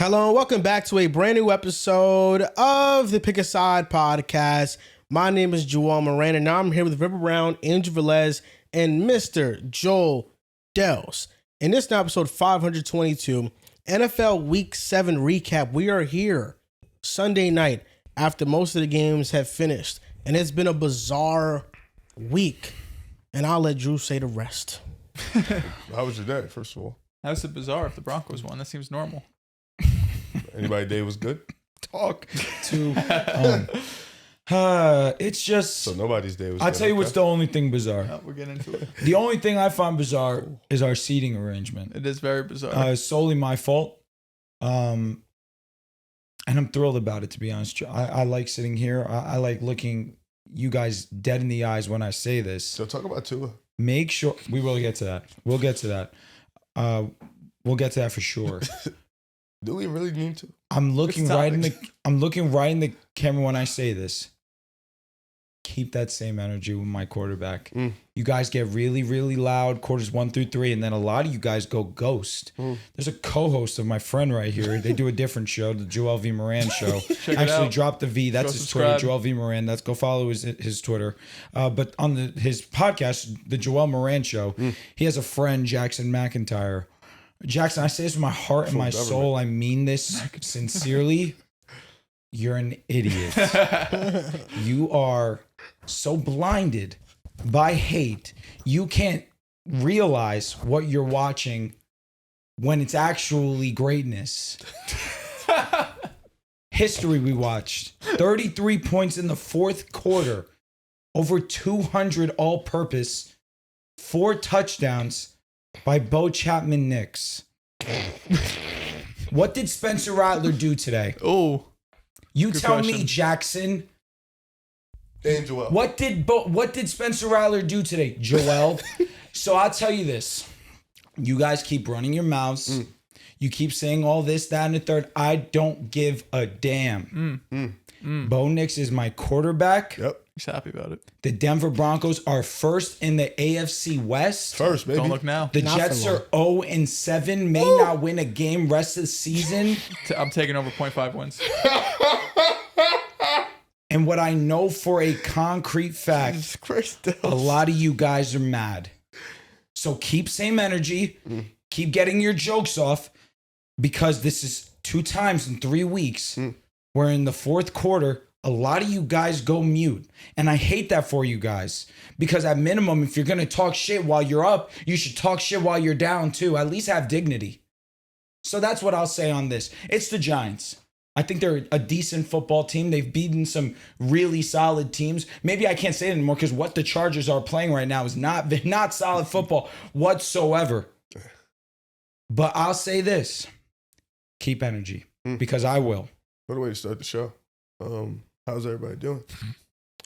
Hello and welcome back to a brand new episode of the Pick a Side podcast. My name is Joel Moran and now I'm here with Ripper Brown, Andrew Velez, and Mr. Joel Dels. In this now episode 522, NFL Week 7 recap. We are here Sunday night after most of the games have finished. And it's been a bizarre week. And I'll let Drew say the rest. How was your day, first of all? How's it bizarre if the Broncos won? That seems normal. Anybody day was good? Talk to it's just So nobody's day was I'll good. tell you what's the only thing bizarre. Oh, we're getting into it. The only thing I find bizarre is our seating arrangement. It is very bizarre. It's solely my fault. And I'm thrilled about it, to be honest. I like sitting here. I like looking you guys dead in the eyes when I say this. So talk about Tua. Make sure we will get to that. We'll get to that. We'll get to that for sure. Do we really need to? I'm looking right in the camera when I say this. Keep that same energy with my quarterback. You guys get really, really loud quarters 1 through 3, and then a lot of you guys go ghost. There's a co-host of my friend right here. They do a different show, the Joel V. Moran show. Actually, drop the V. That's his Twitter, Joel V. Moran. Let's go follow his Twitter. But on his podcast, the Joel Moran show, he has a friend, Jackson McIntyre. Jackson, I say this with my heart and my soul. I mean this sincerely. You're an idiot. You are so blinded by hate. You can't realize what you're watching when it's actually greatness. History we watched. 33 points in the fourth quarter. Over 200 all-purpose. 4 touchdowns by Bo Chapman-Nix. What did Spencer Rattler do today? Oh, you good tell question. me, Jackson. And Joel. What did Spencer Rattler do today, Joel? So I'll tell you this. You guys keep running your mouths. You keep saying all this, that, and the third. I don't give a damn. Bo Nix is my quarterback. Yep. he's happy about it. The Denver Broncos are first in the AFC West. First, baby. Don't look now. The Not Jets for are 0-7, may not win a game rest of the season. I'm taking over 0.5 wins. And what I know for a concrete fact, a lot of you guys are mad. So keep same energy. Keep getting your jokes off, because this is 2 times in 3 weeks where in the fourth quarter, a lot of you guys go mute. And I hate that for you guys, because at minimum, if you're going to talk shit while you're up, you should talk shit while you're down too. At least have dignity. So that's what I'll say on this. It's the Giants. I think they're a decent football team. They've beaten some really solid teams. Maybe I can't say it anymore because what the Chargers are playing right now is not solid football whatsoever. But I'll say this. Keep energy, because I will. What a way to start the show. How's everybody doing?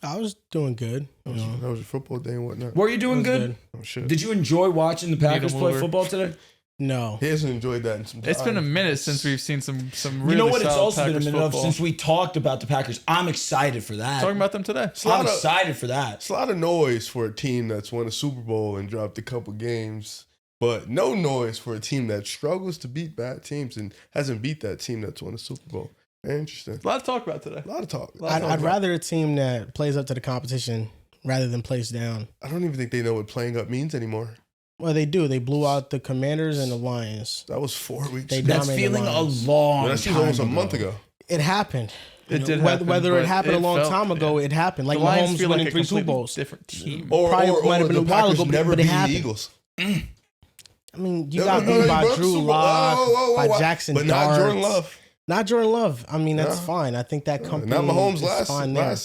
I was doing good. How was your football day and whatnot? Were you doing Was good? Oh, shit. Did you enjoy watching the Packers play mover. football today? No. He hasn't enjoyed that in some time. It's been a minute since we've seen some really You know what? It's solid also been a Packers minute football. since we talked about the Packers. I'm excited for that. Talking about them today. I'm excited for that. It's a lot of noise for a team that's won a Super Bowl and dropped a couple games, but no noise for a team that struggles to beat bad teams and hasn't beat that team that's won a Super Bowl. Very interesting. A lot to talk about today. A lot of talk. I'd rather a team that plays up to the competition rather than plays down. I don't even think they know what playing up means anymore. Well, they do. They blew out the Commanders and the Lions. That was 4 weeks They ago. That's dominated feeling the a Lions. long That seems time almost a month ago. It happened. It You did know, happen, whether it but happened a long felt- time ago, it happened. Like the Lions Mahomes feel winning like a 3 Super completely Bowls. different team. Probably might have been a the while Packers ago, never but it beat the happened. Eagles. I mean, you No, got no, beat by bro, Drew Super Bowl. Lock, by Whoa. Jackson But not Darts. Jordan Love. Not Jordan Love. I mean, that's No. fine. I think that company Not Mahomes is fine there.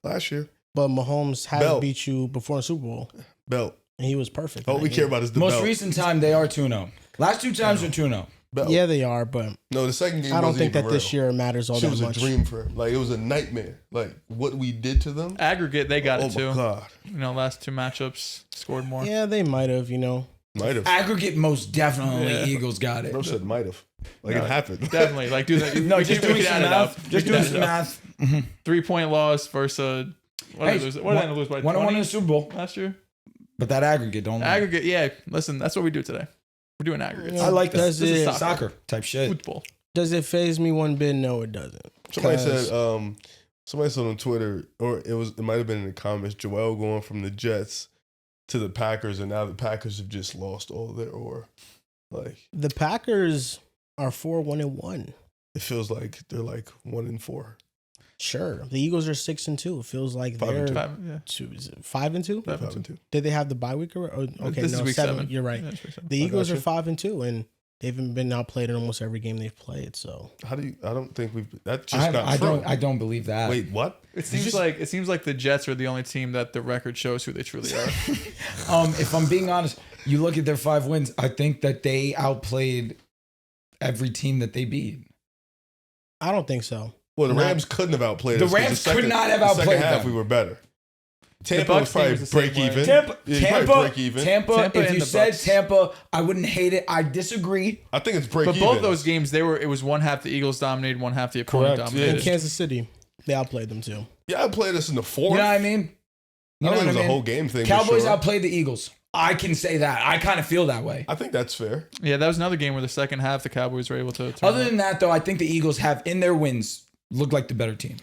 last year. But Mahomes has Belt. beat you before in Super Bowl, Belt. and he was perfect. All that we year. care about is the Most belt. recent time, they are 2-0. Last 2 times are 2-0. Belt. Yeah, they are, but No, the second game I don't wasn't think even that this real. year matters all Shit that was much. a dream for him. Like, it was a nightmare. Like, what we did to them. Aggregate, they got Oh, it too. my God. You know, last 2 matchups scored more. Yeah, they might have, you know. Might have. Aggregate, most definitely, Yeah. Eagles got it. Bro said might have. Like, No, it happened. Definitely. Like, do that. No, we just can doing some add it up. math. We Just can doing add some it up. math. 3-point loss versus what did they lose? What did they lose by? 1-1 in 20 the Super Bowl. last year. But that aggregate don't lie. Aggregate, yeah. Listen, that's what we do today. We're doing aggregates. Yeah, I like that. that's This is it. Soccer type shit. Football. Does it faze me one bit? No, it doesn't. Somebody said on Twitter, or it might have been in the comments, Joel going from the Jets to the Packers, and now the Packers have just lost all their ore. Like the Packers are 4-1-1. It feels like they're like 1-4. Sure, the Eagles are 6-2. It feels like 5-2. they're 5-2. 5-2. Did they have the bye week? Okay, This is week 7. You're right. Yeah, it's week 7. The Eagles are you. 5-2, and they've been outplayed in almost every game they've played. So How do you? I don't think that just got true. I don't believe that. Wait, what? It seems like the Jets are the only team that the record shows who they truly are. If I'm being honest, you look at their 5 wins. I think that they outplayed every team that they beat. I don't think so. Well, the Rams couldn't have outplayed The us. 'cause Rams second- could not have the outplayed second half, them. we were better. Tampa Bucs was probably team was the same break way. even. Tampa. Break even. Tampa If and you the said Bucs. Tampa, I wouldn't hate it. I disagree. I think it's break But even. both those games, it was one half the Eagles dominated, one half the opponent Correct. dominated. In Kansas City, they outplayed them too. Yeah, I played us in the fourth. You know what I mean? I You don't know think what it was I a mean? whole game thing. Cowboys for sure. outplayed the Eagles. I can say that. I kind of feel that way. I think that's fair. Yeah, that was another game where the second half the Cowboys were able to. Other than that, though, I think the Eagles have in their wins looked like the better team.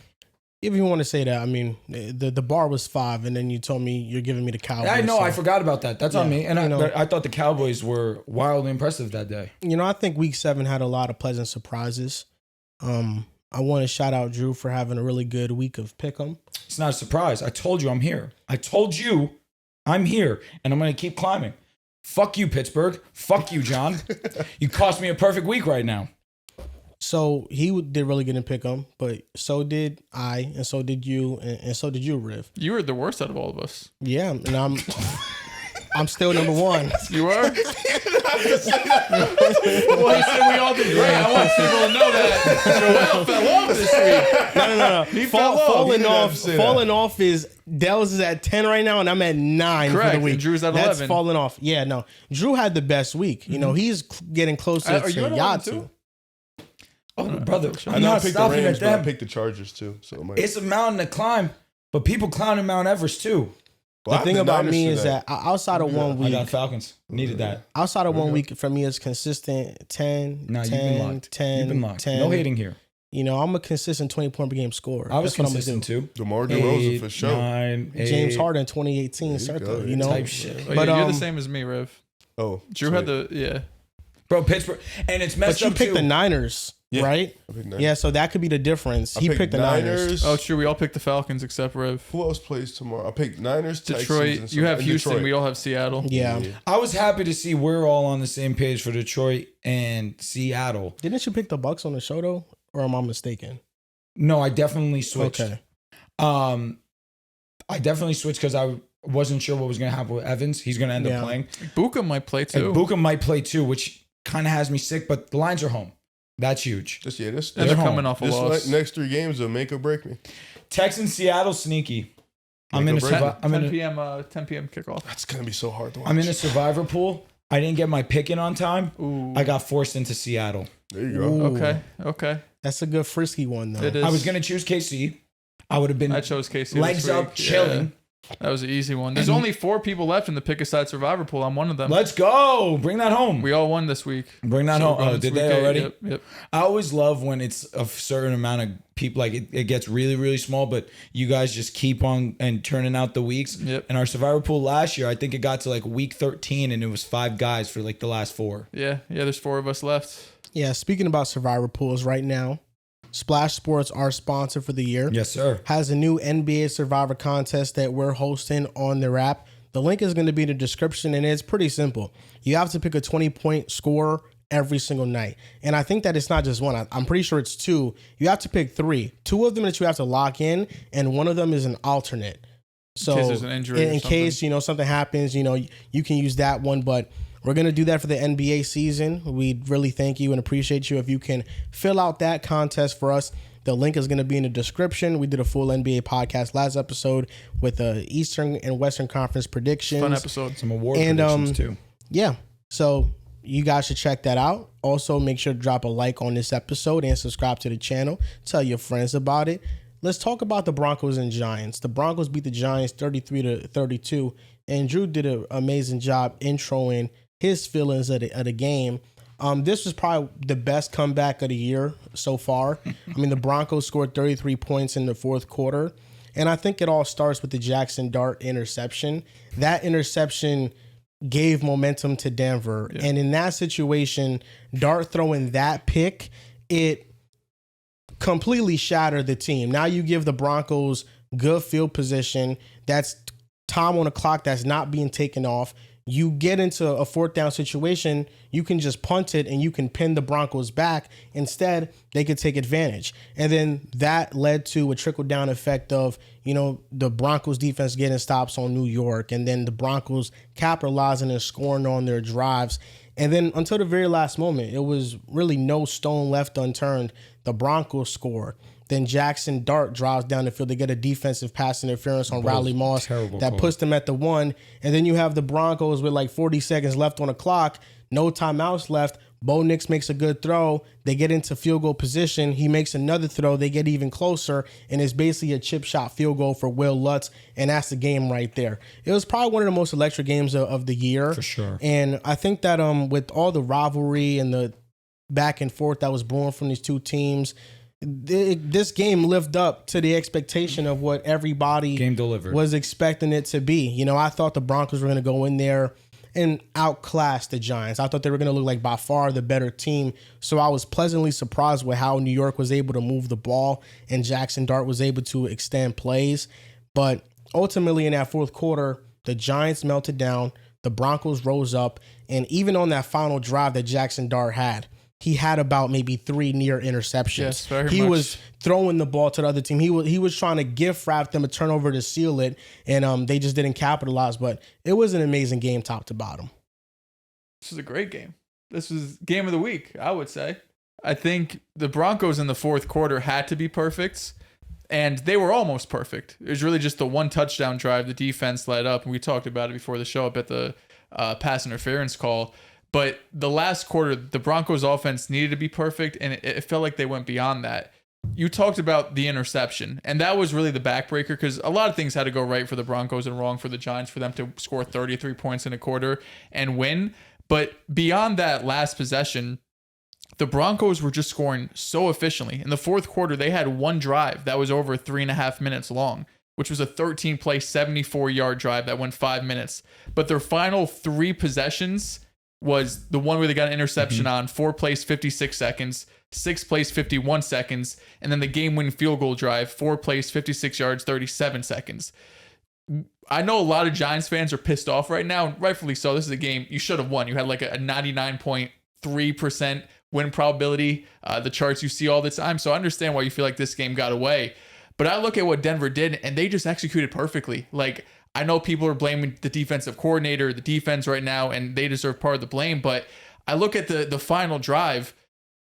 If you want to say that, I mean, the bar was 5, and then you told me you're giving me the Cowboys. I know. so- I forgot about that. That's on Yeah, me. And you know. I thought the Cowboys were wildly impressive that day. I think Week 7 had a lot of pleasant surprises. I want to shout out Drew for having a really good week of Pick'em. It's not a surprise. I told you I'm here. I told you I'm here, and I'm going to keep climbing. Fuck you, Pittsburgh. Fuck you, John. You cost me a perfect week right now. So he did really good in Pick'em, but so did I, and so did you, and so did you, Riv. You were the worst out of all of us. Yeah, and I'm still number 1. You are? Well, he said we all did great. I want people to know that Joel fell off this week. No. He fell off. He didn't have to say that. Falling off is Dell's is at 10 right now, and I'm at 9 for Correct, the week. and Drew's at That's 11. falling off. Yeah, no. Drew had the best week. He's getting closer Are you to at 11 Yatu. too? Oh, brother. I I'm know I not picked the stopping Rams, at but I them. picked the Chargers too. So it might, It's a mountain to climb, but people climbing Mount Everest too. Well, I The thing have the about Niners me is today. that outside of 1 I week, got Falcons. Needed that. outside of 1 week for me is consistent 10, No, 10, you've been locked. 10, You've been locked. 10. No hating here. I'm a consistent 20-point per game scorer. I was That's what I'm gonna consistent do. too. DeMar DeRozan for sure. 9, 8, James Harden 2018 There you circle, go. type shit. Oh, But, yeah, you're the um, same as me, Rev. Oh, Drew had the Bro, Pittsburgh. And it's messed But you up picked too. the Niners, Yeah. right? I picked Niners. Yeah, so that could be the difference. He picked the Niners. Oh, true. We all picked the Falcons except Rev. Who else plays tomorrow? I picked Niners, Detroit. Texans, You have and Houston. Detroit. We all have Seattle. Yeah. I was happy to see we're all on the same page for Detroit and Seattle. Didn't you pick the Bucks on the show though, or am I mistaken? No, I definitely switched. Okay. I definitely switched because I wasn't sure what was going to happen with Evans. He's going to end Yeah. up playing. Buka might play too. And Buka might play too, which kind of has me sick, but the Lions are home. That's huge. This and this they're home. coming off a loss. next 3 games will make or break me. Texans, Seattle, sneaky. I'm Make in or a break. survi- I'm in 10 a, p.m. 10 p.m. kickoff. That's gonna be so hard to watch. I'm in a survivor pool. I didn't get my pick in on time. Ooh. I got forced into Seattle. There you go. Ooh. Okay. That's a good frisky one though. It is. I was going to choose KC. I would have been I chose KC. legs this up, week. chilling. Yeah. That was an easy one. There's only 4 people left in the pick a side survivor pool. I'm one of them. Let's go. Bring that home. We all won this week. Bring that So home. we're going Oh, to did week they 8. already? Yep. I always love when it's a certain amount of people, like it gets really, really small, but you guys just keep on and turning out the weeks. Yep. And our survivor pool last year, I think it got to like week 13 and it was 5 guys for like the last 4. Yeah. There's 4 of us left. Yeah, speaking about survivor pools right now, Splash Sports, our sponsor for the year, Yes, sir. has a new NBA Survivor contest that we're hosting on their app. The link is going to be in the description, and it's pretty simple. You have to pick a 20-point scorer every single night. And I think that it's not just one. I'm pretty sure it's 2. You have to pick 3. 2 of them that you have to lock in, and one of them is an alternate. So case there's an injury or in case, something happens, you can use that one. But we're going to do that for the NBA season. We'd really thank you and appreciate you if you can fill out that contest for us. The link is going to be in the description. We did a full NBA podcast last episode with the Eastern and Western Conference predictions. Fun episode. Some award And, predictions too. Yeah. So you guys should check that out. Also, make sure to drop a like on this episode and subscribe to the channel. Tell your friends about it. Let's talk about the Broncos and Giants. The Broncos beat the Giants 33-32, and Drew did an amazing job introing his feelings of the game. This was probably the best comeback of the year so far. I mean, the Broncos scored 33 points in the fourth quarter. And I think it all starts with the Jackson Dart interception. That interception gave momentum to Denver. Yeah. And in that situation, Dart throwing that pick, it completely shattered the team. Now you give the Broncos good field position. That's time on the clock that's not being taken off. You get into a fourth down situation, you can just punt it and you can pin the Broncos back. Instead, they could take advantage. And then that led to a trickle-down effect of, the Broncos defense getting stops on New York, and then the Broncos capitalizing and scoring on their drives. And then until the very last moment, it was really no stone left unturned. The Broncos score. Then Jackson Dart drives down the field. They get a defensive pass interference on Riley Moss that puts them at the 1. And then you have the Broncos with like 40 seconds left on the clock, no timeouts left. Bo Nix makes a good throw. They get into field goal position. He makes another throw. They get even closer, and it's basically a chip shot field goal for Will Lutz, and that's the game right there. It was probably one of the most electric games of the year. For sure. And I think that with all the rivalry and the back and forth that was brewing from these two teams, this game lived up to the expectation of what everybody game delivered was expecting it to be. I thought the Broncos were going to go in there and outclass the Giants. I thought they were going to look like by far the better team. So I was pleasantly surprised with how New York was able to move the ball and Jackson Dart was able to extend plays. But ultimately in that fourth quarter, the Giants melted down, the Broncos rose up, and even on that final drive that Jackson Dart had, he had about maybe 3 near interceptions. Yes, very he much. was throwing the ball to the other team. He was trying to gift wrap them a turnover to seal it, and they just didn't capitalize. But it was an amazing game, top to bottom. This was a great game. This was game of the week, I would say. I think the Broncos in the fourth quarter had to be perfect, and they were almost perfect. It was really just the one touchdown drive the defense led up, and we talked about it before the show up at the pass interference call. But the last quarter, the Broncos offense needed to be perfect, and it felt like they went beyond that. You talked about the interception, and that was really the backbreaker because a lot of things had to go right for the Broncos and wrong for the Giants for them to score 33 points in a quarter and win. But beyond that last possession, the Broncos were just scoring so efficiently. In the fourth quarter, they had one drive that was over 3.5 minutes long, which was a 13-play, 74-yard drive that went 5 minutes. But their final 3 possessions was the one where they got an interception on 4 plays, 56 seconds, 6 plays, 51 seconds, and then the game-winning field goal drive, 4 plays, 56 yards, 37 seconds. I know a lot of Giants fans are pissed off right now, and rightfully so. This is a game you should have won. You had like a 99.3% win probability, the charts you see all the time. So I understand why you feel like this game got away. But I look at what Denver did, and they just executed perfectly. Like, I know people are blaming the defensive coordinator, the defense right now, and they deserve part of the blame. But I look at the final drive,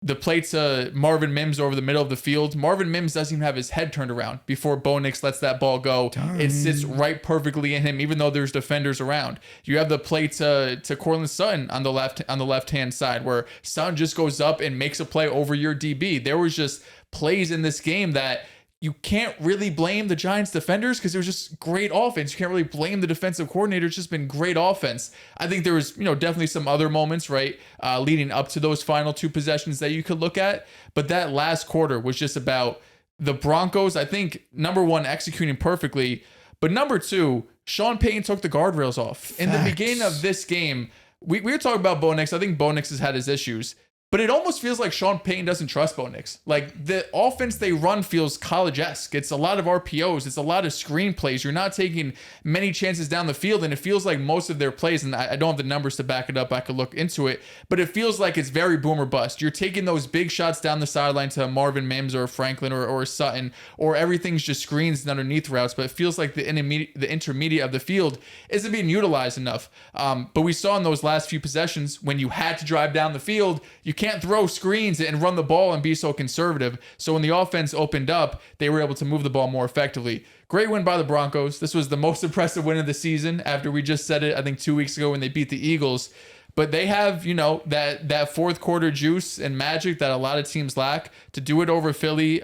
the play to Marvin Mims over the middle of the field. Marvin Mims doesn't even have his head turned around before Bo Nix lets that ball go. It sits right perfectly in him, even though there's defenders around. You have the play to Courtland Sutton on the left-hand side, where Sutton just goes up and makes a play over your DB. There was just plays in this game that you can't really blame the Giants defenders because it was just great offense. You can't really blame the defensive coordinator. It's just been great offense. I think there was, definitely some other moments, right, leading up to those final 2 possessions that you could look at. But that last quarter was just about the Broncos, I think, number 1, executing perfectly. But number 2, Sean Payton took the guardrails off. In the beginning of this game, we were talking about Bo Nix. I think Bo Nix has had his issues. But it almost feels like Sean Payton doesn't trust Bo Nix. Like, the offense they run feels college-esque. It's a lot of RPOs. It's a lot of screen plays. You're not taking many chances down the field, and it feels like most of their plays, and I don't have the numbers to back it up. I could look into it. But it feels like it's very boom or bust. You're taking those big shots down the sideline to Marvin Mims or Franklin or Sutton, or everything's just screens and underneath routes. But it feels like the intermediate of the field isn't being utilized enough. But we saw in those last few possessions, when you had to drive down the field, you can't throw screens and run the ball and be so conservative. So when the offense opened up, they were able to move the ball more effectively. Great win by the Broncos. This was the most impressive win of the season after we just said it, I think 2 weeks ago when they beat the Eagles. But they have, that fourth quarter juice and magic that a lot of teams lack. To do it over Philly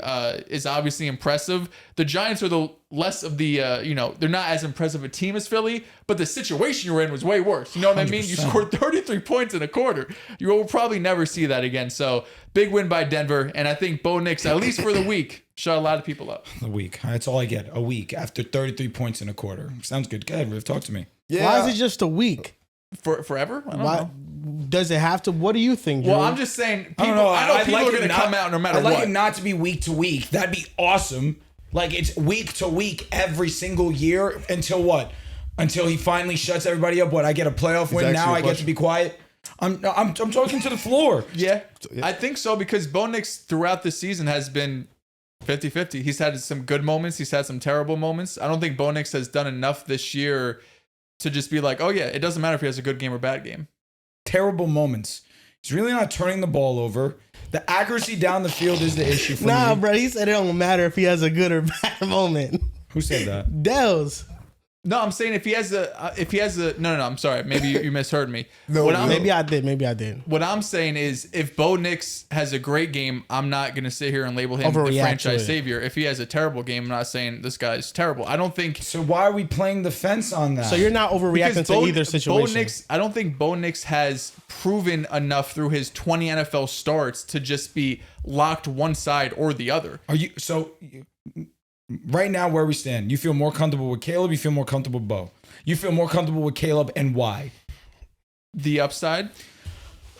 is obviously impressive. The Giants are the less of the, they're not as impressive a team as Philly, but the situation you're in was way worse. You know what I mean? You scored 33 points in a quarter. You will probably never see that again. So big win by Denver. And I think Bo Nix, at least for the week, shut a lot of people up. A week. That's all I get. A week after 33 points in a quarter. Sounds good. Go ahead, Riv. Talk to me. Yeah. Why is it just a week? Forever? I don't know. Does it have to? What do you think, Drew? Well, I'm just saying, I don't know. I know people like are going to come out no matter I'd like what. it not to be week to week. That'd be awesome. Like it's week to week every single year until what? Until he finally shuts everybody up. What? I get a playoff win. Now I get to be quiet. I'm talking to the floor. Yeah, I think so because Bo Nix throughout the season has been 50-50. He's had some good moments. He's had some terrible moments. I don't think Bo Nix has done enough this year to just be like, oh yeah, it doesn't matter if he has a good game or bad game. Terrible moments. He's really not turning the ball over. The accuracy down the field is the issue for me. bro. He said it don't matter if he has a good or bad moment. Who said that? Dells. No, I'm saying if he has a no, I'm sorry. Maybe you misheard me. Maybe I did. What I'm saying is if Bo Nix has a great game, I'm not going to sit here and label him the Overreact franchise to it. savior. If he has a terrible game, I'm not saying this guy's terrible. I don't think So why are we playing the fence on that? So you're not overreacting to either situation. I don't think Bo Nix has proven enough through his 20 NFL starts to just be locked one side or the other. Right now, where we stand, you feel more comfortable with Caleb, you feel more comfortable with Bo. You feel more comfortable with Caleb, and why? The upside,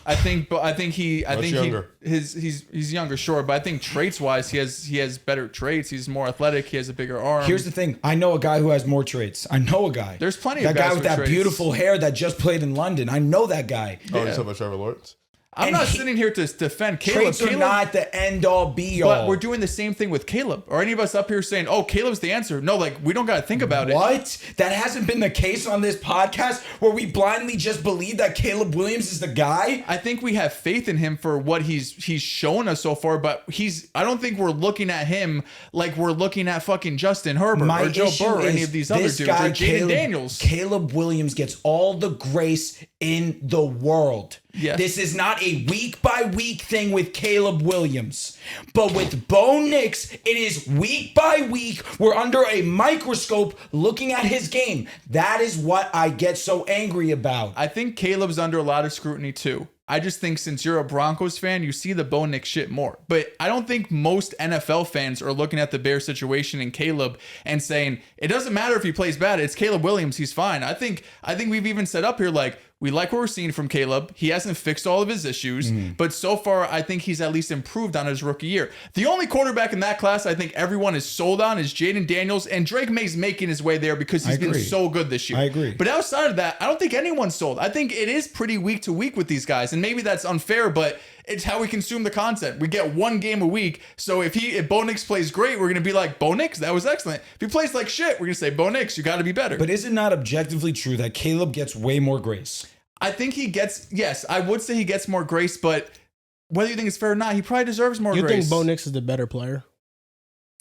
I think younger. He's younger, sure, but I think traits wise, he has better traits. He's more athletic. He has a bigger arm. Here's the thing. I know a guy who has more traits. I know a guy. There's plenty that of guys guy with that traits. beautiful hair that just played in London. I know that guy. Oh, you're talking about Trevor Lawrence? I'm not sitting here to defend Caleb. Traits are not the end all be all. But we're doing the same thing with Caleb. Are any of us up here saying, "Oh, Caleb's the answer"? No, we don't got to think about it. What? That hasn't been the case on this podcast where we blindly just believe that Caleb Williams is the guy. I think we have faith in him for what he's shown us so far, but I don't think we're looking at him like we're looking at fucking Justin Herbert or Joe Burrow or any of these other dudes or Jaden Daniels. Caleb Williams gets all the grace in the world. Yes. This is not a week by week thing with Caleb Williams. But with Bo Nix, it is week by week. We're under a microscope looking at his game. That is what I get so angry about. I think Caleb's under a lot of scrutiny too. I just think since you're a Broncos fan, you see the Bo Nix shit more. But I don't think most NFL fans are looking at the Bears situation and Caleb and saying, it doesn't matter if he plays bad. It's Caleb Williams. He's fine. I think we've even set up here we like what we're seeing from Caleb. He hasn't fixed all of his issues, but so far I think he's at least improved on his rookie year. The only quarterback in that class I think everyone is sold on is Jaden Daniels, and Drake May's making his way there because he's been so good this year. I agree. But outside of that, I don't think anyone's sold. I think it is pretty week to week with these guys, and maybe that's unfair, but it's how we consume the content. We get one game a week, so if Bo Nix plays great, we're going to be like, Bo Nix, that was excellent. If he plays like shit, we're going to say, Bo Nix, you got to be better. But is it not objectively true that Caleb gets way more grace? I think yes, I would say he gets more grace, but whether you think it's fair or not, he probably deserves more grace. You think Bo Nix is the better player?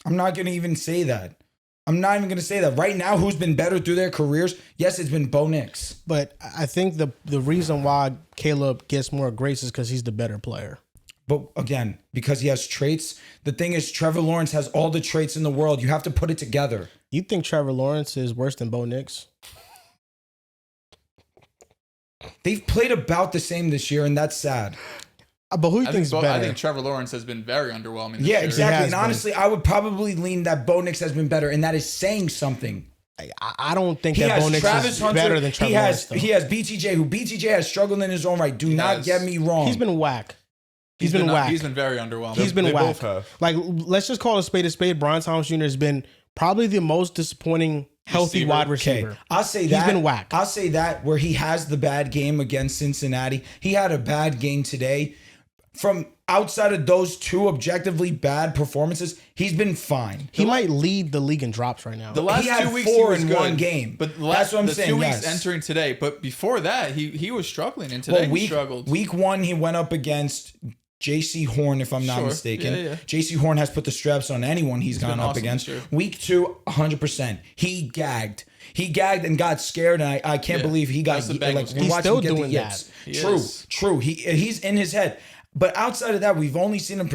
I'm not going to even say that. I'm not even going to say that. Right now, who's been better through their careers? Yes, it's been Bo Nix. But I think the reason why Caleb gets more grace is because he's the better player. But again, because he has traits. The thing is, Trevor Lawrence has all the traits in the world. You have to put it together. You think Trevor Lawrence is worse than Bo Nix? They've played about the same this year, and that's sad. But who do you think is better? I think Trevor Lawrence has been very underwhelming this Yeah, year. exactly. And honestly, I would probably lean that Bo Nix has been better, and that is saying something. I don't think He that has Bo Nix Travis is Hunter. better than Trevor Lawrence. He has BTJ, who BTJ has struggled in his own right. Do not get me wrong. He's been whack. He's been whack. He's been very underwhelming. He's been They whack. both have. Like, let's just call a spade a spade. Brian Thomas Jr. has been probably the most disappointing healthy Receiver. wide receiver. Okay, I'll say that. He's been whack. I'll say that where he has the bad game against Cincinnati. He had a bad game today. From outside of those two objectively bad performances, he's been fine. He might lead the league in drops right now. The last He had 2 weeks 4 he was in good, one game. But That's what I'm saying, 2 weeks yes. entering today. But before that, he was struggling, and today he struggled. Week 1, he went up against J.C. Horn, if I'm not Sure. mistaken. Yeah. J.C. Horn has put the straps on anyone he's gone been up awesome against. this year. Week 2, 100%. He gagged. He gagged and got scared, and I can't believe he got That's the like Bengals. we're He's watching still him get the doing yips. that. He True, is. true. He's in his head. But outside of that, we've only seen him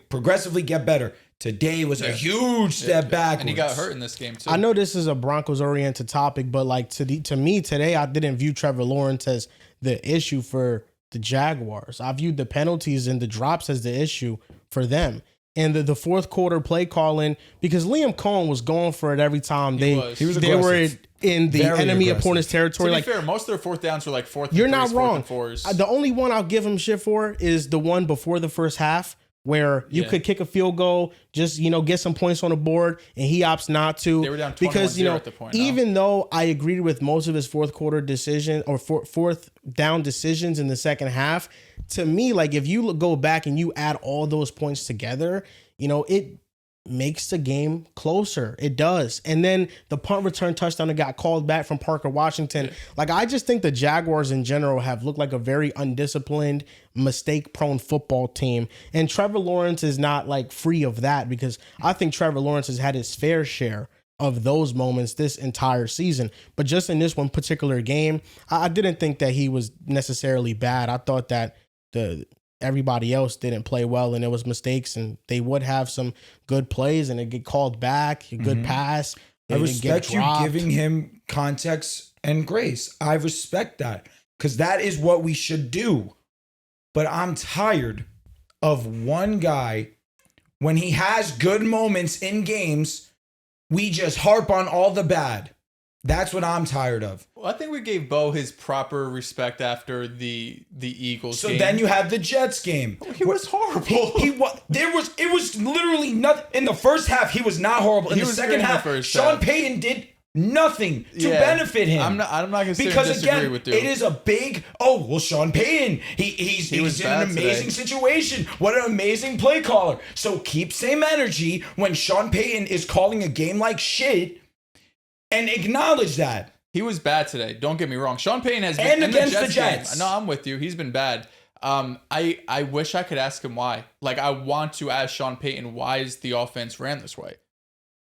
progressively get better. Today was a huge step backwards. And he got hurt in this game too. I know this is a Broncos-oriented topic, but like to me today, I didn't view Trevor Lawrence as the issue for the Jaguars. I viewed the penalties and the drops as the issue for them. And the fourth quarter play calling, because Liam Cohen was going for it every time He was they were aggressive. in the Very enemy aggressive. opponent's territory. To be Like, fair, most of their fourth downs were like fourth and you're threes, not fourth wrong. and fours. The only one I'll give him shit for is the one before the first half, where you could kick a field goal, just get some points on the board, and he opts not to. They were down because 21-0 at the point, even though I agreed with most of his fourth quarter decision or fourth down decisions in the second half, to me, like if you go back and you add all those points together, it makes the game closer. It does. And then the punt return touchdown that got called back from Parker Washington. Like, I just think the Jaguars in general have looked like a very undisciplined, mistake-prone football team. And Trevor Lawrence is not like free of that, because I think Trevor Lawrence has had his fair share of those moments this entire season. But just in this one particular game, I didn't think that he was necessarily bad. I thought that everybody else didn't play well, and it was mistakes, and they would have some good plays and it get called back, a good pass. I respect you giving him context and grace. I respect that, because that is what we should do. But I'm tired of one guy, when he has good moments in games, we just harp on all the bad. That's what I'm tired of. Well, I think we gave Bo his proper respect after the Eagles So game. then you have the Jets game. He was horrible. It was literally nothing in the first half. He was not horrible. In He the was second great in the half, first Sean half. Payton did nothing to Yeah. benefit him. I'm not gonna sit because and disagree again, with you. it is a big. Sean Payton. He's was in an bad amazing today. situation. What an amazing play caller. So keep same energy when Sean Payton is calling a game like shit, and acknowledge that. He was bad today. Don't get me wrong. Sean Payton has been And in against the Jets game. Jets. No, I'm with you. He's been bad. I wish I could ask him why. Like, I want to ask Sean Payton why is the offense ran this way.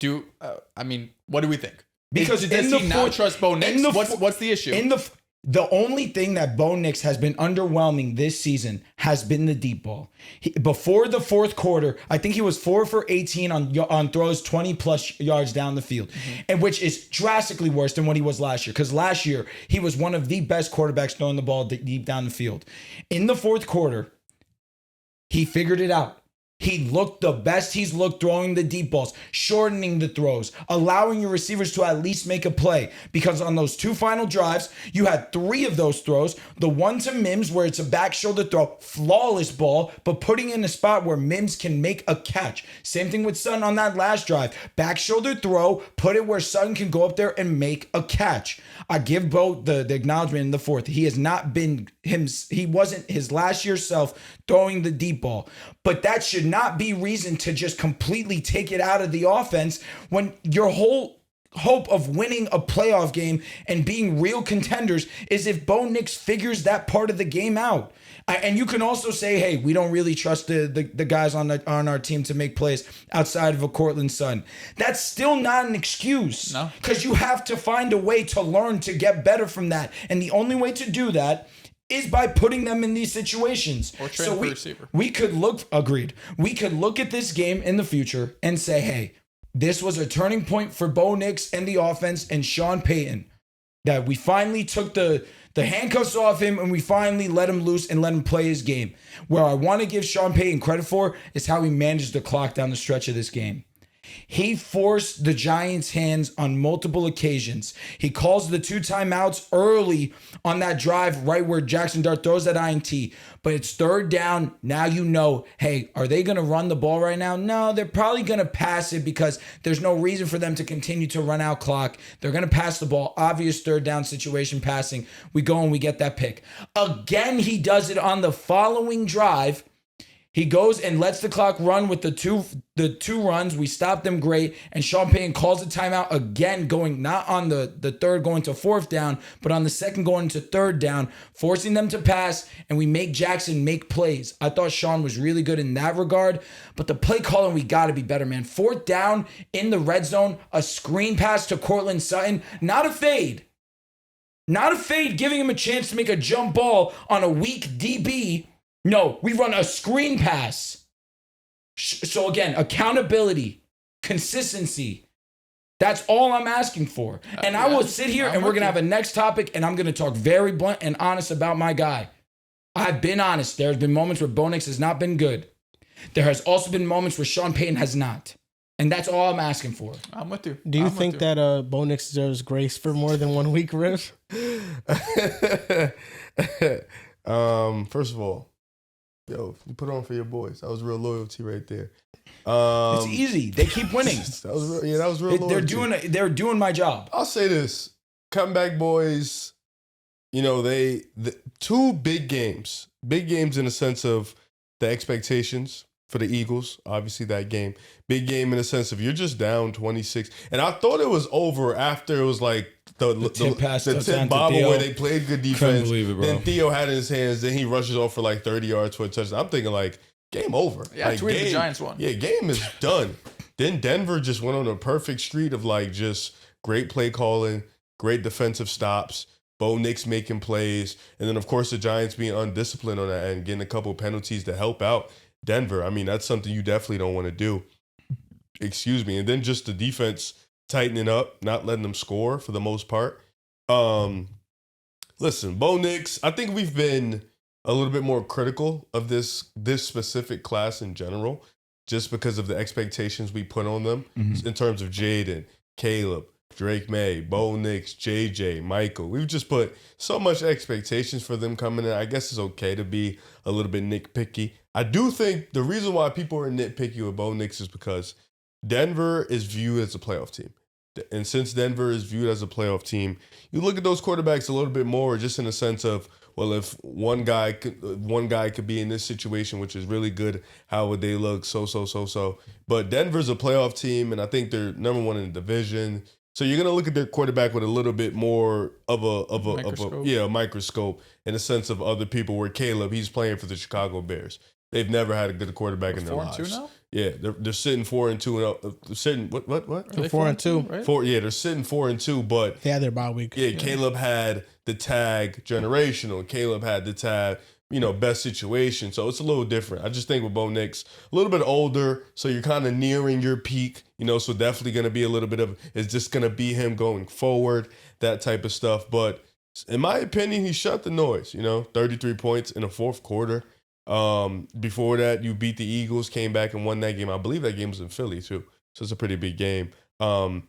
What do we think? Because does he not trust Bo Nix? What's the issue? The only thing that Bo Nix has been underwhelming this season has been the deep ball. Before the fourth quarter, I think he was 4 for 18 on throws 20 plus yards down the field, and which is drastically worse than what he was last year. Because last year he was one of the best quarterbacks throwing the ball deep down the field. In the fourth quarter, he figured it out. He looked the best he's looked throwing the deep balls, shortening the throws, allowing your receivers to at least make a play. Because on those two final drives, you had 3 of those throws. The one to Mims where it's a back shoulder throw, flawless ball, but putting in a spot where Mims can make a catch. Same thing with Sutton on that last drive. Back shoulder throw, put it where Sutton can go up there and make a catch. I give Bo the acknowledgement in the fourth. He has not been him. He wasn't his last year's self throwing the deep ball. But that should not be reason to just completely take it out of the offense when your whole hope of winning a playoff game and being real contenders is if Bo Nix figures that part of the game out. And you can also say, hey, we don't really trust the guys on our team to make plays outside of a Cortland Sutton. That's still not an excuse. No. Because you have to find a way to learn to get better from that. And the only way to do that is by putting them in these situations. Or trade for a receiver. We could look at this game in the future and say, hey, this was a turning point for Bo Nix and the offense and Sean Payton. That we finally took the handcuffs off him and we finally let him loose and let him play his game. Where I want to give Sean Payton credit for is how he managed the clock down the stretch of this game. He forced the Giants' hands on multiple occasions. He calls the 2 timeouts early on that drive right where Jackson Dart throws that INT. But it's third down. Now you know, hey, are they going to run the ball right now? No, they're probably going to pass it because there's no reason for them to continue to run out clock. They're going to pass the ball. Obvious third down situation passing. We go and we get that pick. Again, he does it on the following drive. He goes and lets the clock run with the two runs. We stop them great. And Sean Payton calls a timeout again, going not on the third going to fourth down, but on the second going to third down, forcing them to pass, and we make Jackson make plays. I thought Sean was really good in that regard, but the play calling, we got to be better, man. Fourth down in the red zone, a screen pass to Cortland Sutton, not a fade. Not a fade, giving him a chance to make a jump ball on a weak DB. No, we run a screen pass. So again, accountability, consistency. That's all I'm asking for. And I will sit here and we're going to have a next topic and I'm going to talk very blunt and honest about my guy. I've been honest. There's been moments where Bo Nix has not been good. There has also been moments where Sean Payton has not. And that's all I'm asking for. I'm with you. Do you think that Bo Nix deserves grace for more than 1 week, Riff? First of all, yo, you put on for your boys. That was real loyalty right there. It's easy. They keep winning. That was real loyalty. They're doing my job. I'll say this. Comeback boys, the two big games in the sense of the expectations for the Eagles, obviously that game. Big game in the sense of you're just down 26. And I thought it was over after it was like the tip bobble where they played good defense. Couldn't believe it, bro. Then Theo had it in his hands. Then he rushes off for like 30 yards for a touchdown. I'm thinking like, game over. Yeah, I tweeted the Giants won. Yeah, game is done. Then Denver just went on a perfect streak of like just great play calling, great defensive stops, Bo Nix making plays, and then of course the Giants being undisciplined on that and getting a couple penalties to help out Denver. I mean, that's something you definitely don't want to do. Excuse me. And then just the defense tightening up, not letting them score for the most part. Listen, Bo Nix, I think we've been a little bit more critical of this specific class in general, just because of the expectations we put on them in terms of Jaden, Caleb, Drake May, Bo Nix, JJ, Michael. We've just put so much expectations for them coming in. I guess it's okay to be a little bit nitpicky. I do think the reason why people are nitpicky with Bo Nix is because Denver is viewed as a playoff team. And since Denver is viewed as a playoff team, you look at those quarterbacks a little bit more just in the sense of, well, if one guy could be in this situation, which is really good, how would they look? So. But Denver's a playoff team, and I think they're number one in the division. So you're gonna look at their quarterback with a little bit more of a microscope in the sense of other people. Where Caleb, he's playing for the Chicago Bears. They've never had a good quarterback in their lives. 4-2 now? Yeah, they're sitting 4-2. They're sitting what? They're 4-2, right? They're sitting 4-2, but they had their bye week. Yeah, Caleb had the tag generational. Caleb had the tag, best situation. So it's a little different. I just think with Bo Nix, a little bit older, so you're kind of nearing your peak, so definitely going to be a little bit of, it's just going to be him going forward, that type of stuff. But in my opinion, he shut the noise, 33 points in the fourth quarter. Before that, you beat the Eagles, came back and won that game. I believe that game was in Philly too. So it's a pretty big game. 2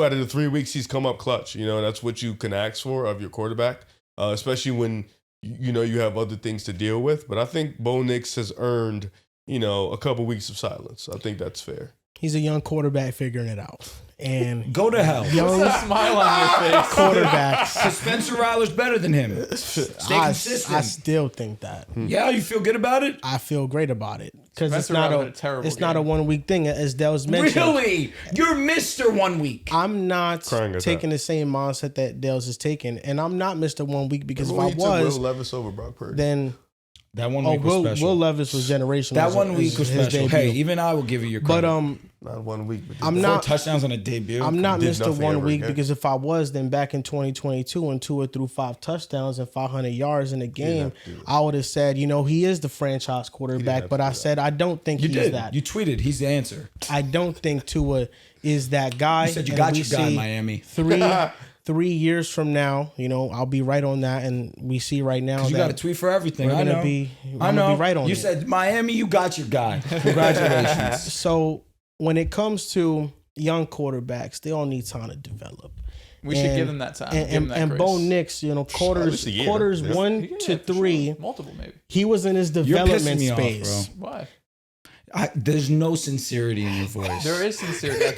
out of the 3 weeks he's come up clutch. That's what you can ask for of your quarterback, especially when you have other things to deal with. But I think Bo Nix has earned, a couple weeks of silence. I think that's fair. He's a young quarterback figuring it out. And go to hell. Young smile on your face. Quarterbacks. Spencer Rattler's better than him. Stay consistent. I still think that. Yeah, you feel good about it? I feel great about it. Because it's not a 1 week thing, as Dell's mentioned. Really? You're Mr. 1 week. I'm not taking the same mindset that Dell's is taking. And I'm not Mr. 1 week because if I was, Will Levis over Brock Purdy. Then that 1 week was special. Will Levis was generational. That 1 week was special. Hey, even I will give you your credit. But not 1 week. But I'm 4 touchdowns on a debut. I'm not Mr. 1 week because if I was, then back in 2022 when Tua threw 5 touchdowns and 500 yards in a game, I would have said, he is the franchise quarterback. But I said I don't think he's that. You tweeted he's the answer. I don't think Tua is that guy. You said you got your guy in Miami. 3 years from now, I'll be right on that, and we see right now that you got to tweet for everything. I'm gonna be right on. You said Miami, you got your guy. Congratulations. So when it comes to young quarterbacks, they all need time to develop. We should give them that time. And Bo Nix, quarters 1 to 3, multiple maybe. He was in his development space. Bro. Why? There's no sincerity in your voice. There is sincerity. I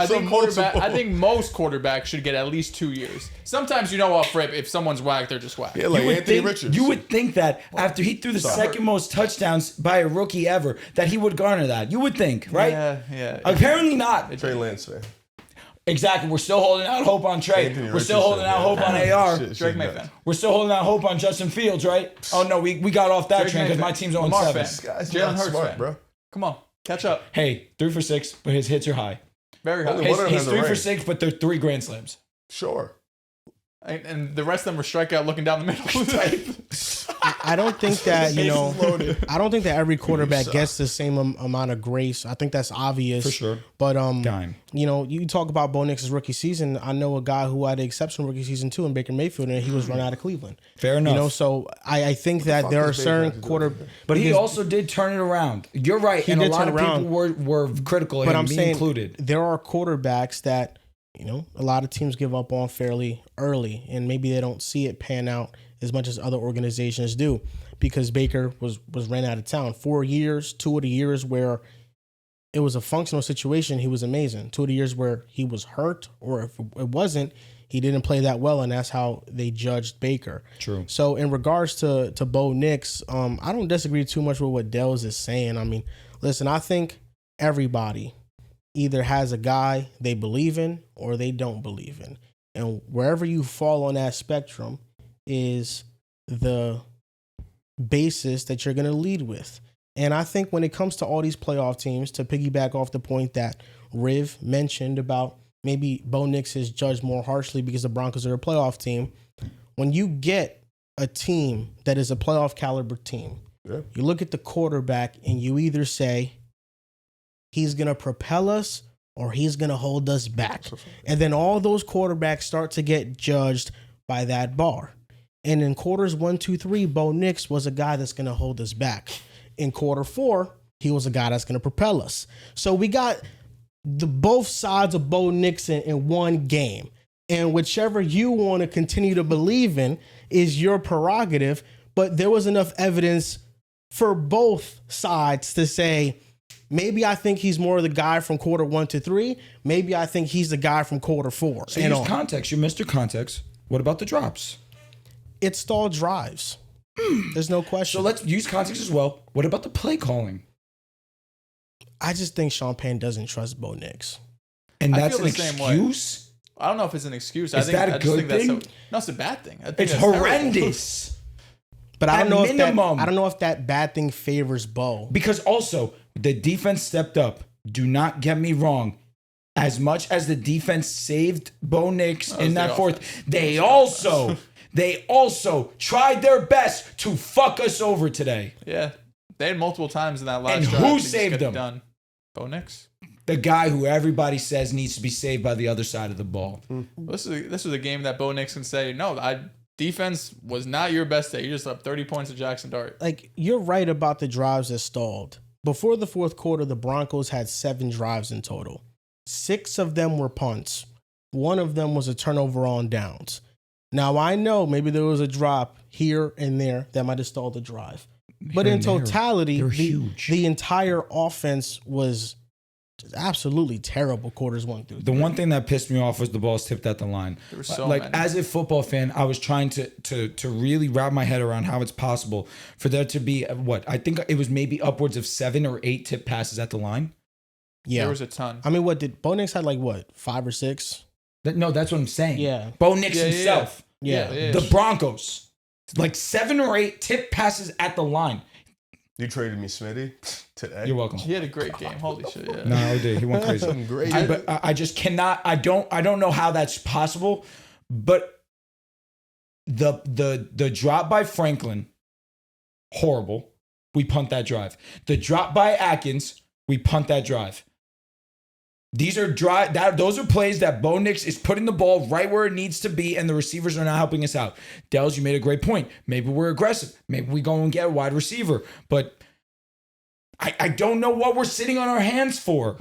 think most quarterbacks should get at least 2 years. Sometimes off rip, if someone's whacked, they're just whacked. Yeah, like Anthony Richards. You would think that after he threw the second most touchdowns by a rookie ever, that he would garner that. You would think, right? Yeah. Apparently not. Trey Lance fan. Exactly. We're still holding out hope on Trey. We're still holding out hope on AR. Drake May fan. We're still holding out hope on Justin Fields, right? Oh, no, we got off that train because my team's on Lamar 7. fan. Jalen Hurts fan. Bro. Come on. Catch up. Hey, 3 for 6, but his hits are high. Very high. He's 3 for 6, but they're 3 grand slams. Sure. And the rest of them were strikeout looking down the middle. I don't think that, I don't think that every quarterback gets the same amount of grace. I think that's obvious. For sure. But, you talk about Bo Nix's rookie season. I know a guy who had an exceptional rookie season too in Baker Mayfield, and he was run out of Cleveland. Fair enough. So I think that there are certain quarterbacks. But he also did turn it around. You're right. And a lot of people were critical of him, me included. There are quarterbacks that, a lot of teams give up on fairly early, and maybe they don't see it pan out as much as other organizations do, because Baker was ran out of town. 4 years, 2 of the years where it was a functional situation, he was amazing. 2 of the years where he was hurt, or if it wasn't, he didn't play that well, and that's how they judged Baker. True. So in regards to Bo Nix, I don't disagree too much with what Dells is saying. I mean, listen, I think everybody either has a guy they believe in or they don't believe in. And wherever you fall on that spectrum is the basis that you're going to lead with. And I think when it comes to all these playoff teams, to piggyback off the point that Riv mentioned about maybe Bo Nix is judged more harshly because the Broncos are a playoff team, when you get a team that is a playoff caliber team, you look at the quarterback and you either say, he's going to propel us or he's going to hold us back. And then all those quarterbacks start to get judged by that bar. And in quarters 1, 2, 3, Bo Nix was a guy that's going to hold us back. In quarter 4, he was a guy that's going to propel us. So we got both sides of Bo Nix in one game. And whichever you want to continue to believe in is your prerogative. But there was enough evidence for both sides to say, maybe I think he's more the guy from quarter 1 to 3. Maybe I think he's the guy from quarter 4. So use context. You missed your context. What about the drops? It stalled drives. There's no question. So let's use context as well. What about the play calling? I just think Sean Payne doesn't trust Bo Nix. And that's an excuse? I don't know if it's an excuse. Is that a good thing? No, it's a bad thing. It's horrendous. But I don't know if that bad thing favors Bo. Because also, the defense stepped up. Do not get me wrong. As much as the defense saved Bo Nix in that fourth, they also tried their best to fuck us over today. Yeah. They had multiple times in that last drive. And who saved them? Done. Bo Nix. The guy who everybody says needs to be saved by the other side of the ball. This was a game that Bo Nix can say, no, defense was not your best day. You just up 30 points to Jackson Dart. Like, you're right about the drives that stalled. Before the fourth quarter, the Broncos had 7 drives in total. 6 of them were punts. 1 of them was a turnover on downs. Now, I know maybe there was a drop here and there that might have stalled the drive. But in totality, the entire offense was just absolutely terrible quarters 1 through 3. The one thing that pissed me off was the balls tipped at the line. There were so many. As a football fan, I was trying to really wrap my head around how it's possible for there to be I think it was maybe upwards of 7 or 8 tip passes at the line. Yeah, there was a ton. I mean, did Bo Nix had 5 or 6? No, that's what I'm saying. Yeah, Bo Nix himself. Yeah. The Broncos, 7 or 8 tip passes at the line. You traded me Smitty today. You're welcome. He had a great game. Holy shit! Yeah. No, dude, he went crazy. Great. But I just cannot. I don't know how that's possible. But the drop by Franklin, horrible. We punt that drive. The drop by Atkins, we punt that drive. These are those are plays that Bo Nix is putting the ball right where it needs to be, and the receivers are not helping us out. Dells, you made a great point. Maybe we're aggressive. Maybe we go and get a wide receiver. But I don't know what we're sitting on our hands for.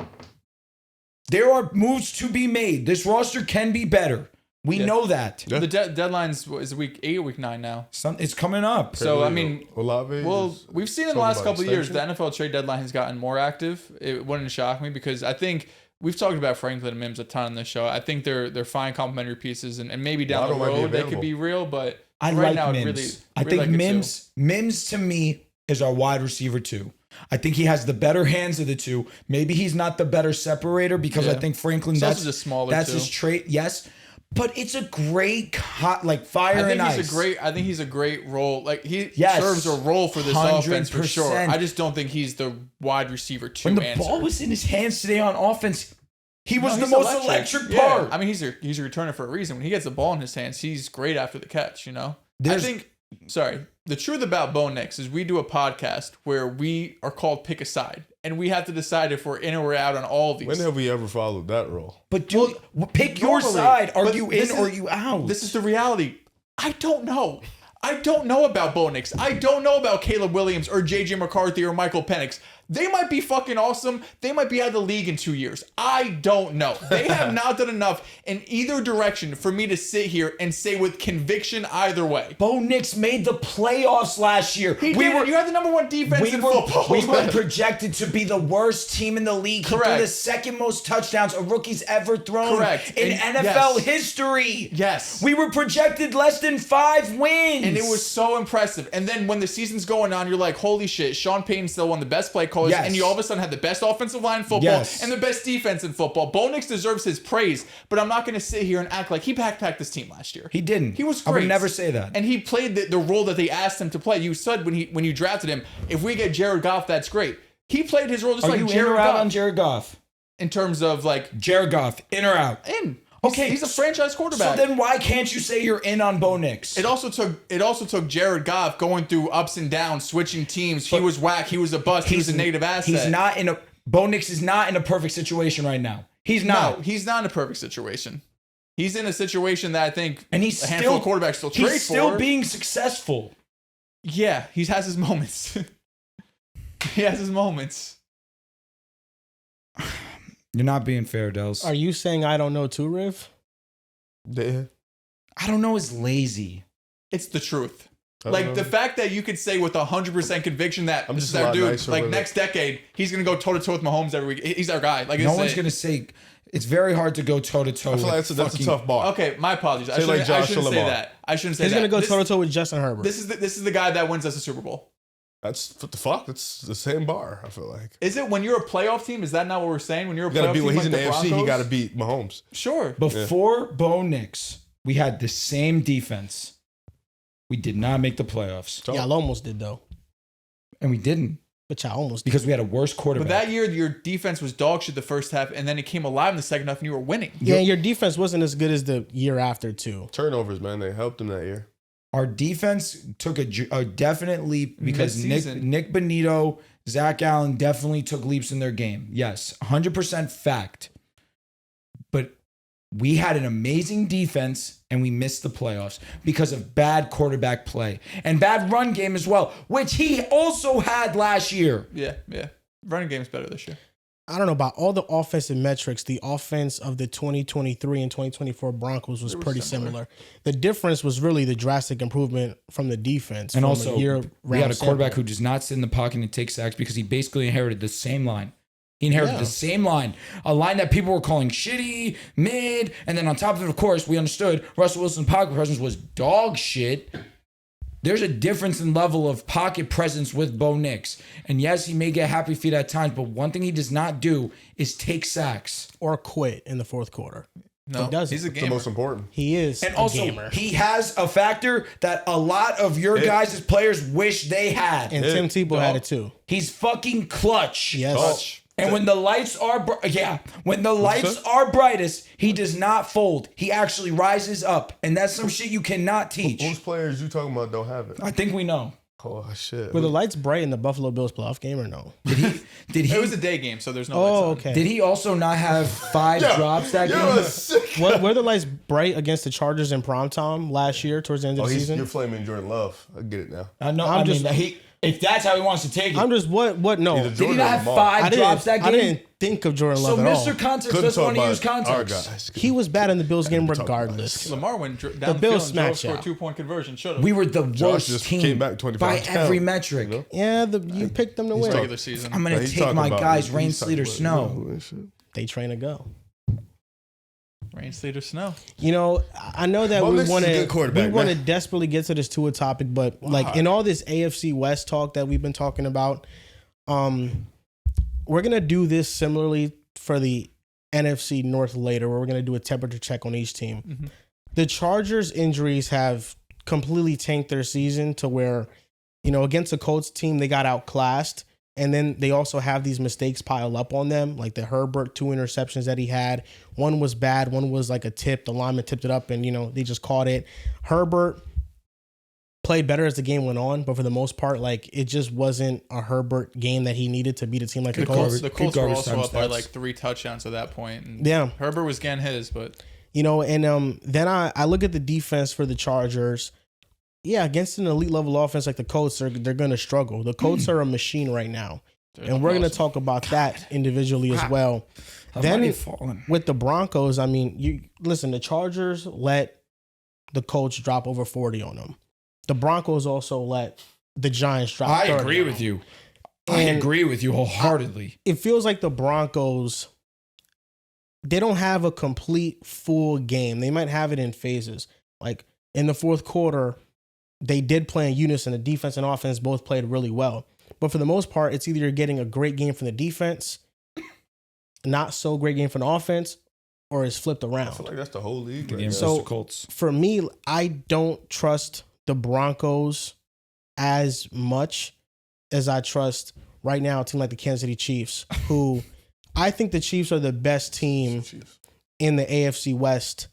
There are moves to be made. This roster can be better. We know that. The deadline's is week 8 or week 9 now. It's coming up. So I mean, well, we've seen in the last couple of years the NFL trade deadline has gotten more active. It wouldn't shock me because I think we've talked about Franklin and Mims a ton on this show. I think they're fine complementary pieces, and maybe down the road they could be real. But right now, Mims. I think Mims to me is our wide receiver too. I think he has the better hands of the two. Maybe he's not the better separator because I think Franklin that's his trait. Yes. But it's a great fire and ice. I think he's a great role. Like he serves a role for this offense for sure. I just don't think he's the wide receiver 2 When the ball was in his hands today on offense, he was the most electric part. I mean, he's a returner for a reason. When he gets the ball in his hands, he's great after the catch, you know? The truth about Bo Nix is we do a podcast where we are called Pick a Side, and we have to decide if we're in or we're out on all of these. When have we ever followed that rule? But pick your side. Are you in or are you out? This is the reality. I don't know. I don't know about Bo Nix. I don't know about Caleb Williams or JJ McCarthy or Michael Penix. They might be fucking awesome. They might be out of the league in 2 years. I don't know. They have not done enough in either direction for me to sit here and say with conviction either way. Bo Nix made the playoffs last year. You had the number 1 defense in football. We were projected to be the worst team in the league. Correct. He threw the second most touchdowns a rookie's ever thrown in NFL history. Yes. We were projected less than 5 wins. And it was so impressive. And then when the season's going on, you're like, holy shit, Sean Payton's still one of the best play callers. And you all of a sudden have the best offensive line in football and the best defense in football. Bo Nix deserves his praise, but I'm not going to sit here and act like he backpacked this team last year. He didn't. He was great. I would never say that. And he played the role that they asked him to play. You said when you drafted him, if we get Jared Goff, that's great. He played his role just like Jared Goff. Are you in or out on Jared Goff? In terms of like... Jared Goff, in or out? In. Okay, he's a franchise quarterback. So then why can't you say you're in on Bo Nix? It also took Jared Goff going through ups and downs, switching teams. He was whack. He was a bust. He was a negative asset. Bo Nix is not in a perfect situation right now. He's not. No, he's not in a perfect situation. He's in a situation that I think and he's a handful of quarterbacks still trade for. He's still being successful. Yeah, he has his moments. He has his moments. You're not being fair, Dels. Are you saying I don't know too, Riv? Yeah. I don't know is lazy. It's the truth. Like the fact that you could say with 100% conviction that I'm just dude, like next decade, he's gonna go toe to toe with Mahomes every week. He's our guy. Like no one's gonna say. It's very hard to go toe to toe. I feel like that's a tough bar. Okay, my apologies. I shouldn't say that. I shouldn't say that. He's gonna go toe to toe with Justin Herbert. This is the guy that wins us a Super Bowl. That's what the fuck. It's the same bar. I feel like. Is it when you're a playoff team? Is that not what we're saying? When you're a playoff team, when he's like in the AFC, Broncos? he got to beat Mahomes. Sure. Before Bo Nix, we had the same defense. We did not make the playoffs. Y'all almost did though, and we didn't. But y'all almost because we had a worse quarterback. But that year, your defense was dog shit the first half, and then it came alive in the second half, and you were winning. Yeah, your defense wasn't as good as the year after too. Turnovers, man, they helped him that year. Our defense took a definite leap because Nick Bonito, Zach Allen definitely took leaps in their game. Yes, 100% fact. But we had an amazing defense and we missed the playoffs because of bad quarterback play and bad run game as well, which he also had last year. Yeah. Running game's better this year. I don't know about all the offensive metrics. The offense of the 2023 and 2024 Broncos was pretty similar. The difference was really the drastic improvement from the defense. And also, we had a quarterback who does not sit in the pocket and take sacks because he basically inherited the same line. He inherited the same line, a line that people were calling shitty, mid, and then on top of it, of course, we understood Russell Wilson's pocket presence was dog shit. There's a difference in level of pocket presence with Bo Nix. And yes, he may get happy feet at times, but one thing he does not do is take sacks. Or quit in the fourth quarter. No, he doesn't. He's a gamer. It's the most important. He is and also, gamer. He has a factor that a lot of your guys' players wish they had. And Tim Tebow had it too. He's fucking clutch. Yes. Clutch. And when the lights are are brightest, he does not fold. He actually rises up, and that's some shit you cannot teach. Whose players you talking about don't have it? I think we know. Oh shit! Were the lights bright in the Buffalo Bills playoff game or no? Did he? It was a day game, so there's no lights on. Okay. Did he also not have 5 drops that game? Were the lights bright against the Chargers in primetime last year towards the end of the season? You're flaming Jordan Love. I get it now. I'm just If that's how he wants to take it. I'm just what no. Either Did he Jordan not or have Lamar. 5 drops that game? I didn't think of Jordan So Love at all. Mr. Context Couldn't doesn't talk want to about use our context. guys. He was bad in the Bills game talk about regardless. Lamar went down the Bills field and smacked scored you. 2-point conversion. Should have. We were the Josh worst just team came back 25 by down, every metric. you know? Yeah, you picked them to win. regular season. I'm going Nah, to he's take talking my about- guys, he's rain, talking sleet, or about snow. and shit. They train to go. Rain, sleet, or snow. You know, I know that Bo we Nix is want a to good quarterback, to desperately get to this Tua topic, but like in all this AFC West talk that we've been talking about, we're gonna do this similarly for the NFC North later, where we're gonna do a temperature check on each team. Mm-hmm. The Chargers' injuries have completely tanked their season to where, you know, against the Colts team they got outclassed. And then they also have these mistakes pile up on them, like the Herbert 2 interceptions that he had. One was bad, one was like a tip. The lineman tipped it up and, you know, they just caught it. Herbert played better as the game went on, but for the most part, like it just wasn't a Herbert game that he needed to beat a team like the Colts. The Colts were garbage also time up by stats. like 3 touchdowns at that point. And Yeah. Herbert was getting his, but You know, and then I look at the defense for the Chargers. Yeah, against an elite level offense like the Colts, they're going to struggle. The Colts are a machine right now. And we're going to talk about that individually as well. Then with the Broncos, I mean, you listen, the Chargers let the Colts drop over 40 on them. The Broncos also let the Giants drop 30 I agree on with them. you. I And agree with you wholeheartedly. It feels like the Broncos, they don't have a complete full game. They might have it in phases. Like in the fourth quarter, they did play in unison. The defense and offense both played really well. But for the most part, it's either you're getting a great game from the defense, not so great game from the offense, or it's flipped I around. feel like that's the whole league. The Right game now. So- versus the Colts. For me, I don't trust the Broncos as much as I trust right now a team like the Kansas City Chiefs, who I think the Chiefs are the best team Chiefs. in the AFC West,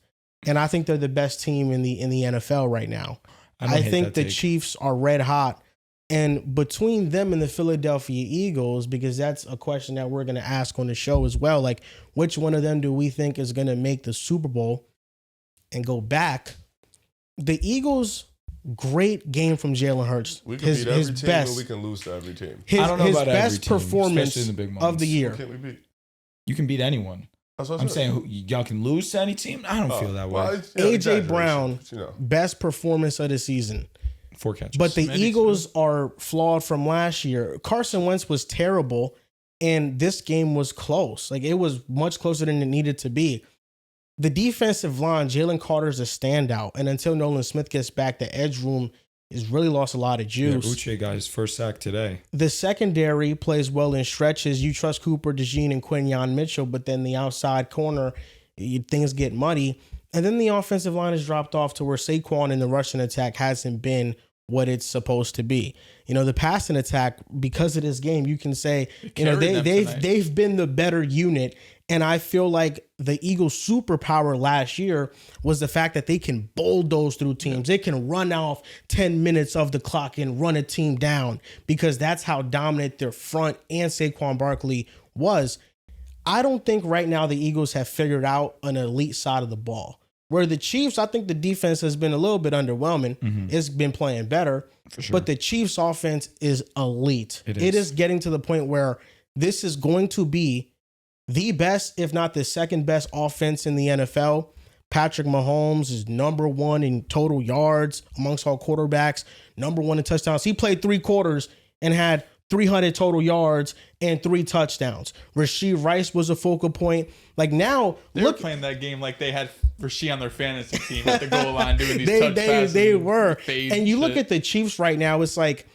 and I think they're the best team in the NFL right now. don't I hate think that the take. Chiefs are red hot. And between them and the Philadelphia Eagles, because that's a question that we're going to ask on the show as well, like which one of them do we think is going to make the Super Bowl and go back? The Eagles, great game from Jalen Hurts. We can beat every team, best, or we can lose to every team. his, I don't know his about every best team, performance especially in the big of moments. the year. Who can't we beat? You can beat anyone. That's what I I'm said. saying y'all can lose to any team. I don't feel that way. Well, it's, AJ exaggeration, Brown, but, you know. best performance of the season. 4 catches. But the Maybe Eagles are flawed from last year. Carson Wentz was terrible, and this game was close. Like, it was much closer than it needed to be. The defensive line, Jalen Carter's a standout. And until Nolan Smith gets back, the edge room has really lost a lot of yeah, juice. Uche got his first sack today. The secondary plays well in stretches. You trust Cooper, DeJean, and Quinyon Mitchell, but then the outside corner, things get muddy. And then the offensive line has dropped off to where Saquon in the rushing attack hasn't been what it's supposed to be. You know, the passing attack, because of this game, you can say, you know, carried them tonight. they've been the better unit. And I feel like the Eagles' superpower last year was the fact that they can bulldoze through teams. They can run off 10 minutes of the clock and run a team down, because that's how dominant their front and Saquon Barkley was. I don't think right now the Eagles have figured out an elite side of the ball. Where the Chiefs, I think the defense has been a little bit underwhelming. It's been playing better. For sure. But the Chiefs' offense is elite. It It is. is getting to the point where this is going to be the best, if not the second best offense in the NFL. Patrick Mahomes is number 1 in total yards amongst all quarterbacks, number 1 in touchdowns. He played 3 quarters and had 300 total yards and 3 touchdowns. Rashee Rice was a focal point. Like now, they were look, playing that game like they had Rasheed on their fantasy team at the goal line doing these touch passes. they were. fades And you look shit. at the Chiefs right now, it's like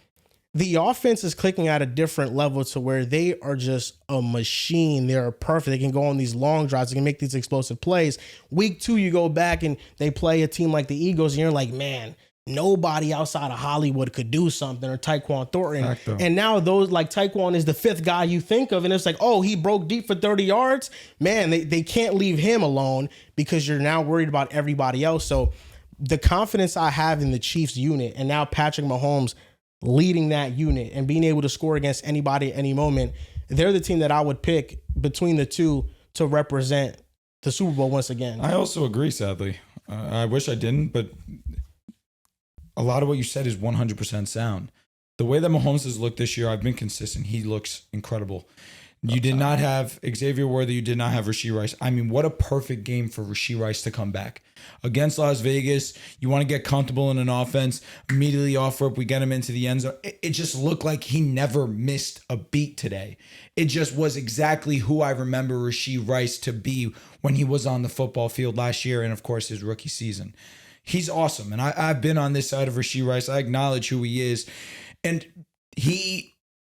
the offense is clicking at a different level to where they are just a machine. They're perfect. They can go on these long drives. They can make these explosive plays. Week 2, you go back and they play a team like the Eagles, and you're like, man, nobody outside of Hollywood could do something, or Tyquan Thornton. Fact, though. And now those, like Tyquan is the 5th guy you think of, and it's like, oh, he broke deep for 30 yards. Man, they can't leave him alone because you're now worried about everybody else. So the confidence I have in the Chiefs unit, and now Patrick Mahomes leading that unit and being able to score against anybody at any moment, they're the team that I would pick between the two to represent the Super Bowl once again. I also agree, sadly. I wish I didn't, but a lot of what you said is 100% sound. The way that Mahomes has looked this year, I've been consistent. He looks incredible. You did not have Xavier Worthy. You did not have Rashee Rice. I mean, what a perfect game for Rashee Rice to come back. Against Las Vegas, you want to get comfortable in an offense. Immediately offer up, we get him into the end zone. It just looked like he never missed a beat today. It just was exactly who I remember Rashee Rice to be when he was on the football field last year and, of course, his rookie season. He's awesome. And I've been on this side of Rashee Rice. I acknowledge who he is. And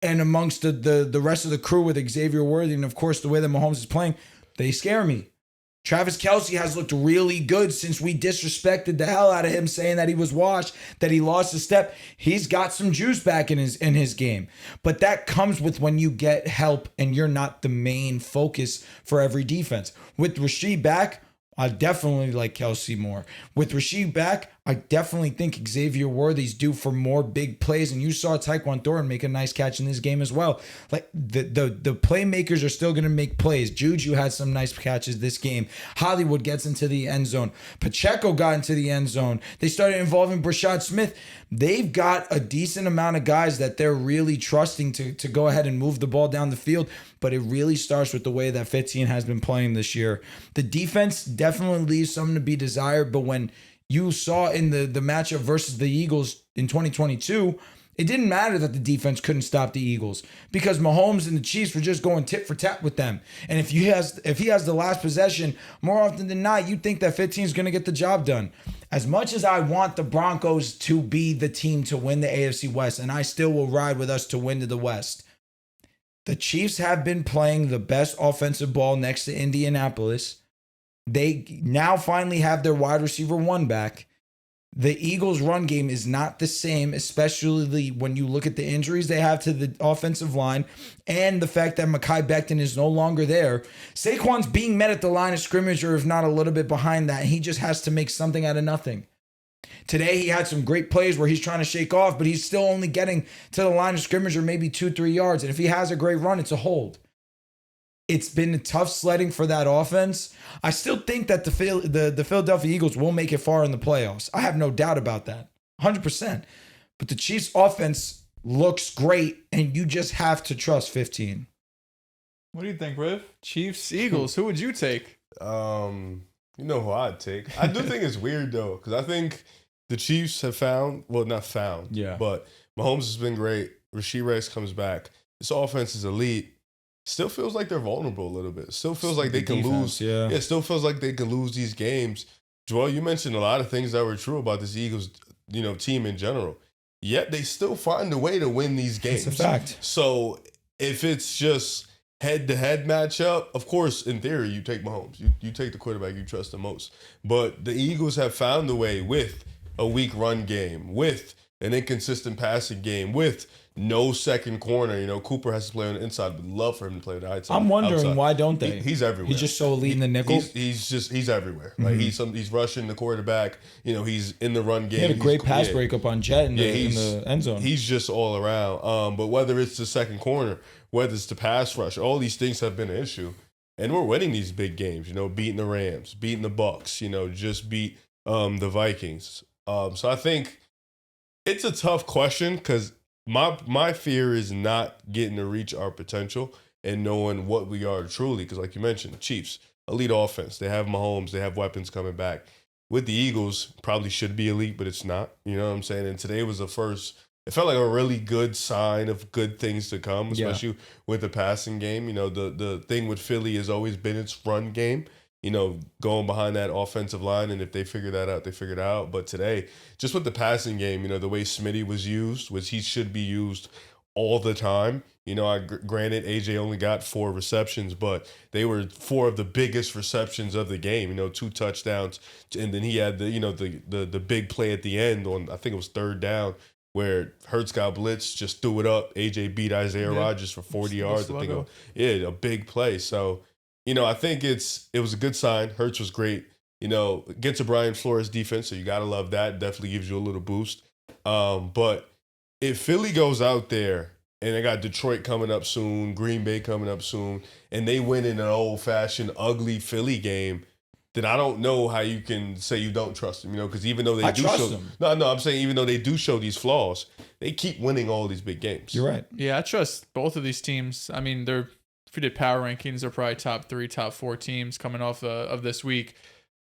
and amongst the rest of the crew with Xavier Worthy, and of course the way that Mahomes is playing, they scare me. Travis Kelce has looked really good since we disrespected the hell out of him, saying that he was washed, that he lost a step. He's got some juice back in his game. But that comes with when you get help and you're not the main focus for every defense. With Rashee back, I definitely like Kelce more. With Rashee back, I definitely think Xavier Worthy's due for more big plays. And you saw Tyquan Thornton make a nice catch in this game as well. Like the playmakers are still going to make plays. Juju had some nice catches this game. Hollywood gets into the end zone. Pacheco got into the end zone. They started involving Brashad Smith. They've got a decent amount of guys that they're really trusting to go ahead and move the ball down the field. But it really starts with the way that Fitzy has been playing this year. The defense definitely leaves something to be desired, but when you saw in the matchup versus the Eagles in 2022, it didn't matter that the defense couldn't stop the Eagles because Mahomes and the Chiefs were just going tit for tat with them. And if he has the last possession, more often than not, you think that 15 is going to get the job done. As much as I want the Broncos to be the team to win the AFC West, and I still will ride with us to win to the West, the Chiefs have been playing the best offensive ball next to Indianapolis. They now finally have their wide receiver one back. The Eagles' run game is not the same, especially when you look at the injuries they have to the offensive line and the fact that Mekhi Becton is no longer there. Saquon's being met at the line of scrimmage, or if not a little bit behind that. He just has to make something out of nothing. Today, he had some great plays where he's trying to shake off, but he's still only getting to the line of scrimmage or maybe 2-3 yards. And if he has a great run, it's a hold. It's been tough sledding for that offense. I still think that the Philadelphia Eagles will make it far in the playoffs. I have no doubt about that, 100%. But the Chiefs' offense looks great, and you just have to trust 15. What do you think, Riv? Chiefs, Eagles, who would you take? You know who I'd take. I do think it's weird, though, because I think the Chiefs have not found, but Mahomes has been great. Rashee Rice comes back. This offense is elite. Still feels like they're vulnerable a little bit. Still feels like they can lose. Yeah, it still feels like they can lose these games. Joel, you mentioned a lot of things that were true about this Eagles, team in general. Yet they still find a way to win these games. It's a fact. So if it's just head-to-head matchup, of course, in theory, you take Mahomes. You take the quarterback you trust the most. But the Eagles have found a way with a weak run game, with an inconsistent passing game, with no second corner. Cooper has to play on the inside, but love for him to play on the outside. I'm wondering why don't they? He's everywhere. He's just so elite in the nickel. He's everywhere. Like he's rushing the quarterback. He's in the run game. He had a great pass breakup on Jet in the end zone. He's just all around. But whether it's the second corner, whether it's the pass rush, all these things have been an issue. And we're winning these big games. Beating the Rams, beating the Bucks. Just beat the Vikings. So I think it's a tough question because my fear is not getting to reach our potential and knowing what we are truly. Because like you mentioned, the Chiefs, elite offense. They have Mahomes. They have weapons coming back. With the Eagles, probably should be elite, but it's not. You know what I'm saying? And today was the first. It felt like a really good sign of good things to come, especially with the passing game. The thing with Philly has always been its run game. Going behind that offensive line, and if they figure that out, they figure it out. But today, just with the passing game, the way Smitty was used, he should be used all the time. Granted, AJ only got 4 receptions, but they were 4 of the biggest receptions of the game. 2 touchdowns, and then he had the big play at the end on, I think it was 3rd down, where Hurts got blitzed, just threw it up. AJ beat Isaiah Rodgers for 40 yards. I think a big play. So. I think it was a good sign. Hurts was great. Against a Brian Flores defense, so you got to love that. Definitely gives you a little boost. But if Philly goes out there and they got Detroit coming up soon, Green Bay coming up soon, and they win in an old-fashioned, ugly Philly game, then I don't know how you can say you don't trust him. Because even though I they do trust show, him. no, I'm saying even though they do show these flaws, they keep winning all these big games. You're right. Yeah, I trust both of these teams. I mean, if we did power rankings, they're probably top 3, top 4 teams coming off of this week.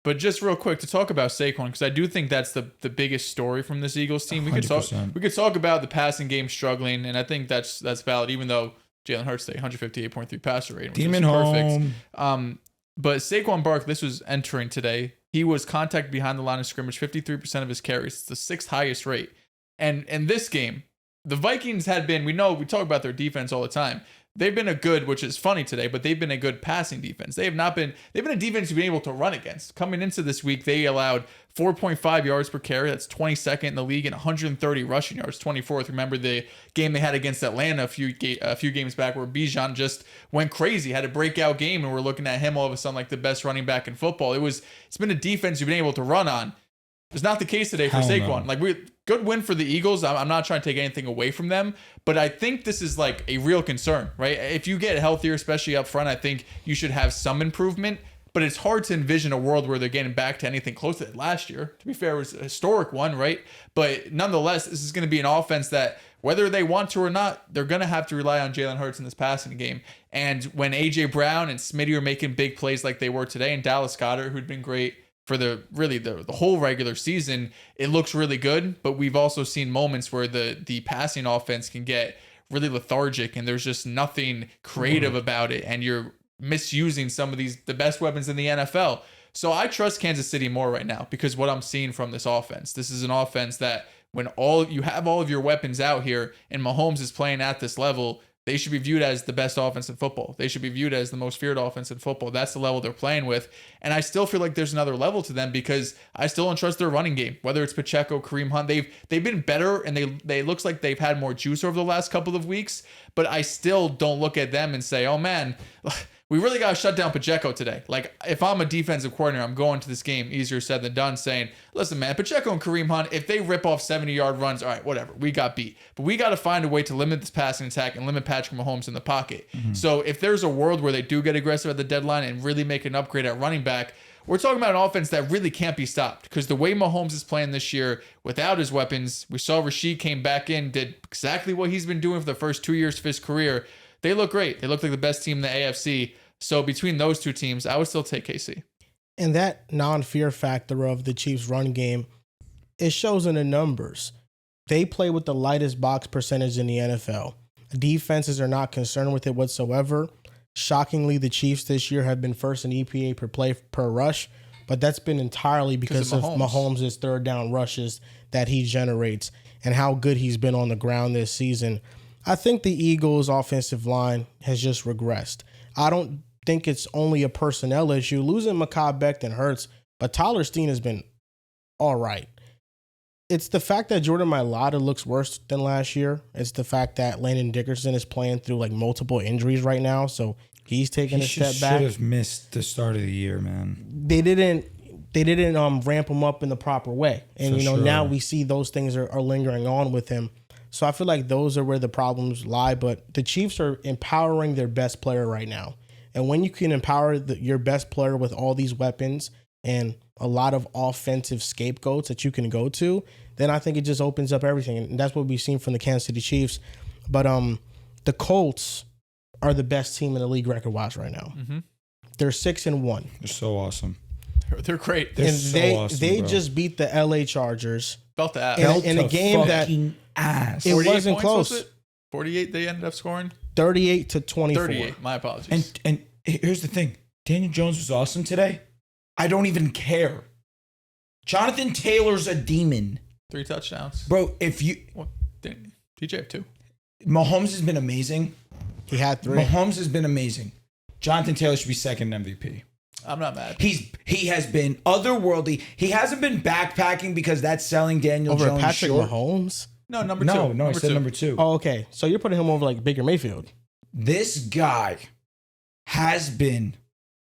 But just real quick to talk about Saquon, because I do think that's the biggest story from this Eagles team. We could 100%. talk about the passing game struggling, and I think that's valid, even though Jalen Hurts had 158.3 passer rating, which Demon is perfect. home. But Saquon Barkley, this was entering today. He was contacted behind the line of scrimmage 53% of his carries. It's the 6th highest rate. And in this game, the Vikings had been, we talk about their defense all the time. They've been a good, which is funny today, but they've been a good passing defense. They've been a defense you've been able to run against. Coming into this week, they allowed 4.5 yards per carry. That's 22nd in the league, and 130 rushing yards, 24th. Remember the game they had against Atlanta a few games back where Bijan just went crazy, had a breakout game, and we're looking at him all of a sudden like the best running back in football. It's been a defense you've been able to run on. It's not the case today for Saquon. No. Good win for the Eagles. I'm not trying to take anything away from them, but I think this is like a real concern, right? If you get healthier, especially up front, I think you should have some improvement, but it's hard to envision a world where they're getting back to anything close to that last year. To be fair, it was a historic one, right? But nonetheless, this is going to be an offense that, whether they want to or not, they're going to have to rely on Jalen Hurts in this passing game. And when A.J. Brown and Smitty are making big plays like they were today, and Dallas Goedert, who'd been great for the whole regular season, it looks really good. But we've also seen moments where the passing offense can get really lethargic and there's just nothing creative about it, and you're misusing some of the best weapons in the NFL. So I trust Kansas City more right now because what I'm seeing from this offense. This is an offense that when you have all of your weapons out here and Mahomes is playing at this level, they should be viewed as the best offense in football. They should be viewed as the most feared offense in football. That's the level they're playing with. And I still feel like there's another level to them because I still don't trust their running game. Whether it's Pacheco, Kareem Hunt, they've been better and they looks like they've had more juice over the last couple of weeks. But I still don't look at them and say, oh man, we really got to shut down Pacheco today. Like, if I'm a defensive coordinator, I'm going to this game, easier said than done, saying, listen, man, Pacheco and Kareem Hunt, if they rip off 70-yard runs, all right, whatever, we got beat. But we got to find a way to limit this passing attack and limit Patrick Mahomes in the pocket. Mm-hmm. So if there's a world where they do get aggressive at the deadline and really make an upgrade at running back, we're talking about an offense that really can't be stopped because the way Mahomes is playing this year without his weapons, we saw Rashid came back in, did exactly what he's been doing for the first 2 years of his career. They look great. They look like the best team in the AFC. So between those two teams, I would still take KC. And that non-fear factor of the Chiefs' run game, it shows in the numbers. They play with the lightest box percentage in the NFL. Defenses are not concerned with it whatsoever. Shockingly, the Chiefs this year have been first in EPA per play per rush, but that's been entirely because of Mahomes' third down rushes that he generates and how good he's been on the ground this season. I think the Eagles' offensive line has just regressed. I don't think it's only a personnel issue. Losing Mekhi Becton hurts, but Tyler Steen has been all right. It's the fact that Jordan Mailata looks worse than last year. It's the fact that Landon Dickerson is playing through like multiple injuries right now, so he's taking a step back. Should have missed the start of the year, man. They didn't ramp him up in the proper way, and now we see those things are lingering on with him. So I feel like those are where the problems lie. But the Chiefs are empowering their best player right now. And when you can empower your best player with all these weapons and a lot of offensive scapegoats that you can go to, then I think it just opens up everything. And that's what we've seen from the Kansas City Chiefs. But the Colts are the best team in the league record-wise right now. Mm-hmm. They're 6-1. They're so awesome. They're great. They just beat the LA Chargers. Felt the ass. In a game that ass. It wasn't close. Was it? 48 they ended up scoring? 38-24. 38, my apologies. And here's the thing. Daniel Jones was awesome today. I don't even care. Jonathan Taylor's a demon. 3 touchdowns. Bro, if you... Didn't TJ have 2? Mahomes has been amazing. He had 3. Mahomes has been amazing. Jonathan Taylor should be second MVP. I'm not mad. He has been otherworldly. He hasn't been backpacking because that's selling Daniel over Jones Patrick short. Mahomes? No, number 2. No, I said number 2. Oh, okay. So you're putting him over like Baker Mayfield. This guy has been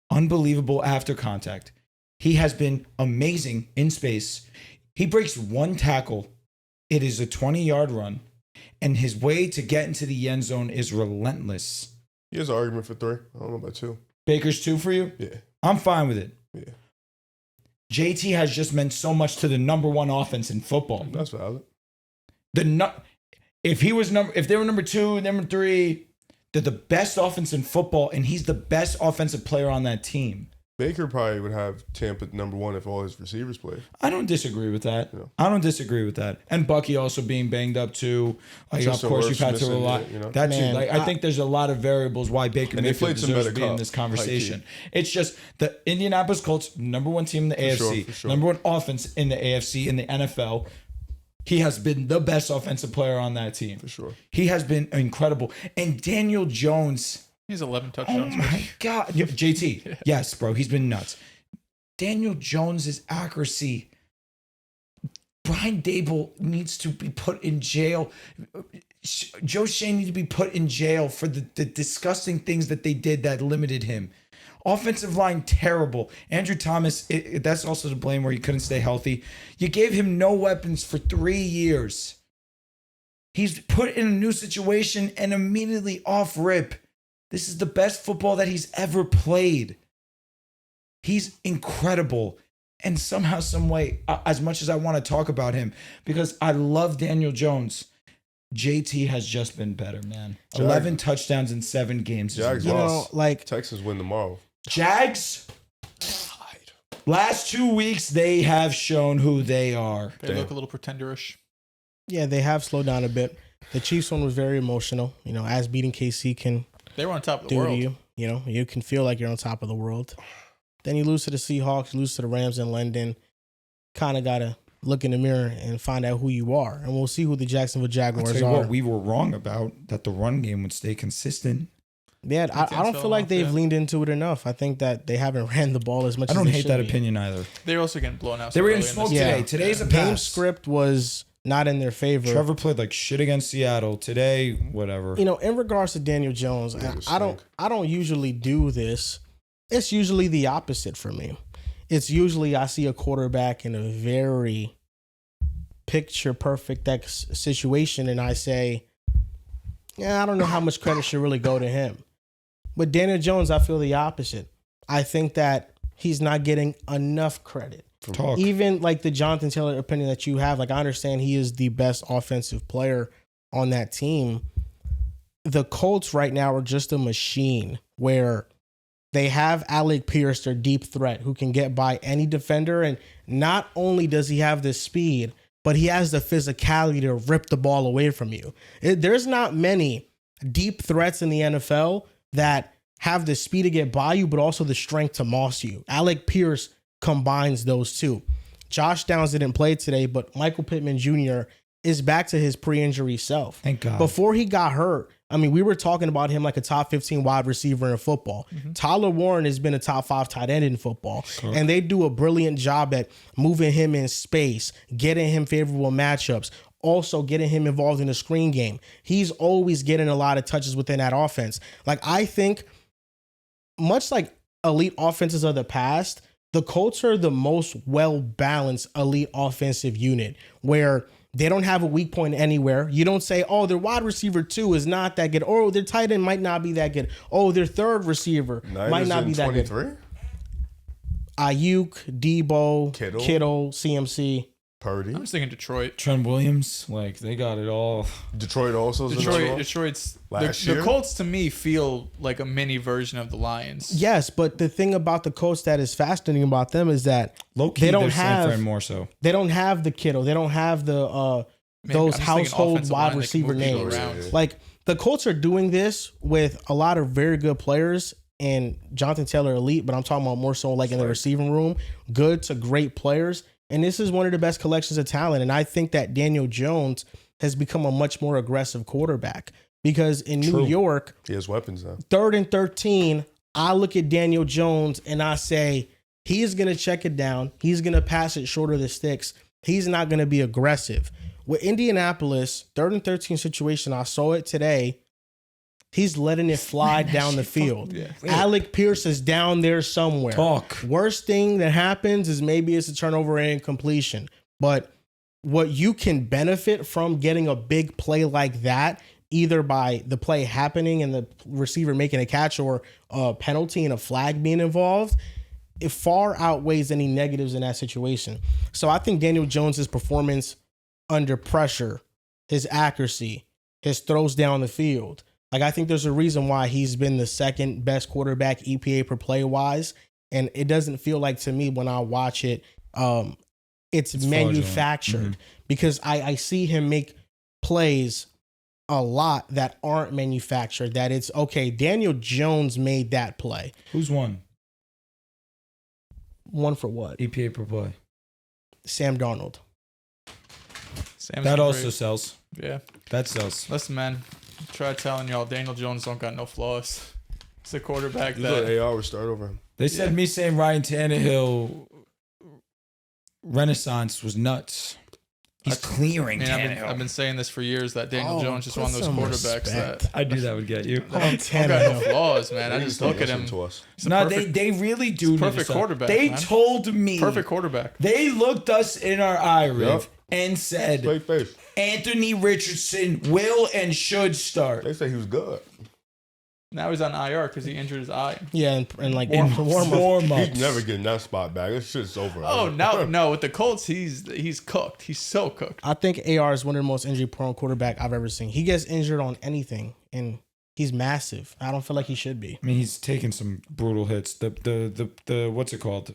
unbelievable after contact. He has been amazing in space. He breaks one tackle. It is a 20-yard run. And his way to get into the end zone is relentless. He has an argument for 3. I don't know about 2. Baker's 2 for you? Yeah. I'm fine with it. Yeah. JT has just meant so much to the number one offense in football. That's valid. If they were number 2, number 3, they're the best offense in football, and he's the best offensive player on that team. Baker probably would have Tampa number 1 if all his receivers played. I don't disagree with that. Yeah. I don't disagree with that. And Bucky also being banged up too. Like, of course, you've had to rely. That too. Like, I think there's a lot of variables why Baker Mayfield deserves to be in this conversation. It's just the Indianapolis Colts, number 1 team in the AFC, sure. number 1 offense in the AFC, in the NFL. He has been the best offensive player on that team. For sure. He has been incredible. And Daniel Jones. He's 11 touchdowns. Oh my God. JT. Yes, bro. He's been nuts. Daniel Jones's accuracy. Brian Dable needs to be put in jail. Joe Shane needs to be put in jail for the disgusting things that they did that limited him. Offensive line, terrible. Andrew Thomas, that's also to blame where he couldn't stay healthy. You gave him no weapons for 3 years. He's put in a new situation and immediately off rip. This is the best football that he's ever played. He's incredible. And somehow, some way, as much as I want to talk about him, because I love Daniel Jones, JT has just been better, man. 11 touchdowns in 7 games. Jags Texans win tomorrow. Jags, last 2 weeks, they have shown who they are. They look a little pretenderish. Yeah, they have slowed down a bit. The Chiefs one was very emotional. As beating KC can they were on top of the do world. to you. You can feel like you're on top of the world. Then you lose to the Seahawks, lose to the Rams in London. Kind of got to look in the mirror and find out who you are. And we'll see who the Jacksonville Jaguars are. What we were wrong about, that the run game would stay consistent. Yeah, I don't feel like they've leaned into it enough. I think that they haven't ran the ball as much as they should. I don't hate that opinion either. They're also getting blown out. They were getting smoked today. Today's a pass. Game script was not in their favor. Trevor played like shit against Seattle. Today, whatever. In regards to Daniel Jones, I don't usually do this. It's usually the opposite for me. It's usually I see a quarterback in a very picture perfect situation and I say, yeah, I don't know how much credit should really go to him. But Daniel Jones, I feel the opposite. I think that he's not getting enough credit. Talk. Even like the Jonathan Taylor opinion that you have, like I understand he is the best offensive player on that team. The Colts right now are just a machine where they have Alec Pierce, their deep threat, who can get by any defender. And not only does he have the speed, but he has the physicality to rip the ball away from you. There's not many deep threats in the NFL that have the speed to get by you, but also the strength to moss you. Alec Pierce combines those two. Josh Downs didn't play today, but Michael Pittman Jr. is back to his pre-injury self. Thank God. Before he got hurt, we were talking about him like a top 15 wide receiver in football. Mm-hmm. Tyler Warren has been a top 5 tight end in football. Sure. And they do a brilliant job at moving him in space, getting him favorable matchups, also getting him involved in the screen game. He's always getting a lot of touches within that offense. Like, I think, much like elite offenses of the past, the Colts are the most well-balanced elite offensive unit where they don't have a weak point anywhere. You don't say, oh, their wide receiver 2 is not that good. Oh, their tight end might not be that good. Oh, their third receiver might not be that good. Ayuk, Debo, Kittle, CMC. Purdy. I'm just thinking Detroit. Trent Williams, like they got it all. Detroit also. Detroit's the Colts to me feel like a mini version of the Lions. Yes, but the thing about the Colts that is fascinating about them is that they don't have more so. They don't have the Kittle. They don't have the those household wide receiver names. Like the Colts are doing this with a lot of very good players. And Jonathan Taylor elite, but I'm talking about more so like in the receiving room, good to great players. And this is one of the best collections of talent. And I think that Daniel Jones has become a much more aggressive quarterback because in New York, he has weapons now. 3rd and 13, I look at Daniel Jones and I say, he is going to check it down. He's going to pass it short of the sticks. He's not going to be aggressive. With Indianapolis, 3rd and 13 situation, I saw it today. He's letting it fly down the field. Yeah. Alec Pierce is down there somewhere. Worst thing that happens is maybe it's a turnover and incompletion. But what you can benefit from getting a big play like that, either by the play happening and the receiver making a catch or a penalty and a flag being involved, it far outweighs any negatives in that situation. So I think Daniel Jones's performance under pressure, his accuracy, his throws down the field. Like, I think there's a reason why he's been the second best quarterback EPA per play wise. And it doesn't feel like, to me, when I watch it, it's manufactured, because I see him make plays a lot that aren't manufactured, that it's okay, Daniel Jones made that play. Who's won? One for what? EPA per play. Sam Darnold. That also sells. Yeah. That sells. Listen, man, try telling y'all Daniel Jones don't got no flaws. It's a quarterback You that let AR would start over him. They said me saying Ryan Tannehill Renaissance was nuts. He's clearing Tannehill. I've been saying this for years, that Daniel Jones is one of those quarterbacks that I knew that would get you. don't got no flaws, man. I just look at him. No, they really do. Perfect quarterback. They man. told me. Perfect quarterback. They looked us in our eye, Riv, Yep. and said Straight face. Anthony Richardson will and should start. They say he was good. Now he's on IR because he injured his eye. Yeah, and like warm-up. He's never getting that spot back. This shit's over. Oh no! With the Colts, he's cooked. He's so cooked. I think AR is one of the most injury-prone quarterback I've ever seen. He gets injured on anything, and he's massive. I don't feel like he should be. I mean, he's taken some brutal hits. The what's it called?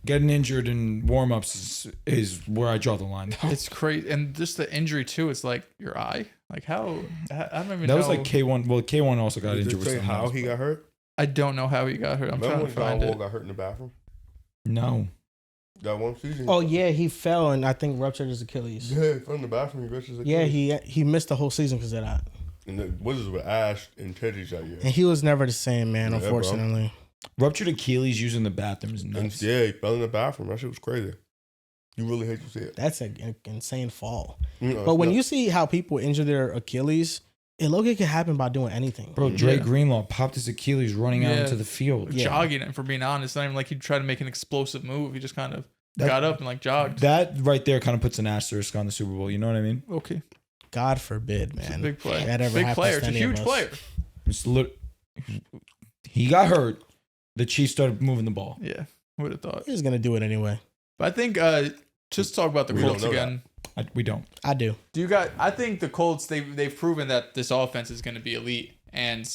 Getting injured in warm-ups is where I draw the line. It's crazy, and just the injury too. It's like your eye. Like how? I don't even know. That was like K1. Well, K1 also got Did injured they with say something how else, he but- got hurt? I don't know how he got hurt. I'm Remember trying to when find John Wall it. got hurt in the bathroom? No. That one season? Oh yeah, he fell and I think ruptured his Achilles. Yeah, from the bathroom, he ruptured his Yeah, Achilles. he missed the whole season because of that. And the Wizards with Ash and Teddy shot you. And he was never the same, man, Yeah, bro. unfortunately. Ruptured Achilles using the bathroom is And nuts. yeah, he fell in the bathroom. That shit was crazy. You really hate to see it. That's an insane fall. You know, But when it's you see how people injure their Achilles, it look like it can happen by doing anything. Bro, Dre Yeah. Greenlaw popped his Achilles running out Yeah. into the field. Yeah. Jogging it, for being honest. It's not even like he tried to make an explosive move. He just kind of That- got up and like jogged. That right there kind of puts an asterisk on the Super Bowl. You know what I mean? Okay, God forbid, it's a man. big play. That ever Big happens player. to It's a any of huge us. player. It's he got hurt. The Chiefs started moving the ball. Yeah, would have thought. He's gonna do it anyway. But I think just talk about the We don't Colts know again. We don't. I do. I think the Colts they've proven that this offense is going to be elite, and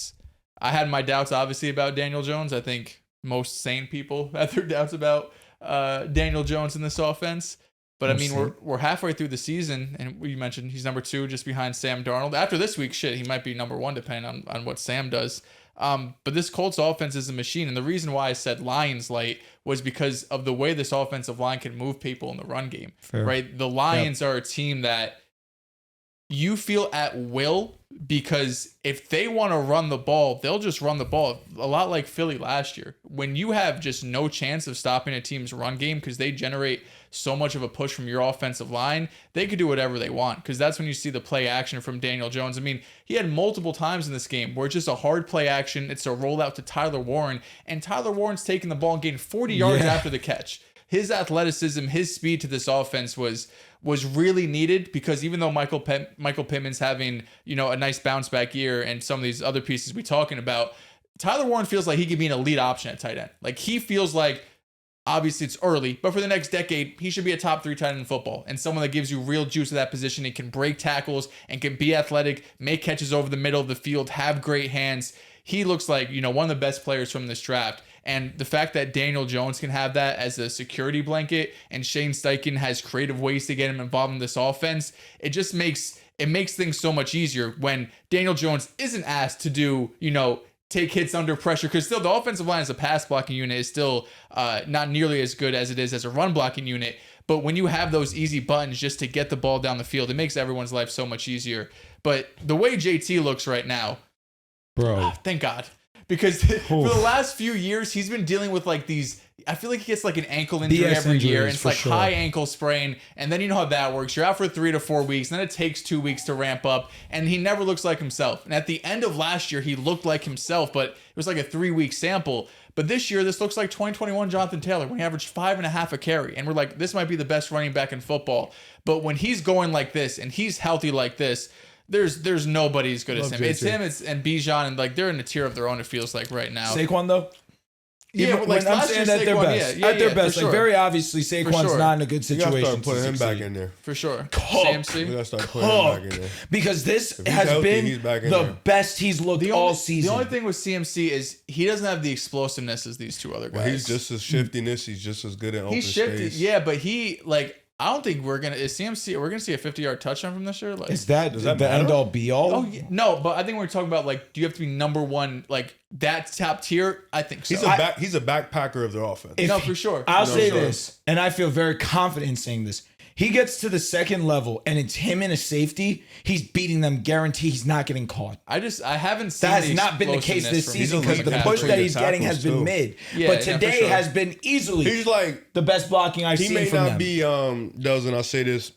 I had my doubts obviously about Daniel Jones. I think most sane people had their doubts about Daniel Jones in this offense. But I mean, we're halfway through the season, and we mentioned he's number 2 just behind Sam Darnold. After this week, shit, he might be number 1 depending on what Sam does. But this Colts offense is a machine, and the reason why I said Lions light was because of the way this offensive line can move people in the run game. Fair. Right? The Lions are a team that you feel at will, because if they want to run the ball, they'll just run the ball. A lot like Philly last year. When you have just no chance of stopping a team's run game because they generate so much of a push from your offensive line, they could do whatever they want, because that's when you see the play action from Daniel Jones. I mean, he had multiple times in this game where it's just a hard play action. It's a rollout to Tyler Warren, and Tyler Warren's taking the ball and gained 40 yards after the catch. His athleticism, his speed to this offense was really needed, because even though Michael Pittman's having, a nice bounce back year and some of these other pieces we're talking about, Tyler Warren feels like he could be an elite option at tight end. Like, he feels like, obviously it's early, but for the next decade, he should be a top 3 tight end in football, and someone that gives you real juice at that position and can break tackles and can be athletic, make catches over the middle of the field, have great hands. He looks like, one of the best players from this draft. And the fact that Daniel Jones can have that as a security blanket, and Shane Steichen has creative ways to get him involved in this offense, it just makes things so much easier when Daniel Jones isn't asked to do, take hits under pressure, because still the offensive line as a pass blocking unit is still not nearly as good as it is as a run blocking unit. But when you have those easy buttons just to get the ball down the field, it makes everyone's life so much easier. But the way JT looks right now, Bro. thank God. Because for the last few years, he's been dealing with like these, I feel like he gets like an ankle injury BS every year. And injuries, it's for like sure. high ankle sprain. And then you know how that works. You're out for 3 to 4 weeks. And then it takes 2 weeks to ramp up. And he never looks like himself. And at the end of last year, he looked like himself, but it was like a 3-week sample. But this year, this looks like 2021 Jonathan Taylor, when he averaged 5.5 a carry. And we're like, this might be the best running back in football. But when he's going like this and he's healthy like this, there's nobody as good as him. JT. It's him, and Bijan, and like they're in a tier of their own, it feels like right now. Saquon though? Yeah, but like when I'm last saying year, at their Saquon, best, yeah, at their for best, sure. like very obviously Saquon's sure. not in a good You gotta situation. start putting to him back succeed. in there. For sure. We CMC. gotta start putting him back in there. Because this he's has healthy, been he's back in the there. best he's looked all season. The only thing with CMC is he doesn't have the explosiveness as these two other guys. Well, he's just as shiftiness. He's just as good at open He's shifted, space. yeah, but he like I don't think we're gonna we're gonna see a 50-yard touchdown from this year. Like, Is that Does that the matter? end all be all? oh yeah, no, but I think we're talking about like, do you have to be number one, like that top tier? I think so. He's a backpacker of their offense. No, for sure. I'll No, say for sure. this, and I feel very confident in saying this. He gets to the second level, and it's him and a safety. He's beating them. Guarantee he's not getting caught. I haven't seen That has the not been the case explosiveness this from season He's because a the leader push between that the he's getting has tackles, been too. mid. Yeah, but yeah, for today sure. has been easily He's like the best blocking I've he seen may from not them. be Dels, and I'll say this.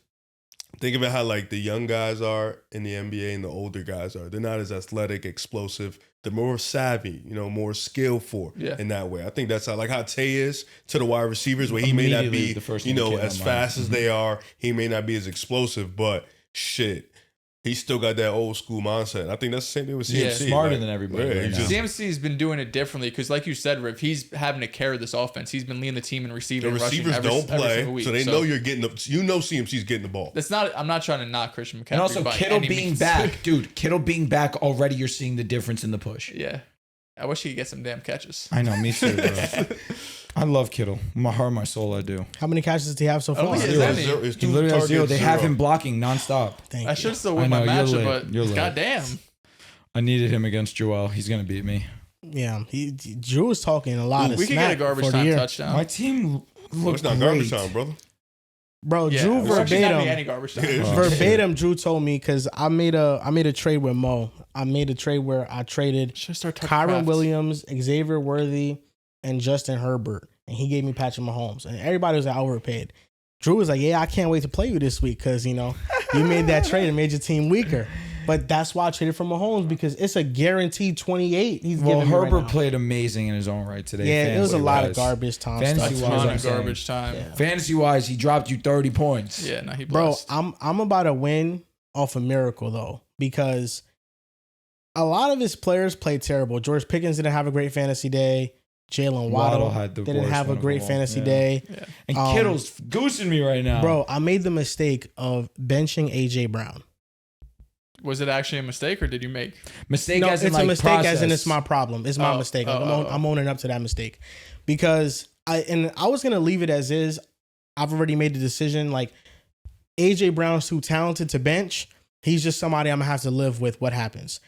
Think of it how like the young guys are in the NBA and the older guys are. They're not as athletic, explosive. They're more savvy, more skillful in that way. I think that's how Tay is to the wide receivers, where he may not Immediately be, the first thing that came as to fast mind. as they are. He may not be as explosive, but shit, he's still got that old school mindset. I think that's the same thing with CMC. Yeah, smarter than everybody right he's now. CMC's been doing it differently because, like you said, Riv, he's having to carry this offense. He's been leading the team in receiving. The and rushing receivers don't every play, single week. so they know you're getting the. CMC's getting the ball. That's not. I'm not trying to knock Christian McCaffrey. And also by Kittle any being means. back. Dude, Kittle being back already, you're seeing the difference in the push. Yeah, I wish he could get some damn catches. I know, me too, bro. I love Kittle. My heart, my soul, I do. How many catches does he have so far? Oh, yeah. Zero, Is that zero, me? it's He two literally has zero. targets, They have him blocking nonstop. Thank I you. should still win I my know, you're matchup, lit. but You're lit. goddamn. I needed him against Joel. He's gonna beat me. Yeah, Drew was talking a lot of We could smack get a garbage for the time year. touchdown. My team looks It's not great. garbage time, brother. Bro, Yeah, Drew there's actually not gonna be verbatim. any garbage time. Yeah. Verbatim, Drew told me because I made a trade with Mo. I made a trade where I traded Should start Tucker Kyron Kraft. Williams, Xavier Worthy, and Justin Herbert, and he gave me Patrick Mahomes, and everybody was like overpaid. Drew was like, "Yeah, I can't wait to play you this week because you made that trade and made your team weaker." But that's why I traded for Mahomes because it's a guaranteed 28. He's Well, giving me right Herbert now. played amazing in his own right today. Yeah, it was a lot of fantasy-wise. garbage time Fantasy stuff. A wise, ton I'm of saying. garbage time. Yeah. Fantasy wise, he dropped you 30 points. Yeah, no, he Bro, blessed. I'm about to win off a miracle though because a lot of his players played terrible. George Pickens didn't have a great fantasy day. Jalen Waddle had the didn't worst have a one of great all. fantasy Yeah. day. Yeah. And Um, Kittle's goosing me right now. Bro, I made the mistake of benching AJ Brown. Was it actually a mistake or did you make? Mistake No, as in it's like a mistake as in process. it's my problem. It's my Oh, mistake. oh, I'm owning up to that mistake because I was going to leave it as is. I've already made the decision. Like AJ Brown's too talented to bench. He's just somebody I'm going to have to live with what happens.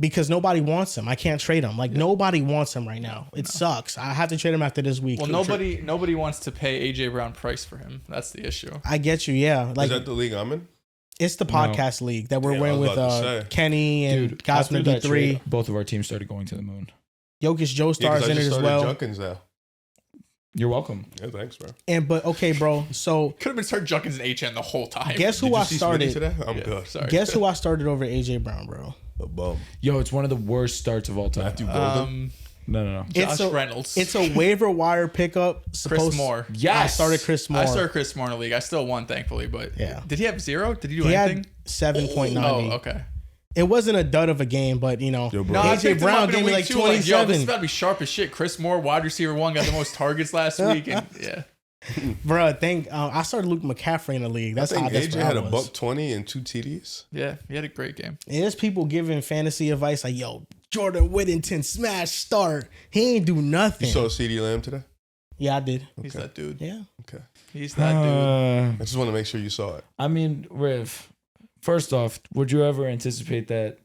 Because nobody wants him. I can't trade him. Like nobody wants him right now. It sucks. I have to trade him after this week. Well, nobody wants to pay AJ Brown price for him. That's the issue. I get you. Yeah. Like Is that the league I'm in? it's the podcast league that we're Yeah, I winning was with about to say. Kenny and Dude, guys after from that D3. trade, both of our teams started going to the moon. Jokic Joe Yeah, Stars 'cause I in it just as started well. Junkins now. You're welcome. Yeah, thanks, bro. But okay, bro. So Could have been start Junkins and HN the whole time. guess Did who you I see Smitty started? today? I'm Yeah, good. Sorry. Guess who I started over AJ Brown, bro? A bum. Yo, it's one of the worst starts of all time. Matthew Golden. No. Josh It's a- Reynolds. It's a waiver wire pickup. Chris Moore. Yes. I started Chris Moore. I started Chris Moore in the league. I still won, thankfully. But Yeah. did he have 0? Did he do He anything? had 7.90. Oh, okay. It wasn't a dud of a game, but Yo, bro. No, I AJ picked him Brown up in a gave me week like too, yo, this 27. is about to be sharp as shit. Chris Moore, wide receiver 1, got the most targets last week. And yeah. Bro, I started Luke McCaffrey in the league. I That's how think desperate AJ had I a was. $120 and 2 TDs. Yeah, he had a great game. There's people giving fantasy advice like, yo, Jordan Whittington smash start. He ain't do nothing. You saw CeeDee Lamb today? Yeah, I did. He's that dude. Yeah. Okay. He's that dude. I just want to make sure you saw it. I mean, Riv, first off, would you ever anticipate that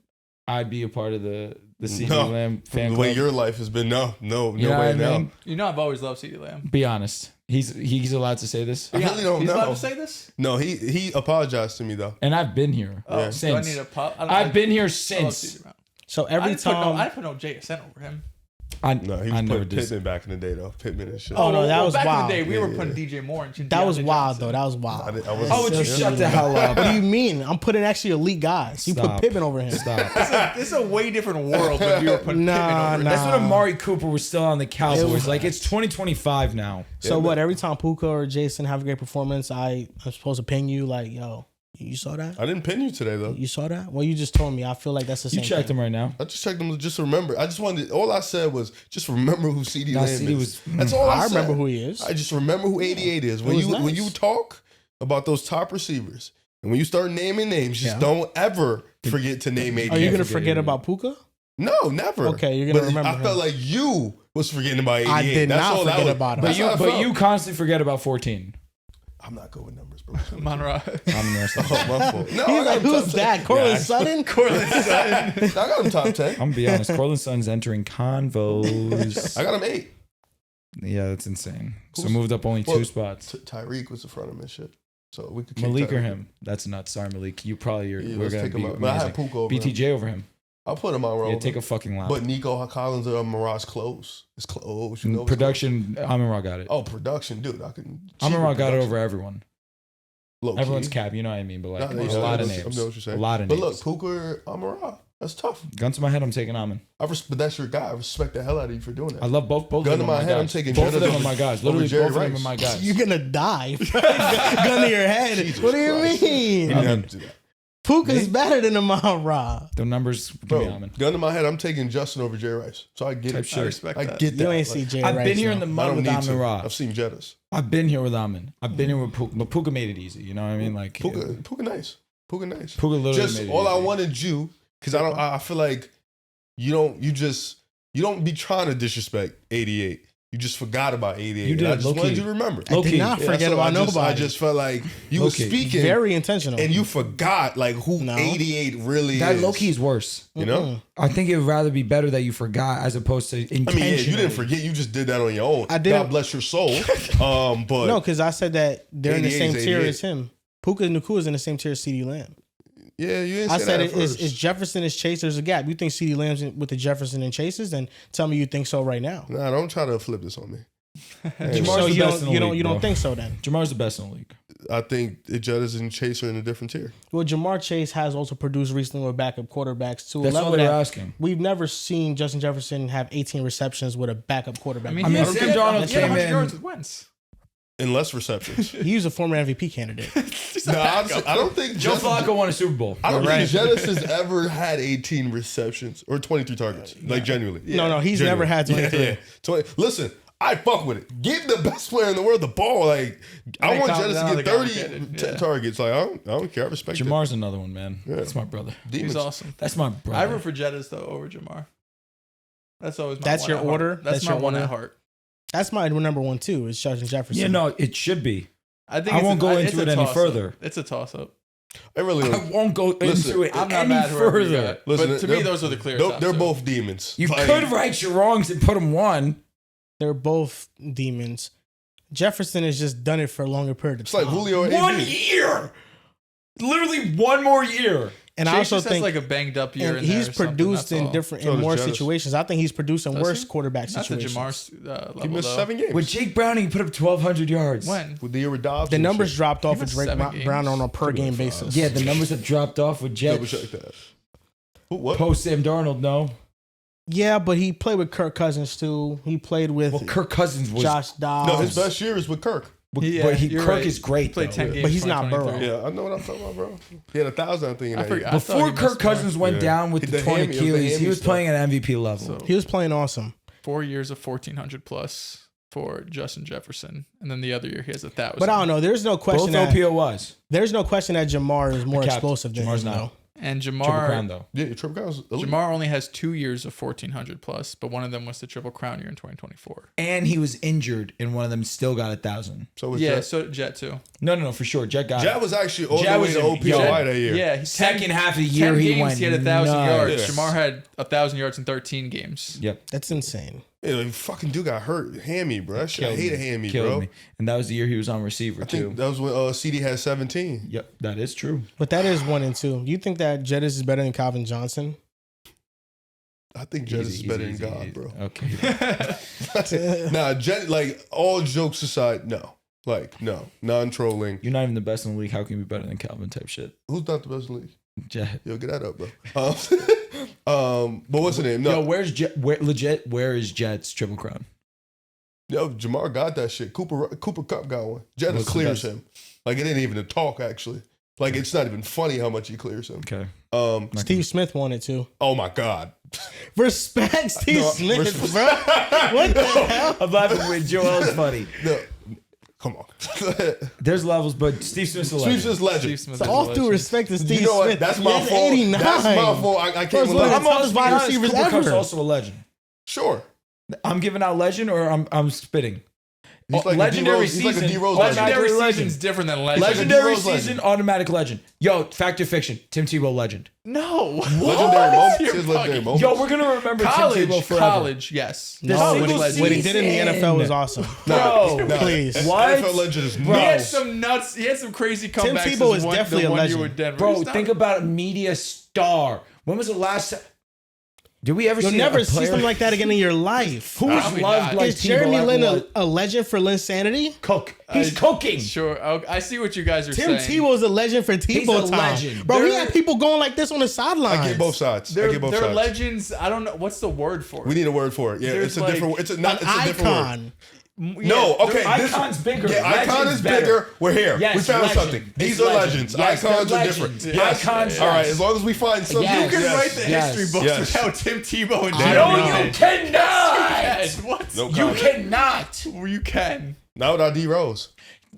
I'd be a part of the CeeDee No. Lamb fan The club? way your life has been, no You know way what I now. mean? You know I've always loved CeeDee Lamb. Be honest. He's allowed to say this. I really don't He's know. allowed to say this? No, he apologized to me though. And I've been here Oh, Yeah. do I since. need a pop? I've been here I love since. CeeDee Brown. So I every didn't put time. I didn't put no JSN over him. No, he I was never putting did. Pittman back in the day though. Pittman and shit. Oh, no, that was back wild. in the day, we were Yeah, putting DJ Moore and that was DeAndre wild, Johnson. though. That was wild. I What wasn't Oh, would you serious. shut the hell up? do you mean? I'm putting actually elite guys. You put Stop. Pippen over him. Stop. This is a way different world when we were putting Nah, Pittman over nah. That's when Amari Cooper was still on the Cowboys. was- Like, it's 2025 now. So what? Every time Puka or Jason have a great performance, I'm supposed to ping you like, yo, You saw that? I didn't pin you today though. You saw that? Well, you just told me. I feel like that's the same You checked thing. him right now. I just checked them to just remember. I just wanted. All I said was just remember who CD Nah, Lamb CD is. was- That's all I I said. remember who he is. I just remember who 88 is. When was you when nice. you talk about those top receivers and when you start naming names, just Yeah. don't ever forget to name 88. Are you going to forget forget it. about Puka? No, never. Okay, you're gonna But remember I felt him. like you was forgetting about 88. I did That's not all that forget was. about him. That's how I But felt. you constantly forget about 14. I'm not good with numbers, bro. Monroe. I'm the rest of Oh, my fault. No, He's I got like, him who's top that? 10. Cortland Yeah, Sutton? I got him top 10. I'm gonna be honest. Cortland Sutton's entering convos. I got him 8. Yeah, that's insane. So Who's- moved up only well, 2 spots. Tyreek was in front of him and shit. So we could kick Malik or Tyreek. him? That's nuts. Sorry, Malik. You probably Yeah, we're let's gonna take him be out. But I had amazing. Puka over him. BTJ over him. I'll put him on roll. Yeah, take a fucking lap. But Nico Collins or Mirage close. It's close. You know it's Production. Amon-Ra got it. close. Oh, production, dude. I can. Amon-Ra got it production. over everyone. Low Everyone's key. cap. You know what I mean? But like Nah, a yeah, lot of I know names. what you're saying. A lot of But names. look, Puka or Amon-Ra. That's tough. Gun to my head, I'm taking Amon. But that's your guy. I respect the hell out of you for doing that. I love both Gun of to them. my are my head, I'm guys. taking both of Jettas them are over- my guys. over Literally, Jerry both of them Rice. are my guys. You're going to die. Gun to your head. Jesus What do you Christ. mean? You didn't have to do that. Puka's Me? better than Amon-Ra. The numbers give me Bro, Amon. gun to my head, I'm taking Justin over Jerry Rice. So I get Type it. shit. I respect I that. get that. You ain't Like, see Jay I've Rice, been here in though. the I mud don't with need to. Amon-Ra. I've seen Jettas. I've been here with Amon. I've been here with Puka. But Puka made it easy. You know what I mean? Like Puka nice. Puka nice. Puka literally Just made it all I easy. wanted you, because I feel like you don't be trying to disrespect 88. You just forgot about 88. You did, And I just low-key. wanted you to remember. I did Low-key. not Yeah, forget so about I nobody. just felt like you were Low-key. speaking Very intentional. and you forgot like who No. 88 really That is. low key is worse. You know? Mm-mm. I think it would rather be better that you forgot as opposed to I intentionally. mean, yeah, you didn't forget. You just did that on your own. I did. God bless your soul. But No, because I said that they're in the 88 same is tier 88. as him. Puka Nacua is in the same tier as CeeDee Lamb. yeah, you didn't I say said that it at first. is Jefferson is Chase. There's a gap. You think CeeDee Lamb's with the Jefferson and Chases? Then tell me you think so right now. Nah, don't try to flip this on me. Jamar's So the you best in the don't league, you don't bro. think so then? Jamar's the best in the league. I think the Jettas and Chase are in a different tier. Well, Jamar Chase has also produced recently with backup quarterbacks to a That's level all they were that asking. we've never seen Justin Jefferson have 18 receptions with a backup quarterback. I mean, I mean, he Sam had- Darnold he had came 100 in- yards with Wentz. In less receptions. He's a former MVP candidate. No, honestly, I don't think Joe Jettas- Flacco won a Super Bowl. I don't Right. think Jettas has ever had 18 receptions or 23 targets. Like genuinely. No, he's never had 23. Yeah. 20. Listen, I fuck with it. Give the best player in the world the ball. Like I Make want comments Jettas on to the get 30 complicated, t- yeah. targets. Like I don't care. I respect Jamar's another one, man. Yeah. That's my brother. it. He's Demons. awesome. That's my I brother. root for Jettas though over Jamar. That's always my That's one your at heart. order? That's, That's my your one order? at heart. That's my number one too. Is Justin Jefferson. Yeah, no, it should be. I think I it's won't go it's into a it any toss-up. further. It's a toss up. I really I don't. won't go Listen, into it I'm not any mad whoever you further. got. Listen, But to me, they're- those are the clear They're, top they're two. both demons. You Like, could right your wrongs and put them one. They're both demons. Jefferson has just done it for a longer period of It's time. like Julio or One AB. year. Literally one more year. And I Chase also just has think like a banged up year. and in he's there or something, produced that's in all. different So in does more Jettas. situations. I think he's produced in Does worse he? quarterback Not the situations. Jamar's He level missed though. 7 games. With Jake Browning, he put up 1,200 yards. When? With the year with Dobbs. The and numbers shit. dropped off He with missed Drake 7 Brown games. on a per game basis. Yeah, the numbers have dropped off with Double Jets. check that. What? Post Sam Darnold, no. Yeah, but he played with Kirk Cousins too. He played with Well, Kirk Cousins was. Josh Dobbs. No, his best year is with Kirk. But Yeah, you're Kirk right. is great. He played though. 10 games. But he's not 2023. Burrow. Yeah, I know what I'm talking about, bro. He had 1,000, I think. In I that forgot. year. I thought Before he missed Kirk Cousins more. went Yeah. down with The the torn hammy- it was the Achilles, he hammy was stuff. playing at MVP level. So He was playing awesome. 4 years of 1,400 plus for Justin Jefferson, and then the other year he has 1,000. But I don't know. There's no question Both that OPOYs. there's no question that Jamar is more Capped. explosive than Jamar's him, not. though. And Triple crown, Jamar, though. Yeah, Triple Crown was elite. Jamar only has 2 years of 1,400 plus, but one of them was the Triple Crown year in 2024. And he was injured, and one of them still got 1,000. So was Yeah, Jet. so Jet too. No, for sure. Jet got Jet it. was actually all Jet the way was to in- OPOY that year. Yeah, Second half of the year, 10 he games, went he had 1,000 yards. Yeah. Jamar had 1,000 yards in 13 games. Yep. That's insane. Yeah, like, fucking dude got hurt. Hammy, bro. That shit, I hate a hammy, Killed bro. me. And that was the year he was on receiver, I too. think that was when CD had 17. Yep, that is true. But that is 1 and 2. You think that Jettis is better than Calvin Johnson? I think Jet is Easy, better easy, than God, easy. bro. Okay. Nah, Jet, like, all jokes aside, no. Like, no. Non-trolling. You're not even the best in the league. How can you be better than Calvin type shit? Who's not the best in the league? Jet. Yo, get that up, bro. But what's the name? No. Yo, where's Jet? Where is Jet's Triple Crown? Yo, Jamar got that shit. Cooper Cup got one. Jet What's the clears best? him. Like, it ain't even a talk, actually. Like, it's not even funny how much he clears him. Okay. Steve Smith won it too. Oh my God. Respect Steve Smith, bro. What the hell? I'm laughing with Joel's funny. No, come on. There's levels, but Steve Smith's a Steve legend. Smith's legend. Steve Smith So is all a due legend. respect to Steve You know what? Smith. That's He my has fault. 89. That's my fault. I can't First even one let of the toughest wide honest, receivers Cooper Kupp's ever. also a legend. Sure. I'm giving out legend, or I'm spitting. He's like legendary a D-Rose, he's like a season. D-Rose Legendary Automatically season's legend. different than legend. Legendary D-Rose season, legend. automatic legend. Yo, fact or fiction? Tim Tebow legend. No. Legendary moments. You're His legendary bugging. moments. Yo, we're gonna remember Tim Tebow forever. College, yes. No, single what he did in the season. NFL was awesome. Bro, Please. What? NFL legend is He had nuts. some nuts. He had some crazy Tim comebacks. Tebow as is one- definitely the a one legend. year with Denver. Bro, He's not- think about a media star. When was the last time? Did we ever You'll see never a see player something like that again in your life. who was Probably loved not. like Is Jeremy Tebow Lin ever was? a legend for Linsanity? Cook? He's cooking. Sure. I see what you guys are Tim saying. Tebow is a legend for Tebow a time. legend. Bro, he They're- had people going like this on the sidelines. I get both sides. I They're, get both they're sides. legends. I don't know. What's the word for it? We need a word for it. Yeah, There's it's a like different. It's a An not. It's a different word. icon. No, okay. Icon's bigger. Yeah, icon Legend's is better. bigger. We're here. Yes, we found legend. something. It's These are legend. legends. Yes, Icons they're are different. legends. Yes. Icons, All right. yes. As long as we find something. Yes. You can yes. write the Yes. history books Yes. without Tim Tebow and No, Jeremy No, Lin. you cannot. Yes, what? No You comment. cannot. You can. Now without D Rose.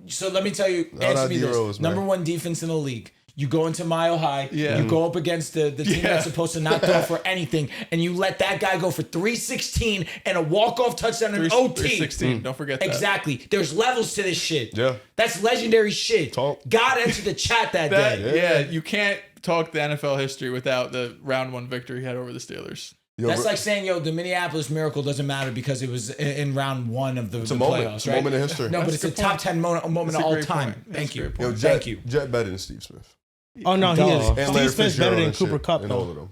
So let me tell you, No, answer not me this. D-Rose, man. Number one defense in the league. You go into Mile High, Yeah. you go up against the team Yeah. that's supposed to not throw for anything, and you let that guy go for 316 and a walk-off touchdown in OT. 316. Don't forget that. Exactly. There's levels to this shit. Yeah. That's legendary shit. Talk. God entered the chat that That, day. yeah, you can't talk the NFL history without the round one victory he had over the Steelers. Yo, That's bro, like saying, yo, the Minneapolis Miracle doesn't matter because it was in round one of the it's a moment. playoffs, It's a right? moment in history. No, but That's it's a a good top 10 moment That's of a all great time. point. That's Thank a you. great point. Yo, Jet, Thank you. Jet better than Steve Smith. Oh, no, he Duh. is. And Steve Larry Smith's better Fitzgerald than and Cooper shit, Kupp, and all though. of them.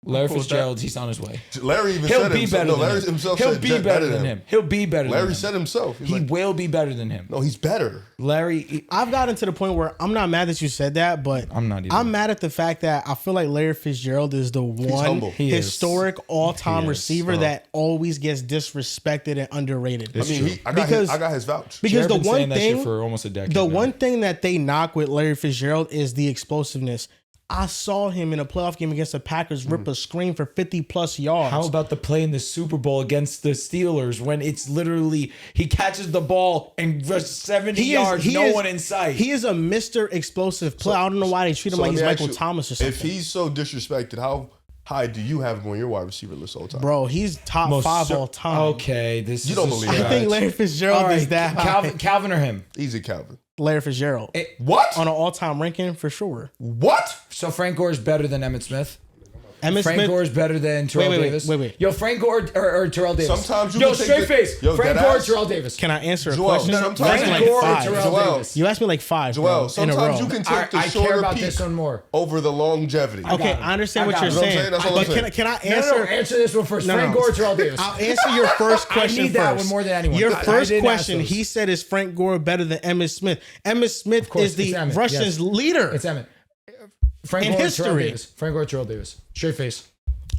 Larry Cool with Fitzgerald, he's on his way. Larry even He'll said be himself. better No, than Larry him. himself He'll said be Jet better than him. He'll be better than Larry him. said himself. He's He like, will be better than him. no, he's better. Larry, I've gotten to the point where I'm not mad that you said that, but I'm not either. I'm mad at the fact that I feel like Larry Fitzgerald is the one humble. He is. historic all-time He is. receiver that always gets disrespected and underrated. I mean, true. Because- I got his vouch. Because Jared the been saying one that shit thing, for almost a decade the now. one thing that they knock with Larry Fitzgerald is the explosiveness. I saw him in a playoff game against the Packers rip a screen for 50 plus yards. How about the play in the Super Bowl against the Steelers when it's literally he catches the ball and runs 70 yards, no one in sight. He is a Mr. Explosive player. I don't know why they treat him like let he's me ask Michael you, Thomas or something. If he's so disrespected, how high do you have him on your wide receiver list all time? Bro, he's top Most five cer- all time. Okay, this You is don't a believe I that. think Larry Fitzgerald All right, is that high. Calvin or him? Easy, Calvin. Larry Fitzgerald. What? On an all-time ranking, for sure. What? So Frank Gore is better than Emmett Smith. Emmett Frank Smith. Gore is better than Terrell Wait, Davis. wait. Yo, Frank Gore or Terrell Davis. Sometimes you Yo, can take straight the- face. Yo, Frank dead Gore or ass. Terrell Davis. Can I answer a Joel, question? sometimes You asked me you like can- Gore or five. Terrell Joel. Davis. You asked me like five, Joel, bro, in a sometimes row. you can I take the care shorter about peak this one more. over the longevity. got Okay, it. I understand I what got you're it. You know what I'm saying. saying? That's all But I'm saying. can I No, answer? answer this one first. No, Frank no. Gore or Terrell Davis. I'll answer your first question need that first. one more than anyone. Your I first didn't ask question, those. he said, is Frank Gore better than Emmitt Smith? Emmitt Smith course, is the it's Emmett, Russians' yes. leader. It's Emmett. Frank In Gore or Terrell history. Davis. Frank Gore or Terrell Davis. Straight face.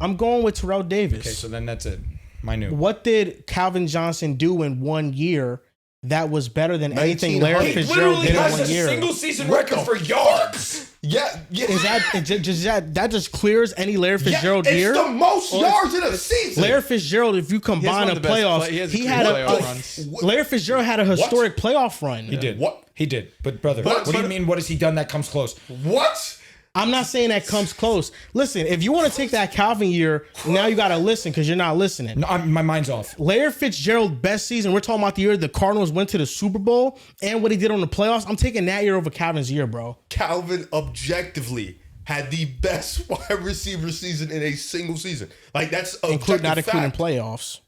I'm going with Terrell Davis. Okay, so then that's it. My new. What did Calvin Johnson do in 1 year that was better than anything 1900. Larry He Fitzgerald did in has 1 a year? single season record for yards. Yeah, yeah. Is that just clears any Larry Fitzgerald it's year? the most yards in a season. Larry Fitzgerald, if you combine one a of the best playoffs, he has he a had great a playoff runs. Larry Fitzgerald had a historic playoff run. He did. What? He did. But brother, But- what do you mean? What has he done that comes close? What? I'm not saying that comes close. Listen, if you want to take that Calvin year, now you got to listen because you're not listening. No, my mind's off. Larry Fitzgerald best season. We're talking about the year the Cardinals went to the Super Bowl and what he did on the playoffs. I'm taking that year over Calvin's year, bro. Calvin objectively had the best wide receiver season in a single season. Like, that's objective Not including fact. playoffs.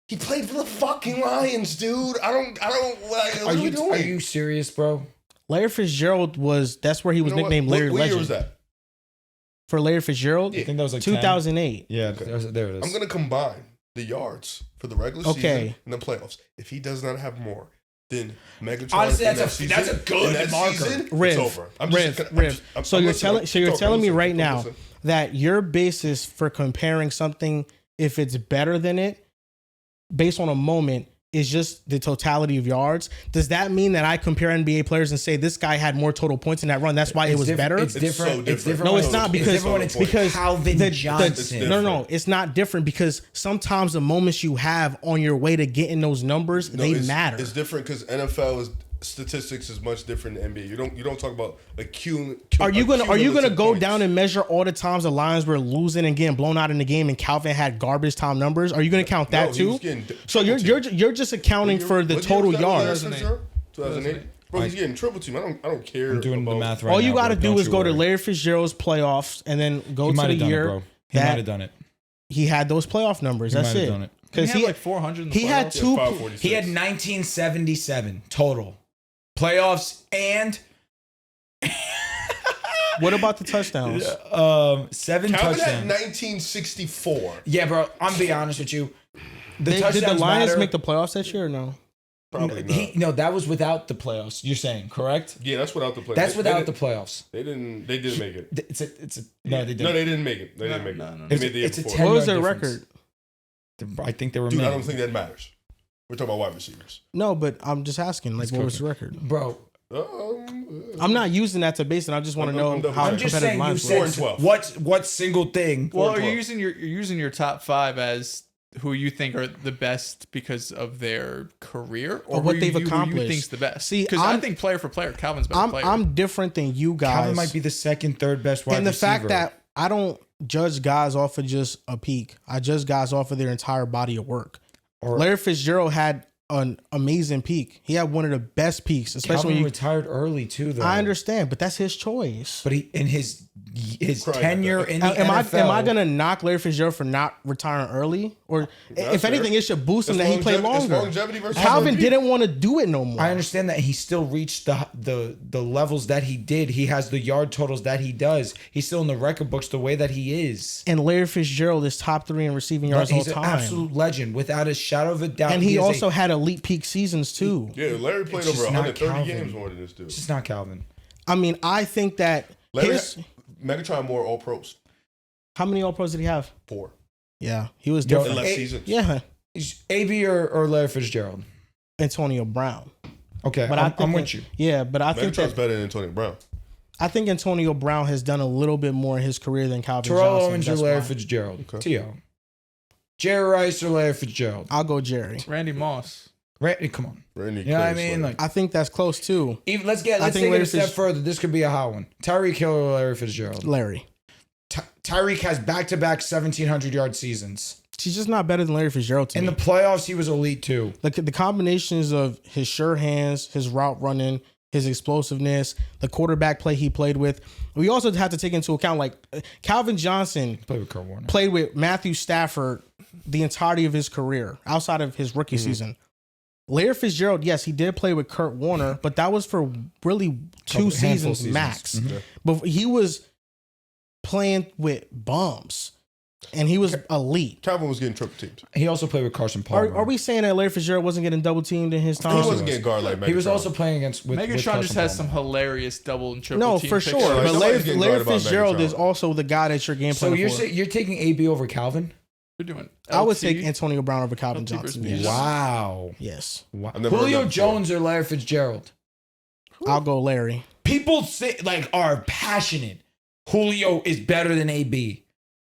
He played for the fucking Lions, dude. I don't like. What are we doing? Are you serious, bro? Larry Fitzgerald that's where he was You know what? nicknamed Larry What year Legend. was that? For Larry Fitzgerald, I think that was like 10. 2008. Yeah, there it is. I'm gonna combine the yards for the regular season and the playoffs. If he does not have more, then Megatron. Honestly, in that's that a- that's a good in that marker. season, Riv, it's over. Riv. So I'm you're listening. telling me I'm right now listening. that your basis for comparing something, if it's better than it, based on a moment, is just the totality of yards, does that mean that I compare NBA players and say this guy had more total points in that run? That's why it was better? It's different. so It's different. different. No, when it's not because because Calvin Johnson. No, it's not different because sometimes the moments you have on your way to getting those numbers, they matter. It's different because NFL statistics is much different than NBA. You don't talk about Are you gonna go down and measure all the times the Lions were losing and getting blown out in the game and Calvin had garbage time numbers? Are you gonna count that too? So you're just accounting for the total yards. 2008. Bro, he's getting triple team. I don't care. I'm doing the math right now. All you got to do Don't is you go to worry. Larry Fitzgerald's playoffs and then go He to might the have done it, year bro. He might have done it. he had those playoff numbers. He That's might have it. done it. Because he had like 400 in the he had playoffs. two. 546. He had 1977 total playoffs and What about the touchdowns? 7 Calvin had touchdowns. 1964. Yeah, bro. I'm be honest with you. The Did the touchdowns Lions matter. make the playoffs this year or no? Probably not. No, that was without the playoffs. You're saying correct? Yeah, that's without the play. That's without the playoffs. They didn't make it. It's a no. They didn't. No, they didn't make it. They didn't make it. no. They made the year It's a before. 10 What was yard their difference. record? I think they were. Dude, I mid. don't think that matters. We're talking about wide receivers. No, but I'm just asking. Like, what was the record? Bro. I'm not using that to base it. I just want to know how I'm just competitive saying you lines said were. 4-12. what single thing? Well, are 4-12. you're using your top 5 as who you think are the best because of their career or what who they've you, Who accomplished. you think's the best? See, because I I'm- think player for player, Calvin's better player. I'm different than you guys. Calvin might be the second, third best wide and the receiver. fact that I don't judge guys off of just a peak. I judge guys off of their entire body of work. Larry Fitzgerald had an amazing peak. He had one of the best peaks, especially Calvin when you. retired early too, though. I understand, but that's his choice. But he in his Crying tenure at that. in the Am NFL. I gonna knock Larry Fitzgerald for not retiring early, or if fair. anything, it should boost him It's that he played longevity- it's longer? longevity versus Calvin MVP. didn't want to do it no more. I understand that he still reached the levels that he did. He has the yard totals that he does. He's still in the record books the way that he is. And Larry Fitzgerald is top 3 in receiving yards all He's an time. absolute legend, without a shadow of a doubt. And he is also had elite peak seasons too. Yeah, Larry played It's over just not 130 Calvin. games more than this dude. It's just not Calvin. I mean, I think that Larry, his Megatron more All Pros. how many All Pros did he have? 4. Yeah, he was Yo, different. In less Hey, seasons. Yeah, AB or Larry Fitzgerald. Antonio Brown. Okay, But I'm with you. Yeah, but I think Megatron's that better than Antonio Brown. I think Antonio Brown has done a little bit more in his career than Calvin Terrell Johnson. Owens or That's Larry why. Fitzgerald. Okay. T.O. Jerry Rice or Larry Fitzgerald. I'll go Jerry. Randy Moss. Right? Come on. Randy You know what I Quinn is mean? Larry. Like, I think that's close too. even let's I think take it Larry a step Fitz- further. This could be a hot one. Tyreek Hill or Larry Fitzgerald. Larry. Tyreek has back-to-back 1,700-yard seasons. She's just not better than Larry Fitzgerald to In me. the playoffs, he was elite too. The combinations of his sure hands, his route running, his explosiveness, the quarterback play he played with. We also have to take into account like Calvin Johnson Played with Kurt Warner. played with Matthew Stafford the entirety of his career outside of his rookie season. Larry Fitzgerald, yes, he did play with Kurt Warner, but that was for really Handful two of seasons seasons. max. Yeah. But he was playing with bums, and he was elite. Calvin was getting triple teamed. He also played with Carson Palmer. Are we saying that Larry Fitzgerald wasn't getting double teamed in his He time? wasn't getting guard like Megatron. He was also playing against with Megatron Carson just has Palmer. some hilarious double and triple No, team for pictures. sure. Like, But nobody's getting Larry guarded by Fitzgerald Megatron. is also the guy that you're game So planning you're for. saying you're taking AB over Calvin? We're doing I would LT. take Antonio Brown over Calvin LT Johnson. versus Yes. Wow. Yes. Wow. I've never heard Julio that before. Jones or Larry Fitzgerald? I'll go Larry. People say are passionate. Julio is better than AB.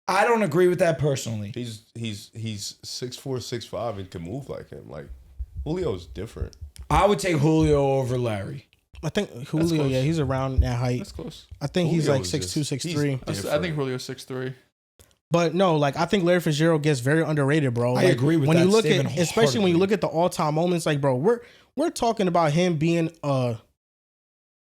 I don't agree with that personally. He's 6'4", 6'5", and can move like him. Like Julio's different. I would take Julio over Larry. I think Julio, close. yeah, he's around that height. That's close. I think he's Julio like is 6'2", just- 6'3". he's I think Julio's 6'3". But no, like I think Larry Fitzgerald gets very underrated, bro. I Like, agree with when that you look statement at, especially when you wholeheartedly. look at the all-time moments, like bro, we're talking about him being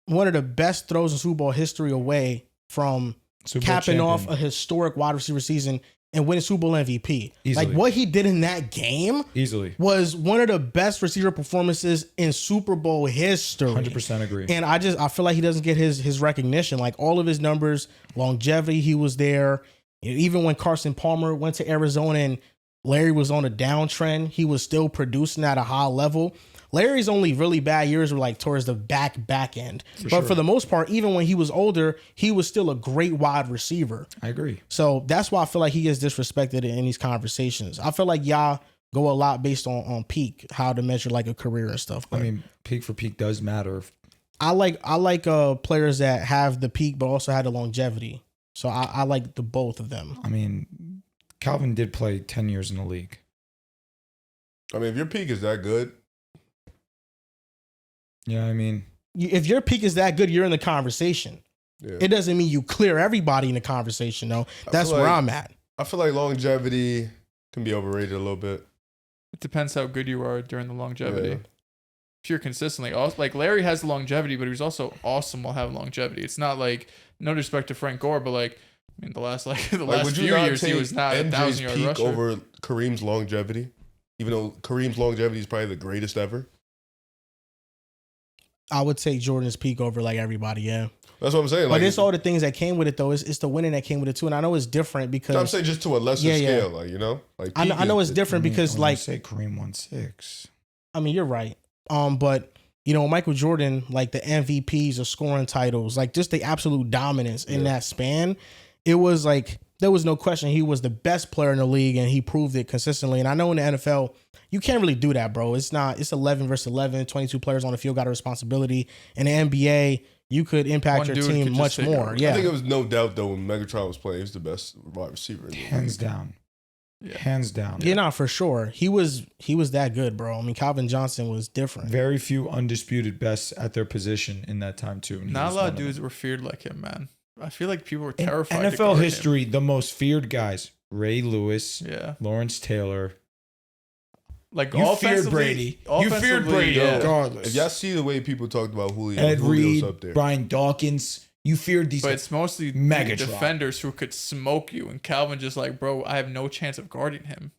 one of the best throws in Super Bowl history away from Super Bowl capping off champion. a historic wide receiver season and winning Super Bowl MVP. Easily. Like what he did in that game Easily. was one of the best receiver performances in Super Bowl history. 100% agree. And I feel like he doesn't get his recognition. Like all of his numbers, longevity, he was there. Even when Carson Palmer went to Arizona and Larry was on a downtrend, he was still producing at a high level. Larry's only really bad years were like towards the back end. For the most part, even when he was older, he was still a great wide receiver. I agree. So that's why I feel like he gets disrespected in these conversations. I feel like y'all go a lot based on peak, how to measure like a career and stuff. But I mean, peak for peak does matter. I like players that have the peak but also had the longevity. So I like the both of them. I mean, Calvin did play 10 years in the league. I mean, if your peak is that good, Yeah, I mean, If your peak is that good, you're in the conversation. yeah. It doesn't mean you clear everybody in the conversation, though. That's feel where like- I'm at. I feel like longevity can be overrated a little bit. It depends how good you are during the longevity. Yeah. If you're consistently like Larry has the longevity, but he was also awesome while having longevity. It's not like no disrespect to Frank Gore, but like I mean the last Would few you not years he take was not a MJ's 1,000-yard peak rusher. over Kareem's longevity? Even though Kareem's longevity is probably the greatest ever. I would take Jordan's peak over like everybody, yeah. That's what I'm saying. But it's all the things that came with it, though. It's the winning that came with it, too. And I know it's different because... I'm saying just to a lesser Yeah, yeah. scale, like, you know? Like I know peak it's different because, when like... you say Kareem won 6. I mean, you're right. But, you know, Michael Jordan, like the MVPs or scoring titles, like just the absolute dominance in that span, it was like... There was no question he was the best player in the league, and he proved it consistently. And I know in the NFL, you can't really do that, bro. It's 11 versus 11, 22 players on the field got a responsibility. In the NBA, you could impact One your dude team could much just take more. over. Yeah. I think it was no doubt, though, when Megatron was playing, he was the best wide receiver in the league. Hands down. Yeah. Hands down. Yeah, no, for sure. He was that good, bro. I mean, Calvin Johnson was different. Very few undisputed bests at their position in that time, too. and he Not a was lot one of them. dudes were feared like him, man. I feel like people were In terrified. to NFL guard him. history, the most feared guys: Ray Lewis, Yeah. Lawrence Taylor. Like You feared offensively- Brady. You feared offensively, Brady, yeah. regardless. If y'all see the way people talked about Julio, Ed Julio's Reed, up there. Brian Dawkins. You feared these. But it's mostly the Megatron. defenders who could smoke you. And Calvin just like, bro, I have no chance of guarding him.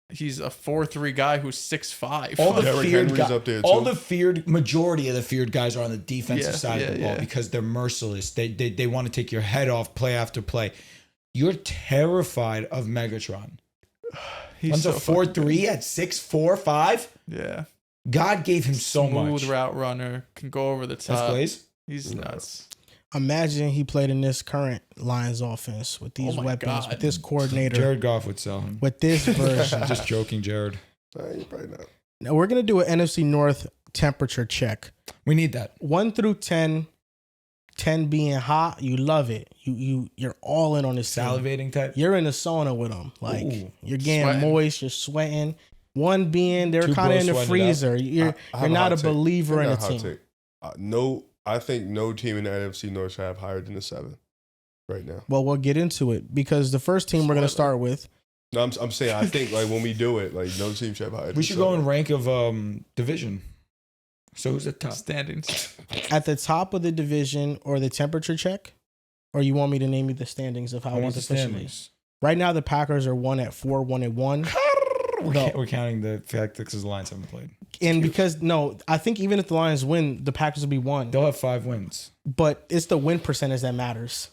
He's a 4'3" guy who's 6'5". all the Derrick feared Henry's guys. up there, All too. the feared majority of the feared guys are on the defensive Yeah, side of the yeah, ball yeah. because they're merciless. They want to take your head off play after play. You're terrified of Megatron. He's Runs a so fucking 4'3" at 6'4", 5". Yeah. God gave him so Smooth much. route runner. Can go over the That's top. Glaze. He's nuts. Imagine he played in this current Lions offense with these Oh my weapons, God. with this coordinator, Jared Goff would sell him. with this version. Just joking, Jared. Nah, you're probably not. Now we're gonna do an NFC North temperature check. We need that. 1 through 10. 10 being hot, you love it. You're all in on this team. Salivating type. You're in the sauna with them. Like Ooh. you're getting Sweating. moist, you're sweating. 1 being they're Two kind of bros in the sweating it out. freezer. You're I have not hot a take. believer I in the got a hot team. take. No, I think no team in the NFC North should have higher than a 7 right now. Well, we'll get into it because the first team we're gonna start with. No, I'm saying I think like when we do it, like no team should have higher. We than should 7. go in rank of division. So who's at top? Standings. At the top of the division or the temperature check? Or you want me to name you the standings of how I it want is the officially? standings. Right now, the Packers are 1-4, 1-1. We're counting the fact that because the Lions haven't played. And because, no, I think even if the Lions win, the Packers will be 1. They'll have 5 wins. But it's the win percentage that matters.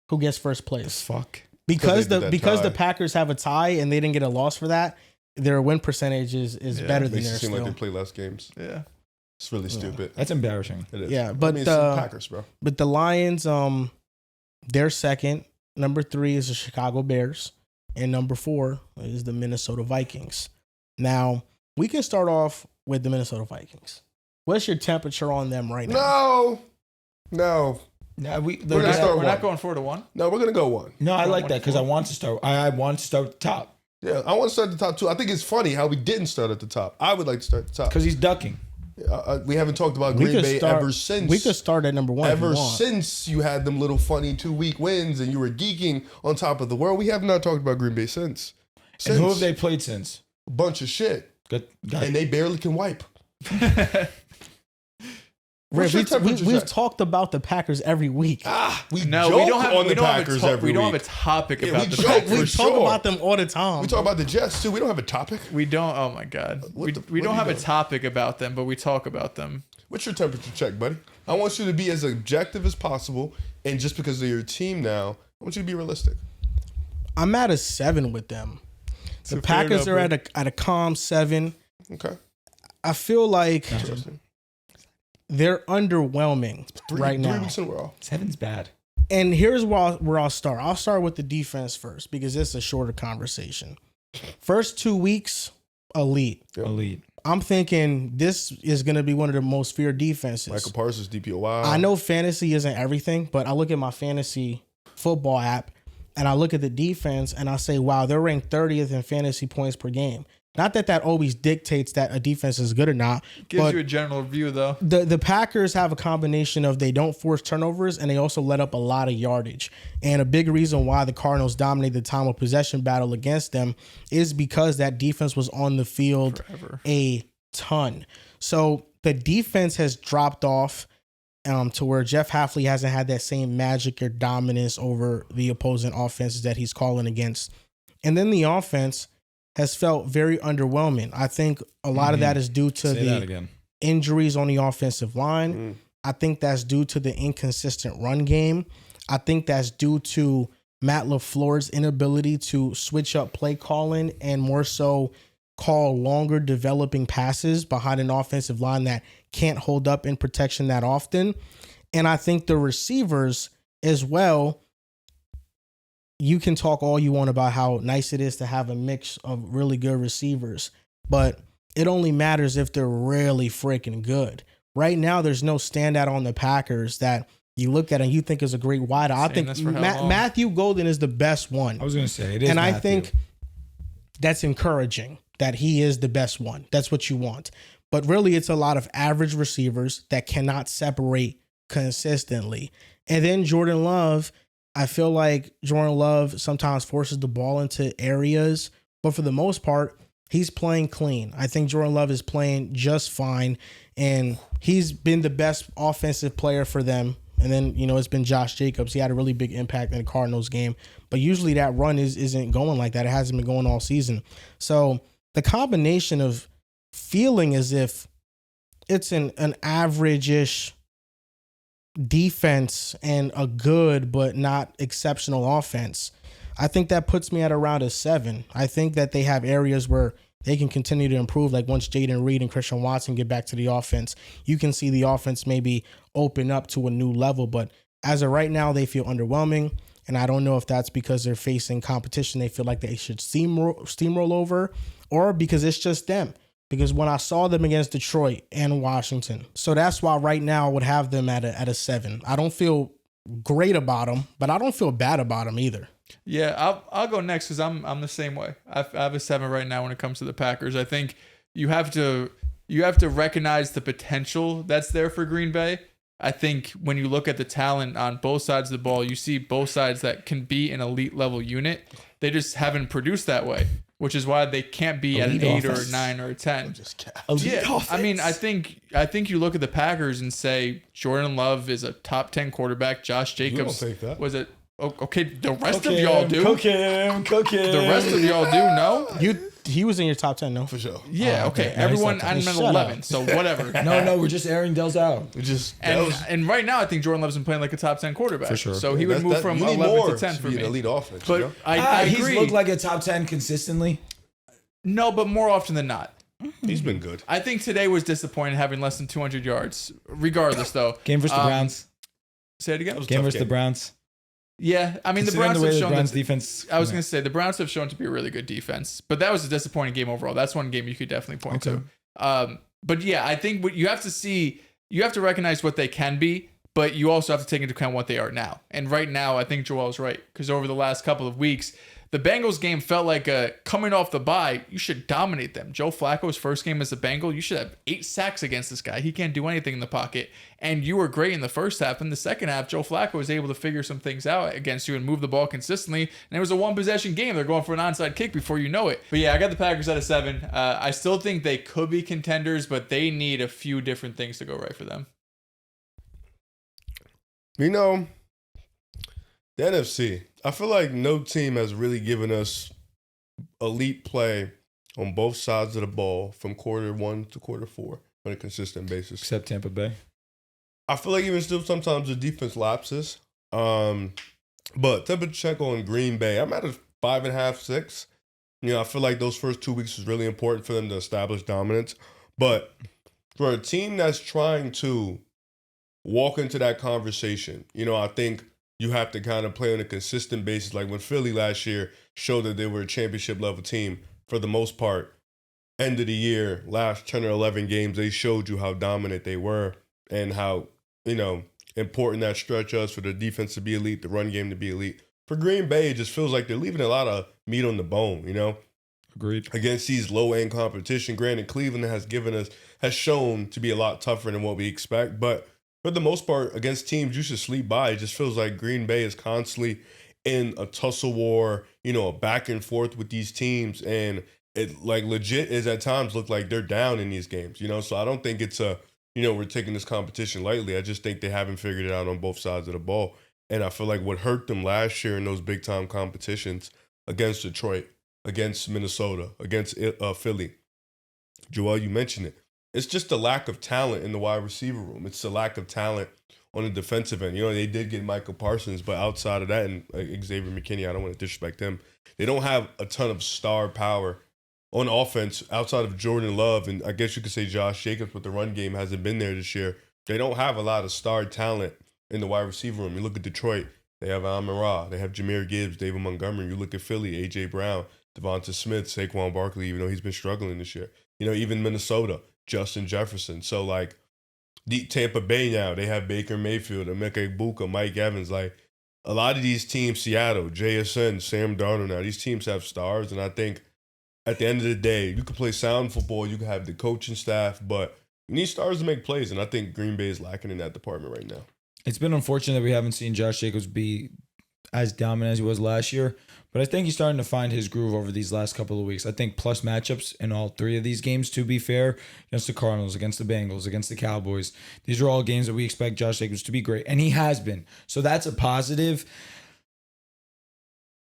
Who gets first place? Fuck. Because they did that the tie. Packers have a tie and they didn't get a loss for that, their win percentage is Yeah, better than Makes it theirs seem still. like they play less games. Yeah. It's really stupid. That's embarrassing. It is. Yeah, but I mean, it's the Packers, bro. But the Lions, they're second. Number 3 is the Chicago Bears. And number 4 is the Minnesota Vikings. Now, we can start off with the Minnesota Vikings. What's your temperature on them right now? No, No, We're gonna start We're not one. going 4-1. no, we're gonna go 1. No, I like One that because I four. want to start. I want to start at the top Yeah, I want to start at the top too. I think it's funny how we didn't start at the top. I would like to start at the top. because he's ducking. We haven't talked about We Green could Bay start- ever since. We could start at number 1 if you Ever want. since you had them little funny 2-week wins and you were geeking on top of the world, we have not talked about Green Bay since. And who have they played since? A bunch of shit, Good. and they barely can wipe. Rick, What's your temperature we've check? talked about the Packers every week. We No, joke we don't have on the we don't have Packers a to- every we don't week. have a topic Yeah, about we the joke. Packers. We For talk sure. about them all the time. We talk about the Jets too. We don't have a topic. We don't. Oh my god. What We are don't you have a doing? topic about them, but we talk about them. What's your temperature check, buddy? I want you to be as objective as possible, and just because of your team now, I want you to be realistic. I'm at a 7 with them. The a fair Packers are number. at a calm 7. Okay. I feel like Interesting. they're underwhelming right 3 now. weeks in a row. 7's bad. And here's where I'll start. I'll start with the defense first because it's a shorter conversation. First 2 weeks, elite. Elite. I'm thinking this is going to be one of the most feared defenses. Michael Parsons, DPOY. I know fantasy isn't everything, but I look at my fantasy football app and I look at the defense and I say, wow, they're ranked 30th in fantasy points per game. Not that always dictates that a defense is good or not. Gives you a general view, though. The Packers have a combination of they don't force turnovers and they also let up a lot of yardage. And a big reason why the Cardinals dominate the time of possession battle against them is because that defense was on the field a ton. So the defense has dropped off to where Jeff Hafley hasn't had that same magic or dominance over the opposing offenses that he's calling against. And then the offense has felt very underwhelming. I think a lot of that is due to the injuries on the offensive line. I think that's due to the inconsistent run game. I think that's due to Matt LaFleur's inability to switch up play calling and more so call longer developing passes behind an offensive line that can't hold up in protection that often. And I think the receivers as well, you can talk all you want about how nice it is to have a mix of really good receivers, but it only matters if they're really freaking good. Right now, there's no standout on the Packers that you look at and you think is a great wideout. I think Matthew Golden is the best one. I was going to say it is, and Matthew. I think that's encouraging that he is the best one. That's what you want. But really, it's a lot of average receivers that cannot separate consistently. And then Jordan Love, I feel like Jordan Love sometimes forces the ball into areas, but for the most part, he's playing clean. I think Jordan Love is playing just fine, and he's been the best offensive player for them. And then, it's been Josh Jacobs. He had a really big impact in the Cardinals game, but usually that run isn't going like that. It hasn't been going all season. So the combination of feeling as if it's an average-ish defense and a good but not exceptional offense, I think that puts me at around a 7. I think that they have areas where they can continue to improve. Like once Jaden Reed and Christian Watson get back to the offense, you can see the offense maybe open up to a new level. But as of right now, they feel underwhelming. And I don't know if that's because they're facing competition they feel like they should steamroll over, or because it's just them. Because when I saw them against Detroit and Washington, so that's why right now I would have them at a 7. I don't feel great about them, but I don't feel bad about them either. Yeah, I'll go next because I'm the same way. I have a 7 right now when it comes to the Packers. I think you have to recognize the potential that's there for Green Bay. I think when you look at the talent on both sides of the ball, you see both sides that can be an elite level unit. They just haven't produced that way, which is why they can't be elite at an 8 offense. Or a 9 or a 10. I mean, I think you look at the Packers and say Jordan Love is a top 10 quarterback. Josh Jacobs was it. Okay, the rest of y'all do. Cook him. The rest of y'all do, no? He was in your top 10, no? For sure. Yeah, okay. Everyone, I'm at 11, so whatever. No, we're just airing Dell's out. And right now, I think Jordan Love's been playing like a top 10 quarterback. For sure. So he would move from 11 to 10 for me. An elite offense, but I agree. He's looked like a top 10 consistently. No, but more often than not. He's been good. I think today was disappointing having less than 200 yards. Regardless, though. Game versus the Browns. Say it again. Game versus the Browns. Yeah, I mean, the Browns have shown Browns defense. I was going to say the Browns have shown to be a really good defense, but that was a disappointing game overall. That's one game you could definitely point to. But yeah, I think what you have to see, you have to recognize what they can be, but you also have to take into account what they are now. And right now, I think Joel's right, because over the last couple of weeks, the Bengals game felt like coming off the bye, you should dominate them. Joe Flacco's first game as a Bengal, you should have 8 sacks against this guy. He can't do anything in the pocket. And you were great in the first half. In the second half, Joe Flacco was able to figure some things out against you and move the ball consistently. And it was a 1-possession game. They're going for an onside kick before you know it. But yeah, I got the Packers at a 7. I still think they could be contenders, but they need a few different things to go right for them. The NFC, I feel like no team has really given us elite play on both sides of the ball from quarter 1 to quarter 4 on a consistent basis. Except Tampa Bay. I feel like even still sometimes the defense lapses. But temperature check on Green Bay, I'm at a 5.5, 6. I feel like those first 2 weeks was really important for them to establish dominance. But for a team that's trying to walk into that conversation, I think you have to kind of play on a consistent basis. Like when Philly last year showed that they were a championship level team for the most part. end of the year, last 10 or 11 games, they showed you how dominant they were and how, important that stretch was for the defense to be elite, the run game to be elite. For Green Bay, it just feels like they're leaving a lot of meat on the bone, Agreed. Against these low-end competition. Granted, Cleveland has shown to be a lot tougher than what we expect, but for the most part, against teams you should sleep by, it just feels like Green Bay is constantly in a tussle war, a back and forth with these teams, and it like legit is at times look like they're down in these games, so I don't think it's we're taking this competition lightly. I just think they haven't figured it out on both sides of the ball. And I feel like what hurt them last year in those big time competitions against Detroit, against Minnesota, against Philly, Joel, you mentioned it. It's just the lack of talent in the wide receiver room. It's the lack of talent on the defensive end. They did get Michael Parsons, but outside of that, and Xavier McKinney, I don't want to disrespect him. They don't have a ton of star power on offense outside of Jordan Love, and I guess you could say Josh Jacobs, but the run game hasn't been there this year. They don't have a lot of star talent in the wide receiver room. You look at Detroit, they have Amon-Ra, they have Jahmyr Gibbs, David Montgomery. You look at Philly, A.J. Brown, Devonta Smith, Saquon Barkley, even though he's been struggling this year. Even Minnesota, Justin Jefferson. So, the Tampa Bay now, they have Baker Mayfield, Emeka Egbuka, Mike Evans. A lot of these teams, Seattle, JSN, Sam Darnold now, these teams have stars, and I think at the end of the day, you can play sound football, you can have the coaching staff, but you need stars to make plays, and I think Green Bay is lacking in that department right now. It's been unfortunate that we haven't seen Josh Jacobs be as dominant as he was last year, but I think he's starting to find his groove over these last couple of weeks. I think plus matchups in all three of these games, to be fair, against the Cardinals, against the Bengals, against the Cowboys. These are all games that we expect Josh Jacobs to be great, and he has been. So that's a positive.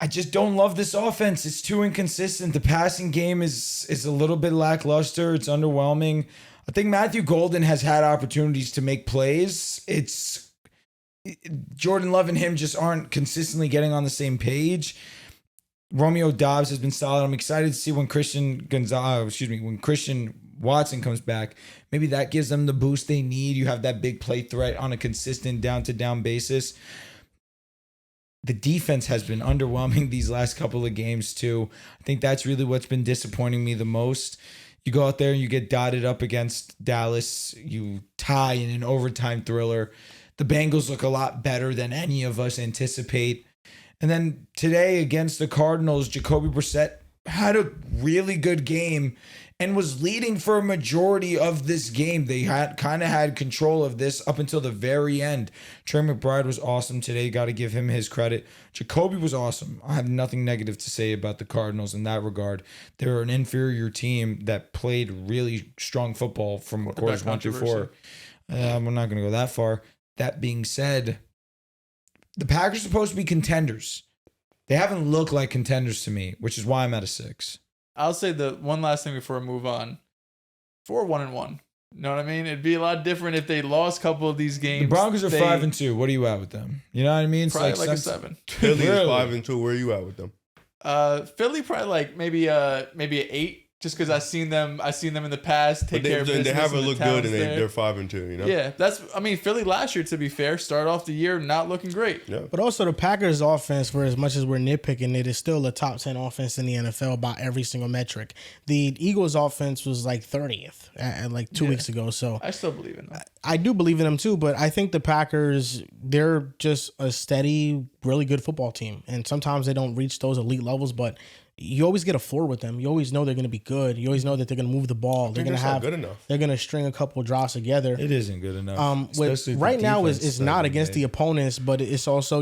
I just don't love this offense. It's too inconsistent. The passing game is a little bit lackluster. It's underwhelming. I think Matthew Golden has had opportunities to make plays. Jordan Love and him just aren't consistently getting on the same page. Romeo Doubs has been solid. I'm excited to see when Christian Watson comes back. Maybe that gives them the boost they need. You have that big play threat on a consistent down-to-down basis. The defense has been underwhelming these last couple of games too. I think that's really what's been disappointing me the most. You go out there and you get dotted up against Dallas. You tie in an overtime thriller. The Bengals look a lot better than any of us anticipate. And then today against the Cardinals, Jacoby Brissett had a really good game and was leading for a majority of this game. They had control of this up until the very end. Trey McBride was awesome today. Got to give him his credit. Jacoby was awesome. I have nothing negative to say about the Cardinals in that regard. They're an inferior team that played really strong football from quarters 1 through 4. I'm not going to go that far. That being said, the Packers are supposed to be contenders. They haven't looked like contenders to me, which is why I'm at a 6. I'll say the one last thing before I move on. 4-1-1. You know what I mean? It'd be a lot different if they lost a couple of these games. The Broncos are 5-2. What are you at with them? You know what I mean? It's probably like a 7. Philly is 5-2. Where are you at with them? Philly probably maybe an 8. Just because I've seen them in the past take care of business. They haven't looked good, and there. they're 5-2. Yeah, Philly last year, to be fair, started off the year not looking great. Yeah. But also the Packers offense, for as much as we're nitpicking it, is still a top 10 offense in the NFL by every single metric. The Eagles offense was 30th at 2 weeks ago. So I still believe in them. I do believe in them too, but I think the Packers, they're just a steady, really good football team. And sometimes they don't reach those elite levels, but you always get a floor with them. You always know they're going to be good. You always know that they're going to move the ball. They're going to have. Good enough. They're going to string a couple of drops together. It isn't good enough. Right now is not against the opponents, but it's also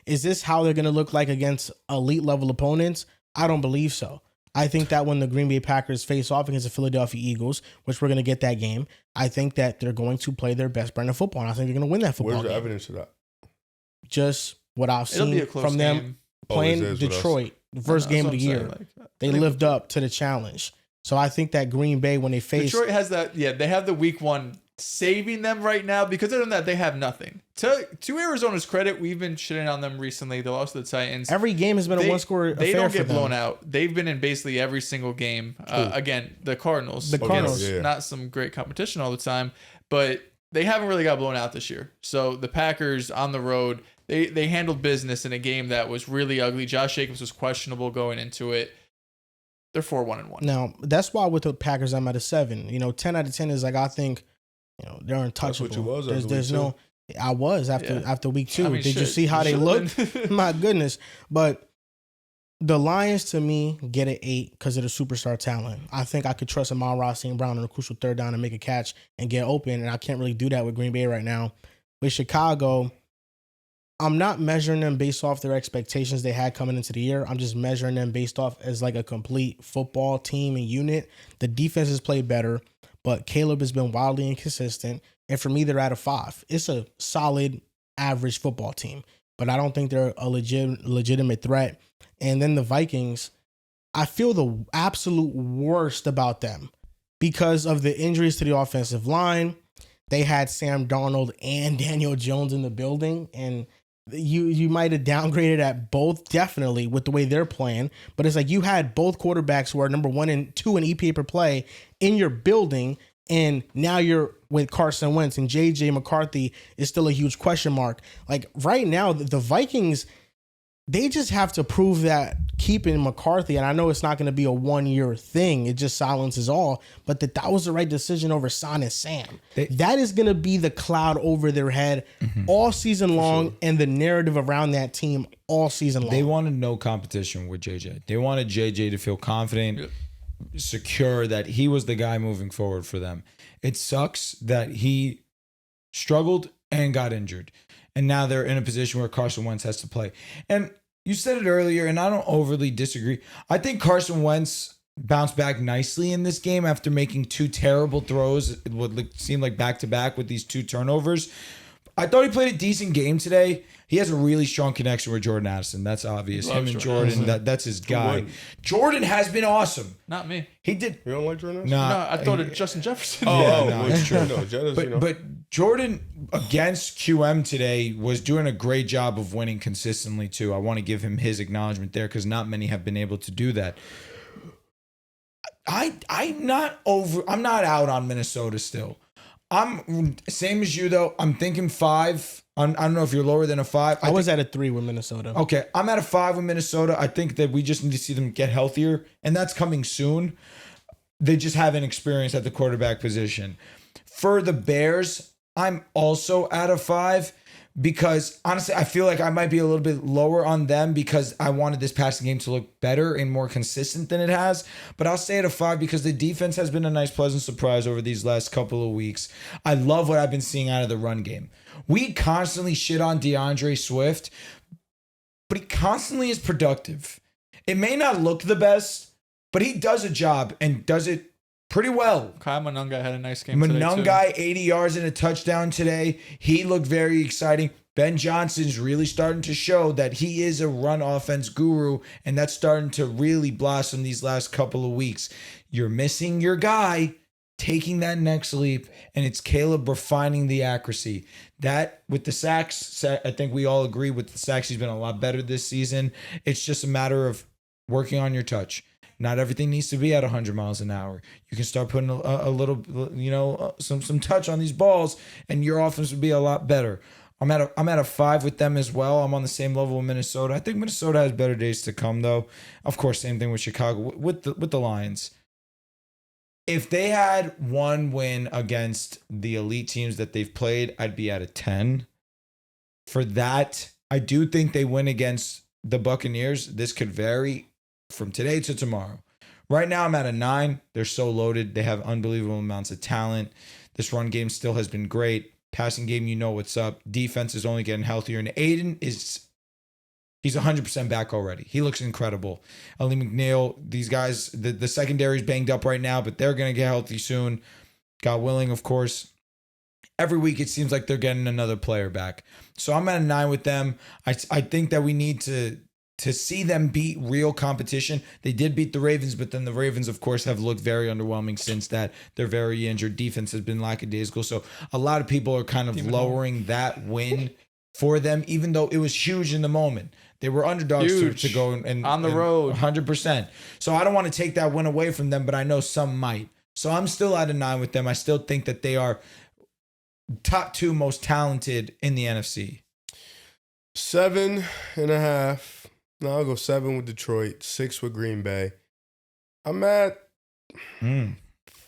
is this how they're going to look like against elite level opponents? I don't believe so. I think that when the Green Bay Packers face off against the Philadelphia Eagles, which we're going to get that game, I think that they're going to play their best brand of football. And I think they're going to win that football. Where's the game. evidence of that? Just what I've seen from them playing Detroit. The first game of the year, they lived up to the challenge. So I think that Green Bay, when they face Detroit has that, they have the week 1 saving them right now because other than that, they have nothing. To Arizona's credit, we've been shitting on them recently. They lost to the Titans. Every game has been a one-score affair. They don't get blown out. They've been in basically every single game. Again, the Cardinals. Not some great competition all the time, but they haven't really got blown out this year. So the Packers on the road, They handled business in a game that was really ugly. Josh Jacobs was questionable going into it. They're 4-1-1. Now, that's why with the Packers, I'm at a 7. 10 out of 10 is like, I think, they're untouchable. That's what you was There's no, I was after week 2. I mean, Did you shit, see how you they should've looked? been. My goodness. But the Lions, to me, get an 8 because of the superstar talent. I think I could trust Amon-Ra St. Brown on a crucial third down and make a catch and get open, and I can't really do that with Green Bay right now. With Chicago, I'm not measuring them based off their expectations they had coming into the year. I'm just measuring them based off as like a complete football team and unit. The defense has played better, but Caleb has been wildly inconsistent. And for me, they're at a 5. It's a solid, average football team, but I don't think they're a legitimate threat. And then the Vikings, I feel the absolute worst about them because of the injuries to the offensive line. They had Sam Darnold and Daniel Jones in the building, and you might have downgraded at both, definitely, with the way they're playing. But it's like you had both quarterbacks who are number 1 and 2 in EPA per play in your building, and now you're with Carson Wentz, and JJ McCarthy is still a huge question mark. Like right now, the Vikings, they just have to prove that keeping McCarthy, and I know it's not going to be a 1-year thing, it just silences all, but that was the right decision over Son and Sam. That is going to be the cloud over their head all season long, and the narrative around that team all season long. They wanted no competition with JJ. They wanted JJ to feel confident, secure that he was the guy moving forward for them. It sucks that he struggled and got injured. And now they're in a position where Carson Wentz has to play. And you said it earlier, and I don't overly disagree. I think Carson Wentz bounced back nicely in this game after making 2 terrible throws. It would seem like back-to-back with these 2 turnovers. I thought he played a decent game today. He has a really strong connection with Jordan Addison. That's obvious. Him and Jordan, that's his guy. Jordan has been awesome. Not me. He did. You don't like Jordan? No, I thought it Justin Jefferson. No, it's true. No, Jefferson, But Jordan against QM today was doing a great job of winning consistently too. I want to give him his acknowledgement there because not many have been able to do that. I'm not out on Minnesota still. I'm same as you though. I'm thinking 5. I don't know if you're lower than a 5. I was at a 3 with Minnesota. Okay, I'm at a 5 with Minnesota. I think that we just need to see them get healthier, and that's coming soon. They just haven't experienced at the quarterback position. For the Bears, I'm also at a 5 because honestly, I feel like I might be a little bit lower on them because I wanted this passing game to look better and more consistent than it has. But I'll stay at a 5 because the defense has been a nice, pleasant surprise over these last couple of weeks. I love what I've been seeing out of the run game. We constantly shit on DeAndre Swift, but he constantly is productive. It may not look the best, but he does a job and does it pretty well. Kyle Monunga had a nice game today, Monunga, 80 yards and a touchdown today. He looked very exciting. Ben Johnson's really starting to show that he is a run offense guru, and that's starting to really blossom these last couple of weeks. You're missing your guy taking that next leap, and it's Caleb refining the accuracy. That, with the sacks, I think we all agree with the sacks, he's been a lot better this season. It's just a matter of working on your touch. Not everything needs to be at 100 miles an hour. You can start putting a little, some touch on these balls, and your offense would be a lot better. I'm at a 5 with them as well. I'm on the same level with Minnesota. I think Minnesota has better days to come, though. Of course, same thing with Chicago with the Lions. If they had one win against the elite teams that they've played, I'd be at a 10. For that, I do think they win against the Buccaneers. This could vary from today to tomorrow. Right now, I'm at a 9. They're so loaded. They have unbelievable amounts of talent. This run game still has been great. Passing game, you know what's up. Defense is only getting healthier. And Aiden he's 100% back already. He looks incredible. Ali McNeil, these guys, the secondary's banged up right now, but they're going to get healthy soon. God willing, of course. Every week, it seems like they're getting another player back. So I'm at a 9 with them. I think that we need to see them beat real competition. They did beat the Ravens, but then the Ravens, of course, have looked very underwhelming since that. They're very injured. Defense has been lackadaisical. So a lot of people are kind of lowering that win for them, even though it was huge in the moment. They were underdogs to go and on the road 100%. So I don't want to take that win away from them, but I know some might. So I'm still at a 9 with them. I still think that they are top 2 most talented in the NFC. 7.5. No, I'll go 7 with Detroit, 6 with Green Bay. I'm at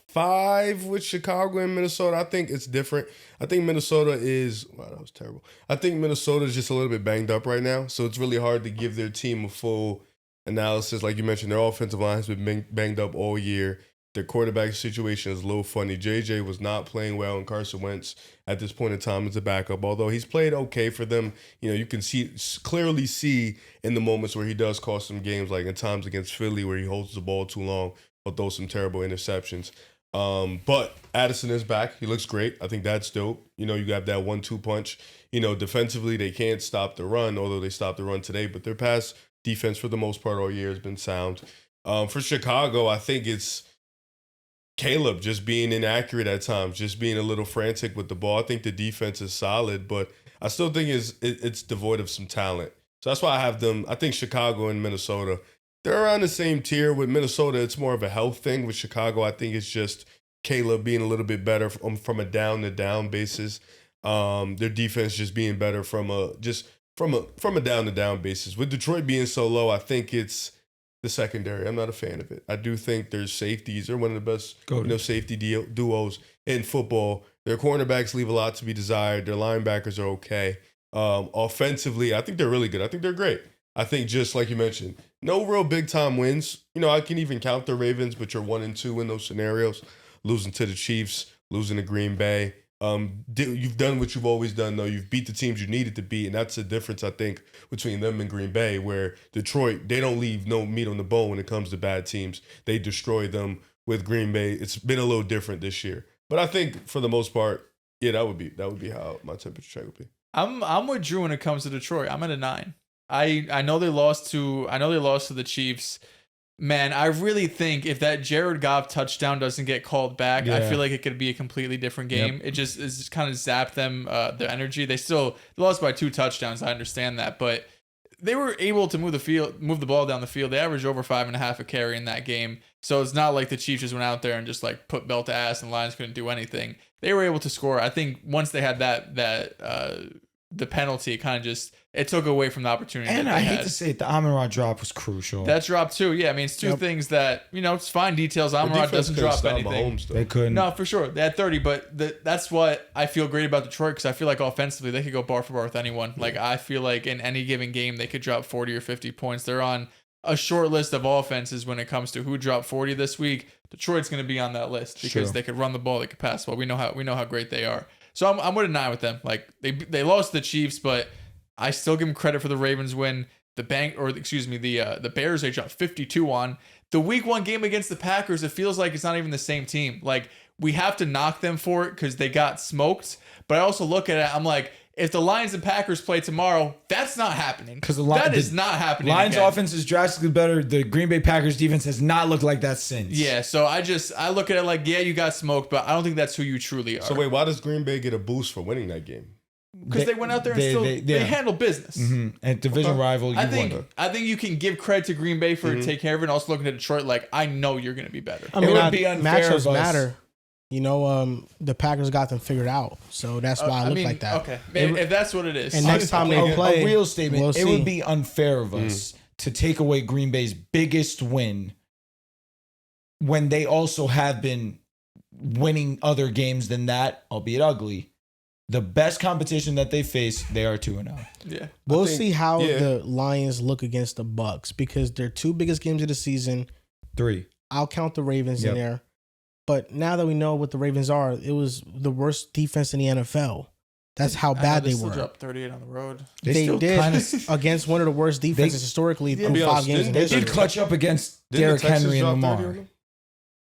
5 with Chicago and Minnesota. I think it's different. I think Minnesota is, wow, that was terrible. I think Minnesota is just a little bit banged up right now. So it's really hard to give their team a full analysis. Like you mentioned, their offensive line has been banged up all year. Their quarterback situation is a little funny. JJ was not playing well, and Carson Wentz at this point in time is a backup. Although he's played okay for them, you can clearly see in the moments where he does cost some games, like in times against Philly where he holds the ball too long or throws some terrible interceptions. But Addison is back. He looks great. I think that's dope. You have that 1-2 punch. Defensively they can't stop the run, although they stopped the run today. But their pass defense for the most part all year has been sound. For Chicago, I think it's Caleb just being inaccurate at times, just being a little frantic with the ball. I think the defense is solid, but I still think it's devoid of some talent. So that's why I have them. I think Chicago and Minnesota, they're around the same tier. With Minnesota, it's more of a health thing. With Chicago, I think it's just Caleb being a little bit better from a down-to-down basis. Their defense just being better from a down-to-down basis. With Detroit being so low, I think it's the secondary. I'm not a fan of it. I do think their safeties are one of the best safety duos in football. Their cornerbacks leave a lot to be desired. Their linebackers are okay. Offensively, I think they're really good. I think they're great. I think just like you mentioned, no real big-time wins. I can even count the Ravens, but you're 1-2 in those scenarios. Losing to the Chiefs, losing to Green Bay. You've done what you've always done, though. You've beat the teams you needed to beat, and that's the difference, I think, between them and Green Bay, where Detroit, they don't leave no meat on the bone when it comes to bad teams. They destroy them. With Green Bay, it's been a little different this year. But I think, for the most part, yeah, that would be how my temperature check would be. I'm with Drew when it comes to Detroit. I'm at a 9. I know they lost to the Chiefs. Man, I really think if that Jared Goff touchdown doesn't get called back, I feel like it could be a completely different game. Yep. It just kind of zapped them, their energy. They lost by 2 touchdowns. I understand that, but they were able to move the ball down the field. They averaged over 5.5 a carry in that game. So it's not like the Chiefs just went out there and just like put belt to ass and Lions couldn't do anything. They were able to score. I think once they had the penalty, kind of just it took away from the opportunity. And I hate to say it, the Amon-Ra drop was crucial. That drop too, yeah. I mean, it's two things that it's fine details. Amon-Ra doesn't drop anything. They couldn't. No, for sure. They had 30, but that's what I feel great about Detroit because I feel like offensively they could go bar for bar with anyone. Like I feel like in any given game they could drop 40 or 50 points. They're on a short list of offenses when it comes to who dropped 40 this week. Detroit's going to be on that list because they could run the ball, they could pass the ball. We know how great they are. So I'm with a 9 with them. Like they lost to the Chiefs, but I still give them credit for the Ravens win. The Bears they dropped 52 on. The week 1 game against the Packers, it feels like it's not even the same team. Like we have to knock them for it because they got smoked. But I also look at it, I'm like, if the Lions and Packers play tomorrow, that's not happening. Because that is not happening. Lions offense is drastically better. The Green Bay Packers defense has not looked like that since. Yeah, so I look at it like, yeah, you got smoked, but I don't think that's who you truly are. So wait, why does Green Bay get a boost for winning that game? Because they went out there and they handled business. Mm-hmm. And division rival, I think you can give credit to Green Bay for taking care of it, and also looking at Detroit like, I know you're going to be better. I mean, it would be unfair. Matchups matter. The Packers got them figured out, so that's why I look like that. Okay, if that's what it is. And next time they play, a real statement, it would be unfair of us to take away Green Bay's biggest win when they also have been winning other games than that, albeit ugly. The best competition that they face, they are 2-0. Yeah, we'll see how the Lions look against the Bucs because their 2 biggest games of the season. 3. I'll count the Ravens in there. But now that we know what the Ravens are, it was the worst defense in the NFL. That's how bad they were. They dropped 38 on the road. They did against one of the worst defenses historically through 5 games. They did clutch up against Derrick Henry and Lamar.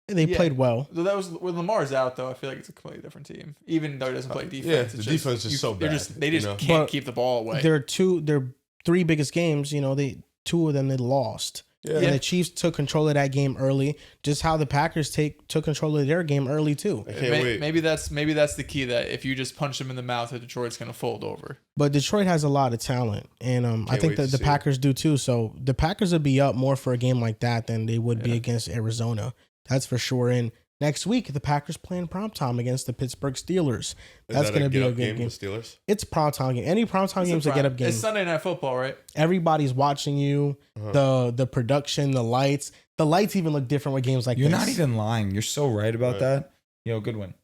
They played well. So that was when Lamar's out, though. I feel like it's a completely different team, even though he doesn't play defense. Yeah, the defense is so bad. They just can't keep the ball away. Their 3 biggest games, 2 of them they lost. Yeah. And the Chiefs took control of that game early, just how the Packers took control of their game early too. Maybe that's the key, that if you just punch them in the mouth, that Detroit's going to fold over. But Detroit has a lot of talent, and I think that the Packers do too. So the Packers would be up more for a game like that than they would be against Arizona. That's for sure. And next week, the Packers playing primetime against the Pittsburgh Steelers. That's going to be a good game. Steelers? It's primetime game. Any primetime game is a get-up game. It's Sunday Night Football, right? Everybody's watching you. The production, the lights. The lights even look different with games like You're this. not even lying. You're so right about Right. that. Yo, good one.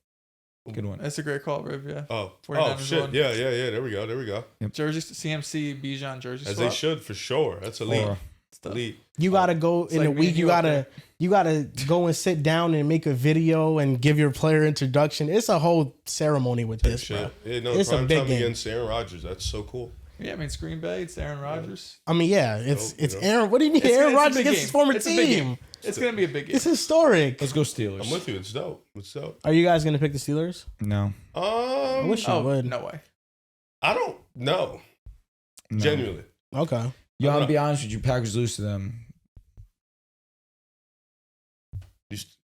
Good one. That's a great call, Riv. Yeah. Oh 49ers shit. won. Yeah. There we go. Jersey CMC Bijan jersey As swap. they should, for sure. That's elite. Or- Stuff. Elite. You gotta go It's in like a me week. and You you up gotta go and sit down and make a video and give your player introduction. It's a whole ceremony with this, bro. Shit. Yeah, no, It's a prime big time game. against Aaron Rodgers. That's so cool. Yeah, I mean, it's Green Bay. It's Aaron Rodgers. I mean, yeah, it's Dope, you know. Aaron. What do you mean, It's- Aaron it's a Rodgers big against game. his former It's a big team? game. It's going to be a big game. It's historic. Let's go Steelers. I'm with you. It's dope. It's dope. Are you guys gonna pick the Steelers? No. I wish you Oh, would. no way. I don't know. No. Genuinely. Okay. Yo, I'm gonna be honest with you. Packers lose to them.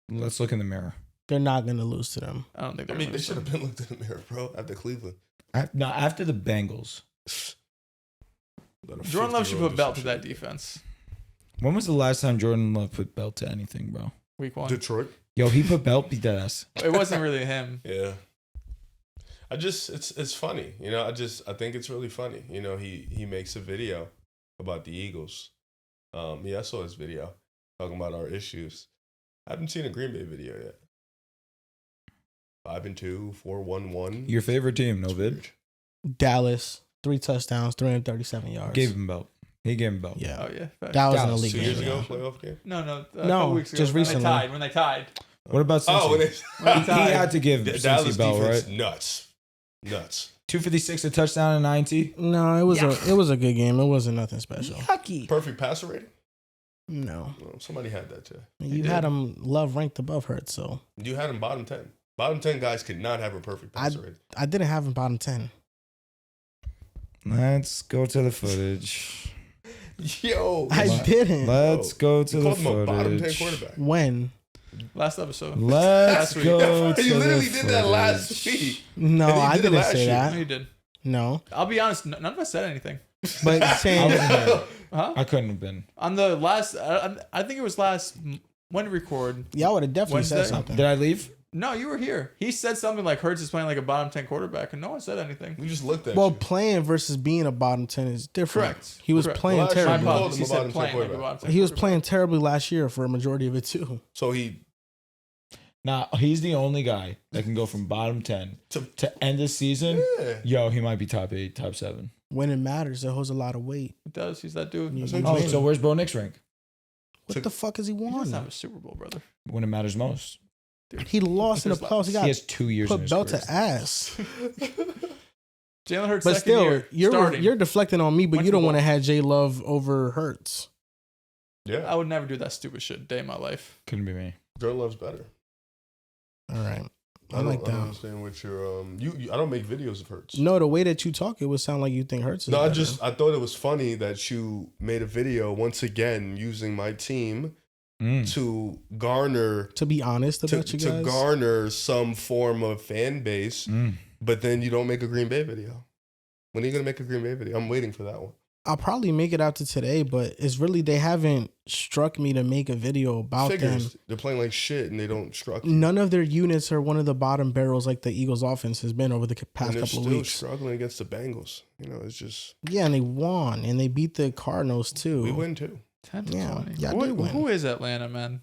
Let's look in the mirror. They're not gonna lose to them. I don't think I they're mean, gonna they should have been looked in the mirror, bro, after Cleveland. No, after the Bengals. Jordan Love should put belt to that defense. When was the last time Jordan Love put belt to anything, bro? Week 1. Detroit. Yo, he put belt, beat that ass. It wasn't really him. Yeah. It's funny. You know, I think it's really funny. You know, he makes a video about the Eagles. Yeah, I saw his video talking about our issues. I haven't seen a Green Bay video yet. 5-2, 4-1-1. Your favorite team, no vid? Dallas, 3 touchdowns, 337 yards. Gave him belt. He gave him belt. Yeah, Oh, yeah. Facts. that was an Dallas, elite 2 game. years ago, yeah. playoff game. No, No, a couple weeks ago. just recently. When they tied. What about Cincy? Oh, when they, When they He tied. had to give Dallas Cincy belt, defense, right? nuts. 256, a touchdown, and 90. No, it was a good game. It wasn't nothing special. Yucky. Perfect passer rating. No, Well, somebody had that too. you had him Love ranked above Hurts, so You had him bottom 10. Bottom 10 guys could not have a perfect passer rating. I didn't have him bottom 10. Let's go to the footage. Yo, I What? didn't. Let's go to you the called him a bottom 10 footage. quarterback. When? Last episode. Let's Last week. go to You literally the did that last footage. week. No, And he I did it didn't last say year. No, that. you did. No, I'll be honest. None of us said anything. but I saying wasn't here. Huh? I couldn't have been. On the last, I think it was last, when to record. yeah, I would have definitely said Wednesday? something. Did I leave? No, you were here. He said something like Hurts is playing like a bottom 10 quarterback, and no one said anything. We just looked at Well, you. playing versus being a bottom 10 is different. Correct. He was Correct. playing Well, actually, My you terribly. called apologies. him He a said bottom 10 playing like a quarterback. bottom 10 He was quarterback. playing terribly last year for a majority of it too. So he Nah, he's the only guy that can go from bottom 10 to end the season. yeah. Yo, he might be top 8, top 7. When it matters, it holds a lot of weight. He does. He's that dude. You- He you Oh, win. so where's Bo Nick's rank? What the fuck has he doesn't won? have a Super Bowl, brother. When it matters most. Dude. He lost in the playoffs. He He got has 2 years in put his belt career. to ass. Jalen Hurts But second still, year, you're starting. deflecting on me, but Went you to don't the want to ball. have J Love over Hurts. I Yeah. would never do that stupid shit day in my life. Couldn't be me. Jordan Love's better. All right. I don't- like I don't that. understand what your I don't make videos of Hurts. No, the way that you talk, it would sound like you think Hurts is No, better. I thought it was funny that you made a video once again using my team to garner to be honest about you to guys. garner some form of fan base, but then you don't make a Green Bay video. When are you gonna make a Green Bay video? I'm waiting for that one. I'll probably make it out to today, but it's really they haven't struck me to make a video about Figures. them. They're playing like shit and they don't struck you. None of their units are one of the bottom barrels like the Eagles' offense has been over the past And they're couple of still weeks. struggling against the Bengals. You know, it's just Yeah, and they won, and they beat the Cardinals too. we win too. 10 to Yeah, 20. yeah, who, they win. who is Atlanta, man?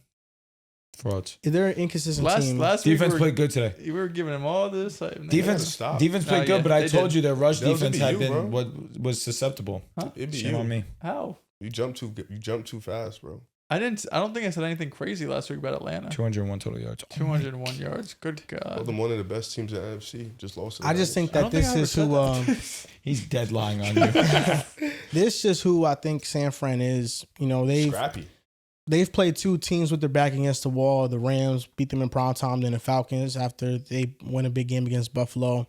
Frauds. They're an inconsistent Last team. week Defense we were, played good today. we were giving him all this. Like, gotta Defense stop. defense played No, good, yeah, but I they told did. you their rush That was defense gonna had be you, been bro. what was susceptible. Huh? It'd be Shame you. on me. How? You jump too fast, bro. I don't think I said anything crazy last week about Atlanta. 201 total yards. 201 yards. Good Well, God. them one of the best teams in the NFC just lost. to the I just Niners. think I that don't think this I ever is said who that. He's dead lying on you. this is who I think San Fran is. You know, scrappy. they've played two teams with their back against the wall. The Rams beat them in prime time, then the Falcons after they win a big game against Buffalo.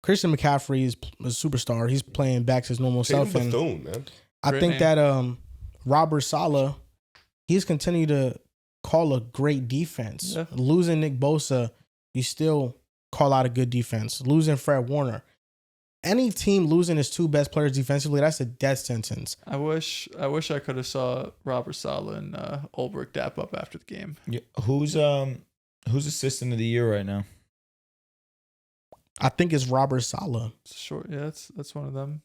Christian McCaffrey is a superstar. He's playing back to his normal Tatum self. And Bethune, man. I Great think name. that Robert Saleh, he's continued to call a great defense. Yeah. Losing Nick Bosa, you still call out a good defense. Losing Fred Warner. Any team losing his two best players defensively, that's a death sentence. I wish I could have saw Robert Saleh and Ulbrich dap up after the game. Yeah, who's assistant of the year right now? I think it's Robert Saleh. It's short. Yeah, that's one of them.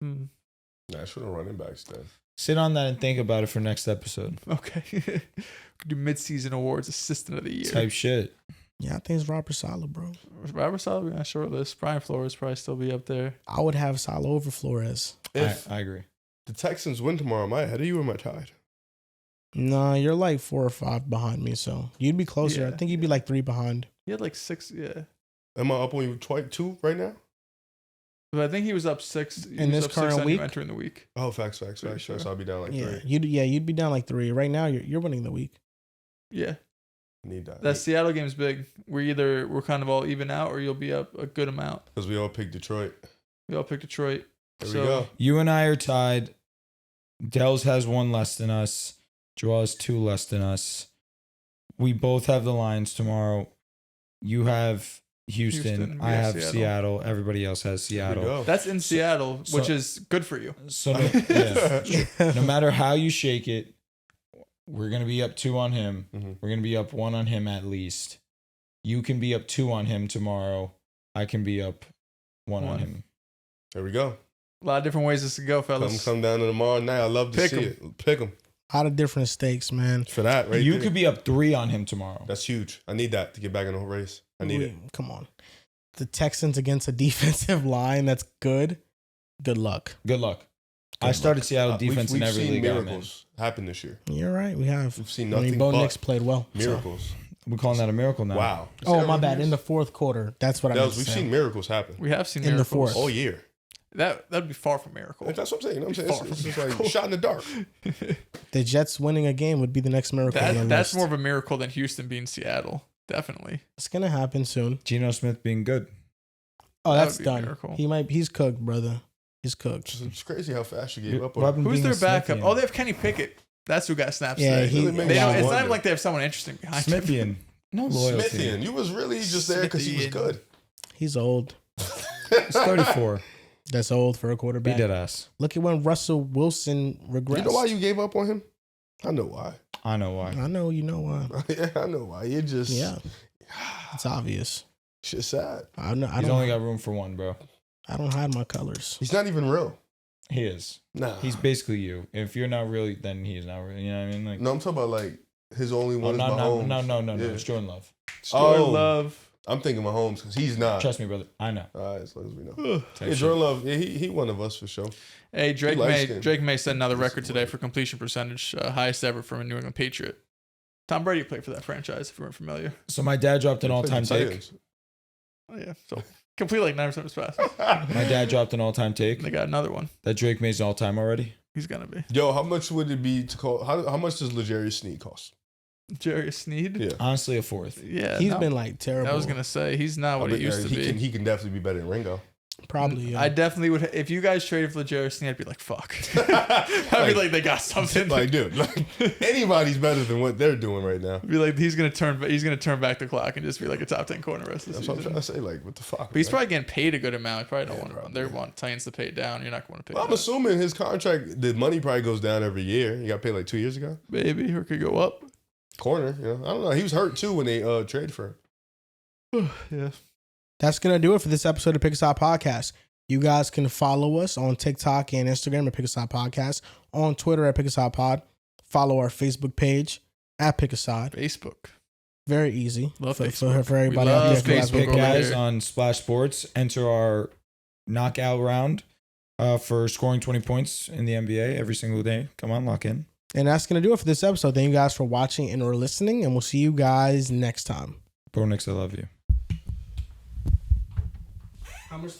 Hmm. National running backs then. Sit on that and think about it for next episode. Okay. Do mid-season awards, assistant of the year. Type shit. Yeah, I think it's Robert Saleh, bro. Robert Saleh be on a short list. Brian Flores probably still be up there. I would have Saleh over Flores. If I agree. the Texans win tomorrow, am I ahead of you or am I tied? Nah, you're like 4 or 5 behind me, so you'd be closer. Yeah. I think you'd be like 3 behind. He had like 6, yeah. Am I up on you 2 right now? But I think he was up 6 In this current week? entering the week. Oh, facts. Pretty So sure. I'll be down like Yeah, 3. you'd be down like 3. Right now, you're winning the week. Yeah. I need that. That Seattle game's big. We're kind of all even out, or you'll be up a good amount. Because we all picked Detroit. We all picked Detroit. There So- we go. You and I are tied. Dels has 1 less than us. Joel has 2 less than us. We both have the Lions tomorrow. You have Houston. Houston, we I have have Seattle. Seattle. Everybody else has There we Seattle. go. That's in Seattle, so- which is good for you. So no matter how you shake it, we're gonna be up 2 on him. Mhm. We're gonna be up 1 on him at least. You can be up 2 on him tomorrow. I can be up 1 on 1. him. There we go. A lot of different ways this could go, fellas. Come down to tomorrow night. I love to Pick see 'em. it. Pick them A lot of different stakes, man. for that. Right. You there. could be up 3 on him tomorrow. That's huge. I need that to get back in the race. I need it. Come on. The Texans against a defensive line that's good. Good luck. Good luck. I started Seattle defense we've in every seen league I'm in. miracles happen this year. You're right. We have. We've seen I nothing mean, Bo but Nix played well. so. miracles. We're calling that a miracle now. Wow. Oh, my bad. In the 4th quarter. That's what I meant We've to say. seen miracles happen We have seen In the miracles. 4th. all year. That'd be far from miracle. That's what I'm saying. You know what I'm Far saying? from It's just like miracle. shot in the dark. The Jets winning a game would be the next miracle on the That's list. more of a miracle than Houston beating Seattle. Definitely. It's going to happen soon. Geno Smith being good. Oh, That that's would be a done. miracle. He's cooked, brother. He's cooked. It's crazy how fast you gave up What on happened it. Who's being their backup? Smithian? Oh, they have Kenny Pickett. That's who got snaps Yeah, today. he- Really makes They me don't, it's wonder. not like they have someone interesting behind him. Smithian. No loyalty. Smithian. You was really just there because he was Smithian. good. He's old. He's 34. That's old for a Be quarterback. dead ass. Look at when Russell Wilson regressed. You know why you gave up on him? I know why. I know why. I know you know why. Yeah, I know why. You just Yeah, it's obvious. shit's sad. I know. I He's don't. only got room for 1, bro. I don't hide my colors. He's not even real. He is. Nah. He's basically you. If you're not really, then he's not really. You know what I mean? Like, No, I'm talking about like his only one is no. Mahomes. Yeah. It's Jordan Love. Jordan Oh, Love. I'm thinking Mahomes because he's not. Trust me, brother. I know. All right, as long as we know. Type Yeah, shit. Jordan Love. Yeah, he one of us for sure. Hey, Drake He likes May. him. Drake May set another He's record today weird. for completion percentage, highest ever from a New England Patriot. Tom Brady played for that franchise, if you weren't familiar. So my dad dropped an He all-time played the take. Titans. Oh, yeah. So complete like 9% of his passes. My dad dropped an all-time take. And they got another one. That Drake May's all-time already. He's gonna be Yo, how much would it be to call? How much does L'Jarius Sneed cost? Jerry Sneed. Yeah. Honestly, a 4th. Yeah, He's no. been like terrible. I was gonna say he's not what he used to he be. He can definitely be better than Ringo. Probably. Yeah. I definitely would. If you guys traded for Jerry Sneed, I'd be like, fuck. I'd be like, they got something. Like, dude, like, anybody's better than what they're doing right now. Be like, he's gonna turn back the clock and just be like a top 10 corner rest of the That's what I'm season. trying to say. Like, what the fuck? But he's man? probably getting paid a good amount. Probably don't Yeah, want to. probably. They want Titans to pay it down. You're not going to pay Well, it I'm down. assuming his contract, the money probably goes down every year. He got paid like 2 years ago. Maybe or could go up. Corner, you know, I don't know. He was hurt too when they traded for him. Yeah. That's gonna do it for this episode of Pick Aside Podcast. You guys can follow us on TikTok and Instagram at Pick Aside Podcast, on Twitter at Pick Aside Pod. Follow our Facebook page at Pick Aside. Facebook. Very easy Love for Facebook. everybody We out there. love who has Facebook Pick over guys here. on Splash Sports. Enter our knockout round for scoring 20 points in the NBA every single day. Come on, lock in. And that's gonna do it for this episode. Thank you guys for watching and or listening, and we'll see you guys next time. Bro, Nix, I love you. How much